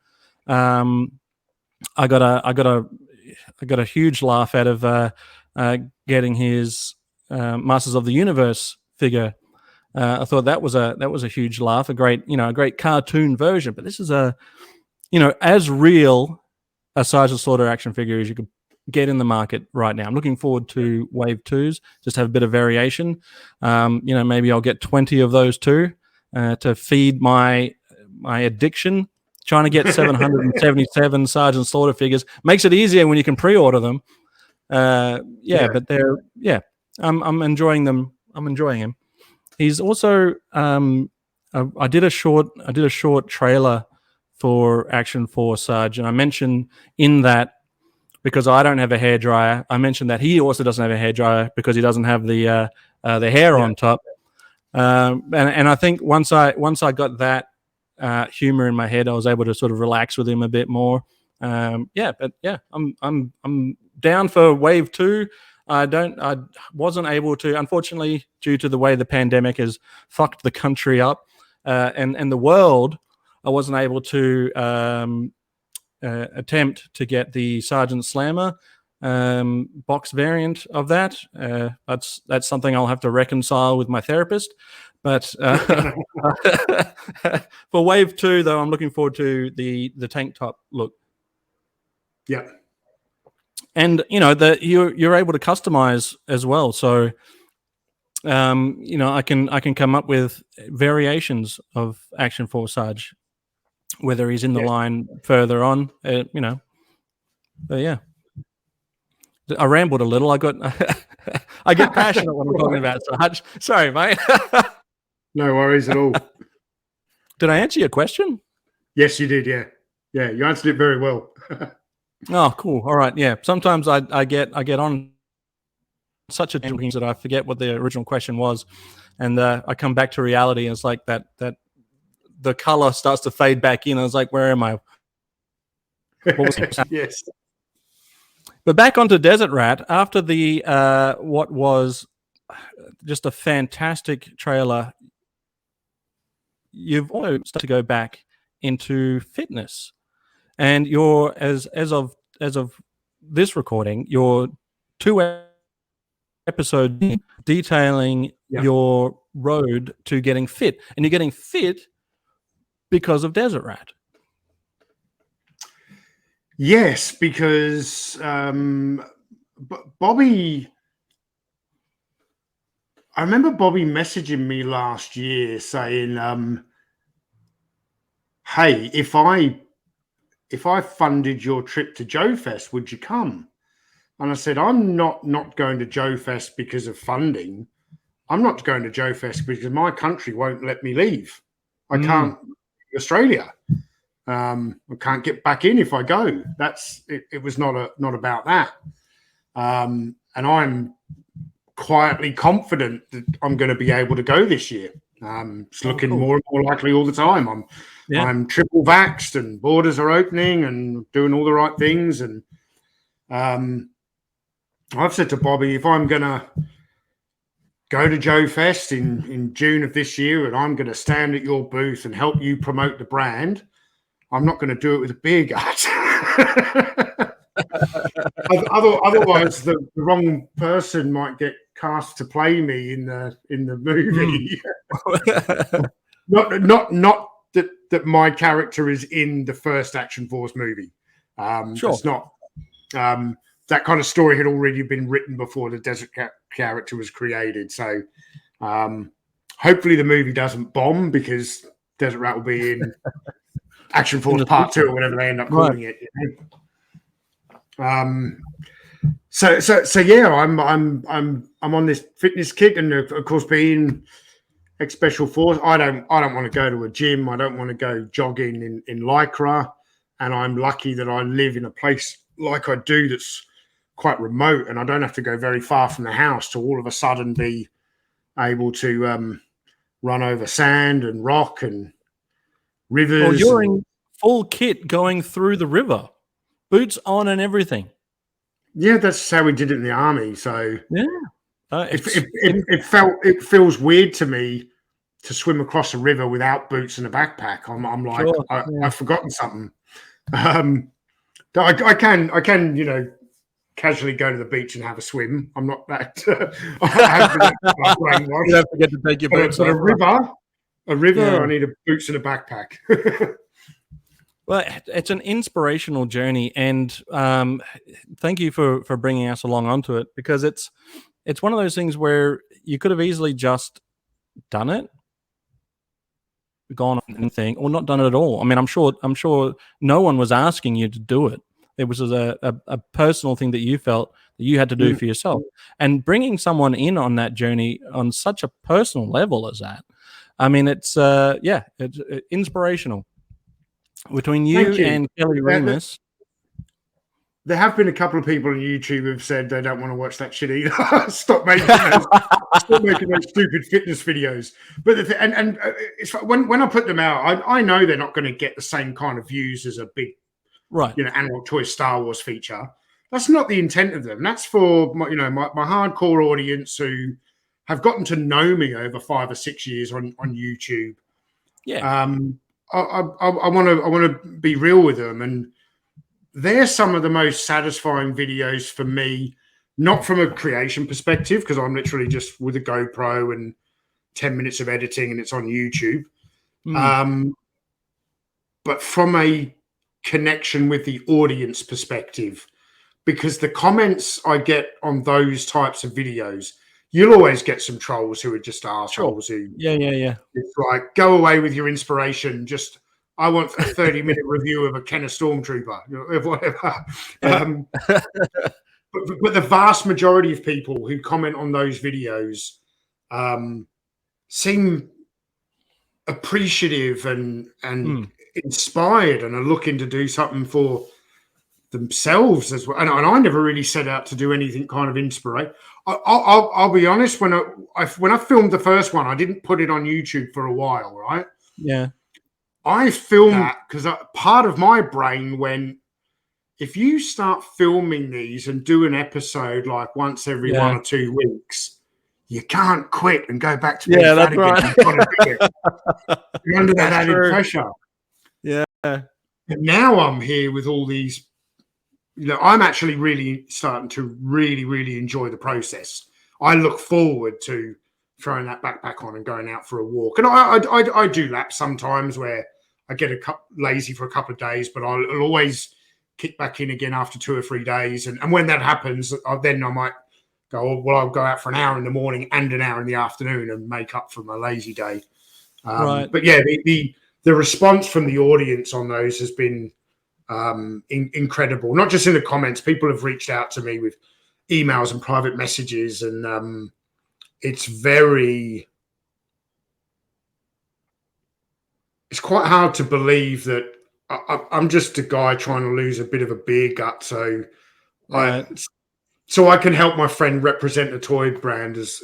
I got a huge laugh out of getting his Masters of the Universe figure. I thought that was a huge laugh, a great cartoon version. But this is as real a Sergeant Slaughter action figure as you could get in the market right now. I'm looking forward to Wave 2s, just have a bit of variation. Maybe I'll get 20 of those too to feed my addiction. Trying to get 777 Sergeant Slaughter figures makes it easier when you can pre-order them. But I'm enjoying them. I'm enjoying him. He's also I did a short trailer for Action Force Sarge, and I mentioned in that because I don't have a hairdryer. I mentioned that he also doesn't have a hairdryer because he doesn't have the hair on top. And I think once I got that humor in my head, I was able to sort of relax with him a bit more. I'm down for wave 2. I wasn't able to, unfortunately, due to the way the pandemic has fucked the country up and the world. I wasn't able to attempt to get the Sergeant Slammer box variant of that. That's something I'll have to reconcile with my therapist. But for wave 2, though, I'm looking forward to the tank top look. Yeah. And you're able to customize as well. So I can come up with variations of Action Force Sarge, whether he's in the line further on, But yeah, I rambled a little. I get passionate when I'm talking about Sarge. Sorry, mate. No worries at all. Did I answer your question? Yes, you did. Yeah, you answered it very well. Oh, cool. All right. Yeah. Sometimes I get on such a that I forget what the original question was, and I come back to reality, and it's like that the color starts to fade back in. I was like, where am I? What was Yes. But back onto Desert Rat after the what was just a fantastic trailer. You've also started to go back into fitness, and you're as of this recording, you're 2 episodes detailing your road to getting fit, and you're getting fit because of Desert Rat. Yes, because Bobby. I remember Bobby messaging me last year saying, "Hey, if I funded your trip to Joe Fest, would you come?" And I said, "I'm not going to Joe Fest because of funding. I'm not going to Joe Fest because my country won't let me leave. I can't Australia. I can't get back in if I go. That's it. It was not about that. And I'm quietly confident that I'm going to be able to go this year. It's looking more and more likely all the time. I'm triple vaxxed and borders are opening and doing all the right things. And I've said to Bobby, if I'm going to go to Joe Fest in June of this year and I'm going to stand at your booth and help you promote the brand, I'm not going to do it with a beer gut. Otherwise, the wrong person might get cast to play me in the movie. Not that my character is in the first Action Force movie. It's not. That kind of story had already been written before the Desert character was created. So hopefully the movie doesn't bomb, because Desert Rat will be in Action Force Part 2 or whatever they end up calling it. So yeah, I'm on this fitness kick, and of course, being ex-Special Force, I don't want to go to a gym. I don't want to go jogging in Lycra, and I'm lucky that I live in a place like I do that's quite remote, and I don't have to go very far from the house to all of a sudden be able to run over sand and rock and rivers. Well, you're in full kit going through the river, boots on and everything. Yeah, that's how we did it in the army. So yeah, it feels weird to me to swim across a river without boots and a backpack. I'm like, sure, I've forgotten something. I can casually go to the beach and have a swim. I'm not that. You don't forget to take your boots off. A river. I need boots and a backpack. Well, it's an inspirational journey, and thank you for bringing us along onto it, because it's one of those things where you could have easily just done it, gone on anything, or not done it at all. I mean, I'm sure no one was asking you to do it. It was a personal thing that you felt that you had to do for yourself, and bringing someone in on that journey on such a personal level as that. I mean, it's inspirational. Between you and Kelly Remus. There have been a couple of people on YouTube who've said they don't want to watch that shit either. Stop making those stupid fitness videos. But it's like when I put them out, I know they're not going to get the same kind of views as a big, right, Analog Toy Star Wars feature. That's not the intent of them. That's for my hardcore audience who have gotten to know me over 5 or 6 years on YouTube. Yeah. I want to be real with them, and they're some of the most satisfying videos for me, not from a creation perspective, because I'm literally just with a GoPro and 10 minutes of editing and it's on YouTube. But from a connection with the audience perspective, because the comments I get on those types of videos, you'll always get some trolls who are just assholes. Sure. Yeah. It's like, go away with your inspiration. Just, I want a 30-minute review of a Kenner Stormtrooper, whatever. Yeah. But the vast majority of people who comment on those videos seem appreciative and inspired and are looking to do something for themselves as well. And I never really set out to do anything kind of inspiration. I'll be honest. When I filmed the first one, I didn't put it on YouTube for a while, right? Yeah. I filmed that because part of my brain went, if you start filming these and do an episode like once every 1 or 2 weeks, you can't quit and go back to being fat again. Right. You've got to do it. You're under that added pressure. Yeah. And now I'm here with all these, I'm actually really starting to really enjoy the process. I look forward to throwing that backpack on and going out for a walk. And I do laps sometimes where I get lazy for a couple of days, but I'll always kick back in again after 2 or 3 days. And when that happens, then I might go, well, I'll go out for an hour in the morning and an hour in the afternoon and make up for my lazy day. Right. But yeah, the response from the audience on those has been incredible. Not just in the comments, people have reached out to me with emails and private messages, and it's quite hard to believe that I'm just a guy trying to lose a bit of a beer gut, so I can help my friend represent the toy brand as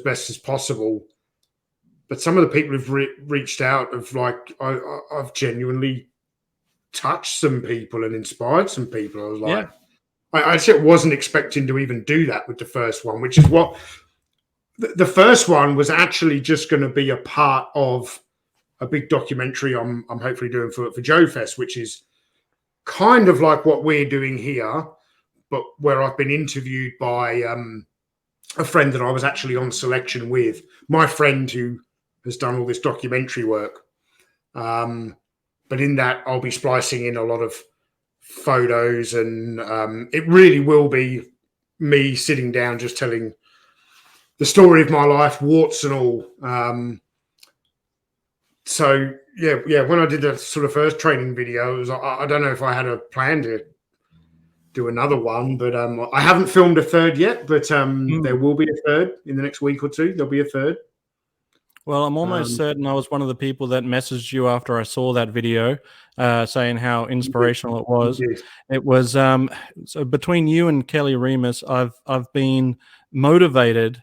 best as possible. But some of the people who've reached out have I've genuinely touched some people and inspired some people. I was like, I just wasn't expecting to even do that with the first one, which is what the first one was actually just going to be a part of a big documentary I'm hopefully doing for Joe Fest, which is kind of like what we're doing here, but where I've been interviewed by a friend that I was actually on selection with, my friend who has done all this documentary work. But in that, I'll be splicing in a lot of photos, and it really will be me sitting down just telling the story of my life, warts and all. So yeah, when I did the sort of first training video, it was, I don't know if I had a plan to do another one, but I haven't filmed a third yet, but there will be a third in the next week or two. There'll be a third. Well, I'm almost certain I was one of the people that messaged you after I saw that video, saying how inspirational it was. Yes. It was so between you and Kelly Remus, I've been motivated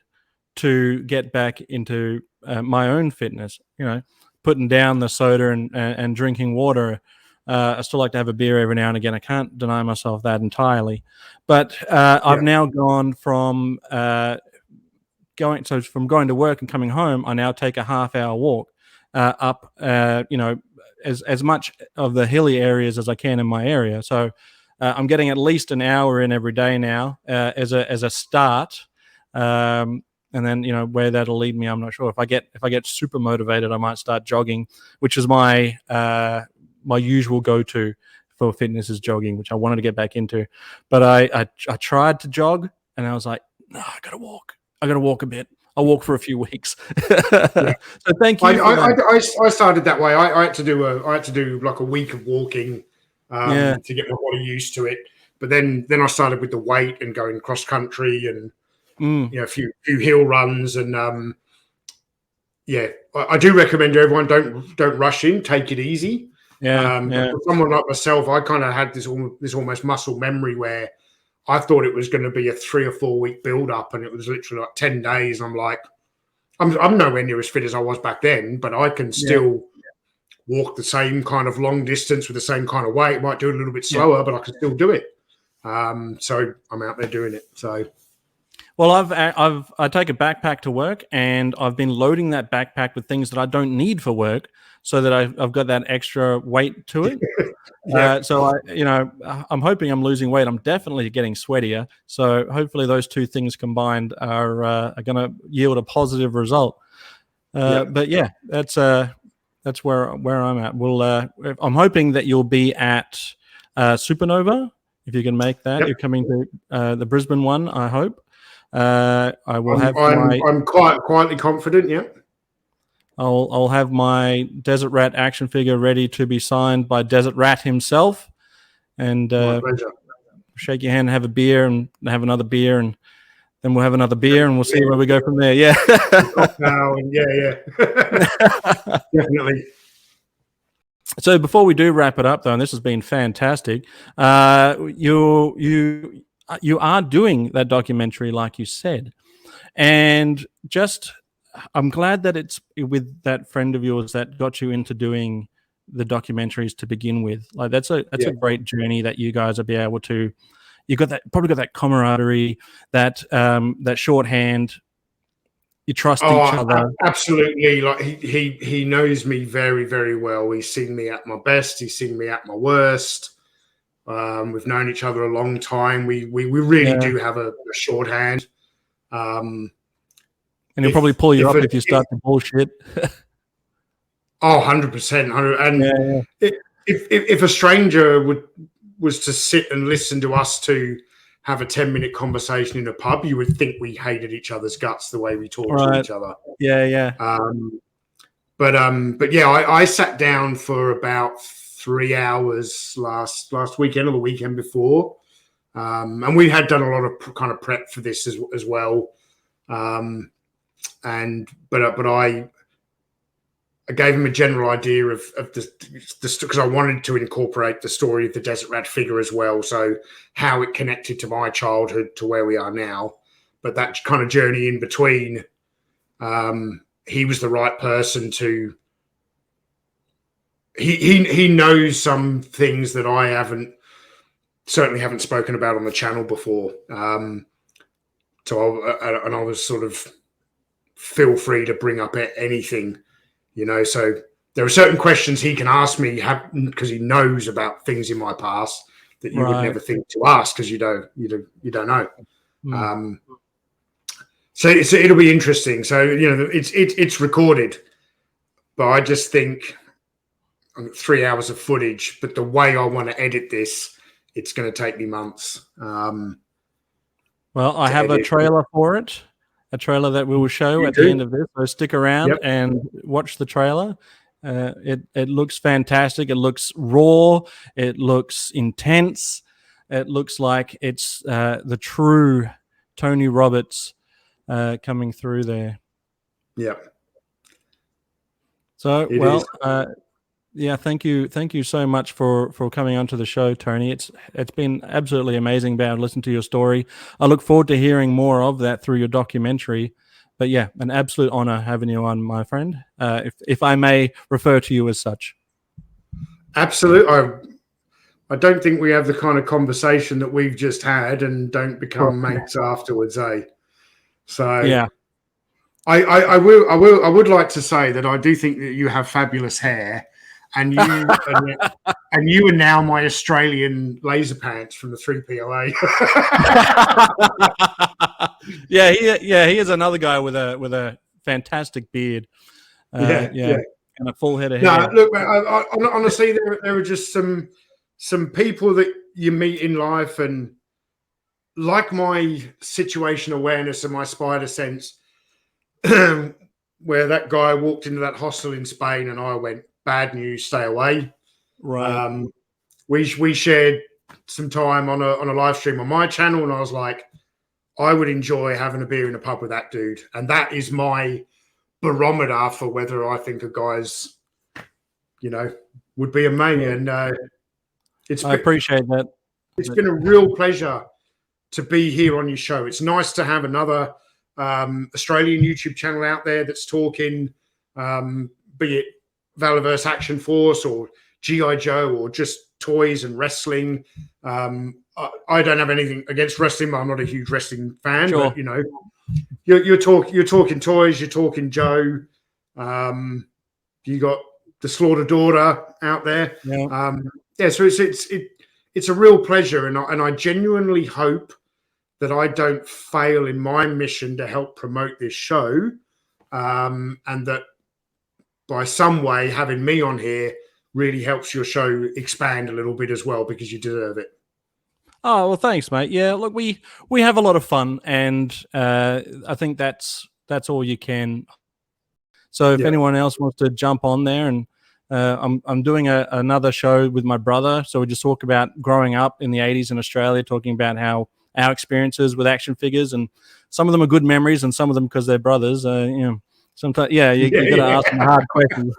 to get back into my own fitness. Putting down the soda and drinking water. I still like to have a beer every now and again. I can't deny myself that entirely, but I've now gone from going to work and coming home. I now take a half-hour walk up, as much of the hilly areas as I can in my area. So I'm getting at least an hour in every day now as a start. And then, where that'll lead me, I'm not sure. If I get super motivated, I might start jogging, which is my usual go-to for fitness is jogging, which I wanted to get back into. But I tried to jog, and I was like, no, I got to walk. I got to walk a bit. I'll walk for a few weeks. So thank you. I started that way. I had to do like a week of walking to get my body used to it. But then I started with the weight and going cross country and a few hill runs, and I do recommend everyone don't rush in, take it easy. But for someone like myself, I kind of had this almost muscle memory where I thought it was going to be a 3 or 4 week build up, and it was literally like 10 days. I'm like, I'm nowhere near as fit as I was back then, but I can still walk the same kind of long distance with the same kind of weight. Might do it a little bit slower, but I can still do it. So I'm out there doing it. So. Well, I take a backpack to work, and I've been loading that backpack with things that I don't need for work, so that I've got that extra weight to it. So I'm hoping I'm losing weight. I'm definitely getting sweatier. So hopefully those two things combined are going to yield a positive result. But yeah, that's where I'm at. I'm hoping that you'll be at Supernova if you can make that. You're coming to the Brisbane one, I hope. I'm quite quietly confident. Yeah, I'll have my Desert Rat action figure ready to be signed by Desert Rat himself, and shake your hand, have a beer, and have another beer, and then we'll have another beer, and we'll see where we go from there. Yeah, definitely. So before we do wrap it up, though, and this has been fantastic, you are doing that documentary, like you said, and I'm glad that it's with that friend of yours that got you into doing the documentaries to begin with. Like that's a great journey that you guys will be able to. You probably got that camaraderie, that shorthand. You trust each other. Absolutely. Like he knows me very, very well. He's seen me at my best. He's seen me at my worst. We've known each other a long time. We really do have a shorthand. And he'll probably pull you up if you start to bullshit. 100%. If a stranger was to sit and listen to us to have a 10-minute conversation in a pub, you would think we hated each other's guts the way we talk to each other. But yeah, I sat down for about 3 hours last weekend or the weekend before, and we had done a lot of kind of prep for this as well. But I gave him a general idea of the because I wanted to incorporate the story of the Desert Rat figure as well, so how it connected to my childhood to where we are now. But that kind of journey in between, he was the right person to. He knows some things that I certainly haven't spoken about on the channel before. So I was sort of feel free to bring up anything. So there are certain questions he can ask me because he knows about things in my past that you would never think to ask because you don't know. So it'll be interesting. So it's recorded, but I just think 3 hours of footage. But the way I want to edit this, it's going to take me months. Well, I have a trailer for it. A trailer that we will show at the end of this. So stick around and watch the trailer. It looks fantastic. It looks raw. It looks intense. It looks like it's the true Tony Roberts coming through there. Yep. So, thank you so much for coming onto the show, Tony. It's been absolutely amazing being able to listen to your story. I look forward to hearing more of that through your documentary. But yeah, an absolute honor having you on, my friend. If I may refer to you as such. Absolutely. I don't think we have the kind of conversation that we've just had and don't become mates afterwards, eh? So yeah. I would like to say that I do think that you have fabulous hair. And you are now my Australian laser pants from the 3PLA. He is another guy with a fantastic beard. And a full head of hair. No, look, honestly, there are just some people that you meet in life, and like my situation awareness and my spider sense, where that guy walked into that hostel in Spain, and I went, bad news, stay away. Right. We shared some time on a live stream on my channel, and I was like, I would enjoy having a beer in a pub with that dude. And that is my barometer for whether I think a guy's, would be amazing. And I appreciate that. It's been a real pleasure to be here on your show. It's nice to have another Australian YouTube channel out there that's talking, be it Valaverse Action Force or G.I. Joe or just toys and wrestling. I don't have anything against wrestling. I'm not a huge wrestling fan, Sure. but you know, you're talking toys, you're talking Joe. You got the Slaughter daughter out there. Yeah. So it's a real pleasure, and I genuinely hope that I don't fail in my mission to help promote this show, and that by some way having me on here really helps your show expand a little bit as well, because you deserve it. Oh, well, thanks, mate. Yeah, look, we have a lot of fun, and I think that's all you can. So if anyone else wants to jump on there, and I'm doing another show with my brother, so we just talk about growing up in the 80s in Australia, talking about how our experiences with action figures, and some of them are good memories, and some of them, because they're brothers, you know, sometimes, you got to ask them hard questions.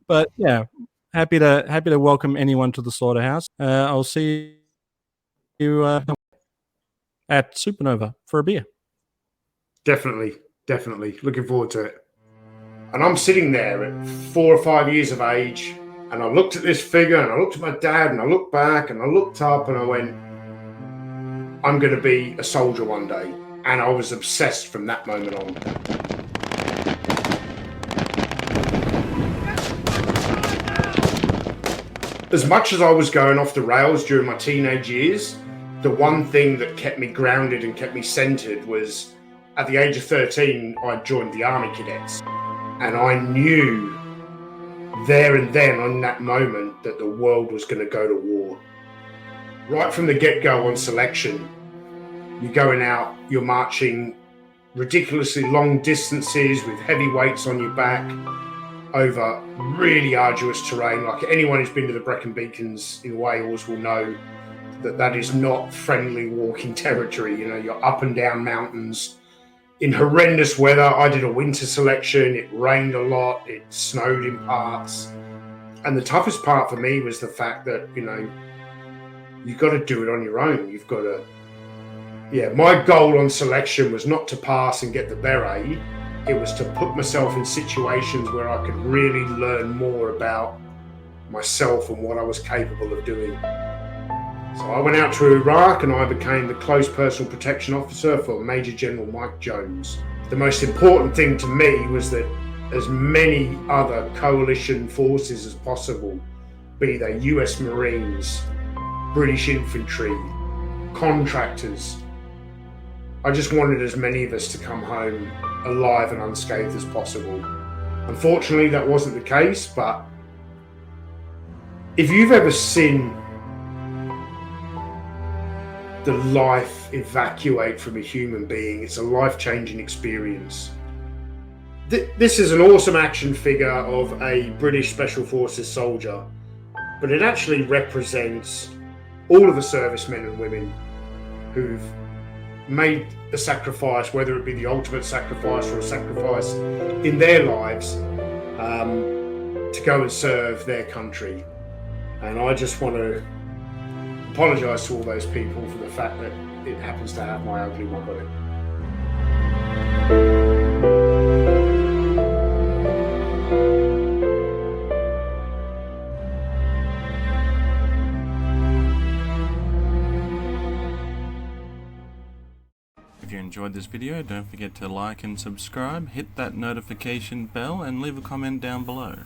But yeah, happy to welcome anyone to the Slaughterhouse. I'll see you at Supernova for a beer. Definitely looking forward to it. And I'm sitting there at 4 or 5 years of age, and I looked at this figure, and I looked at my dad, and I looked back, and I looked up, and I went, I'm going to be a soldier one day. And I was obsessed from that moment on. As much as I was going off the rails during my teenage years, the one thing that kept me grounded and kept me centered was, at the age of 13, I joined the Army Cadets. And I knew there and then, on that moment, that the world was going to go to war. Right from the get-go on selection, you're going out, you're marching ridiculously long distances with heavy weights on your back over really arduous terrain. Like anyone who's been to the Brecon Beacons in Wales will know that that is not friendly walking territory. You know, you're up and down mountains in horrendous weather. I did a winter selection. It rained a lot. It snowed in parts. And the toughest part for me was the fact that, you know, you've got to do it on your own. You've got to, my goal on selection was not to pass and get the beret. It was to put myself in situations where I could really learn more about myself and what I was capable of doing. So I went out to Iraq, and I became the close personal protection officer for Major General Mike Jones. The most important thing to me was that as many other coalition forces as possible, be they US Marines, British infantry, contractors, I just wanted as many of us to come home alive and unscathed as possible. Unfortunately, that wasn't the case, but if you've ever seen the life evacuate from a human being, it's a life-changing experience. This is an awesome action figure of a British Special Forces soldier, but it actually represents all of the servicemen and women who've made a sacrifice, whether it be the ultimate sacrifice or a sacrifice in their lives, to go and serve their country. And I just want to apologise to all those people for the fact that it happens to have my ugly one on it. If you enjoyed this video, don't forget to like and subscribe, hit that notification bell, and leave a comment down below.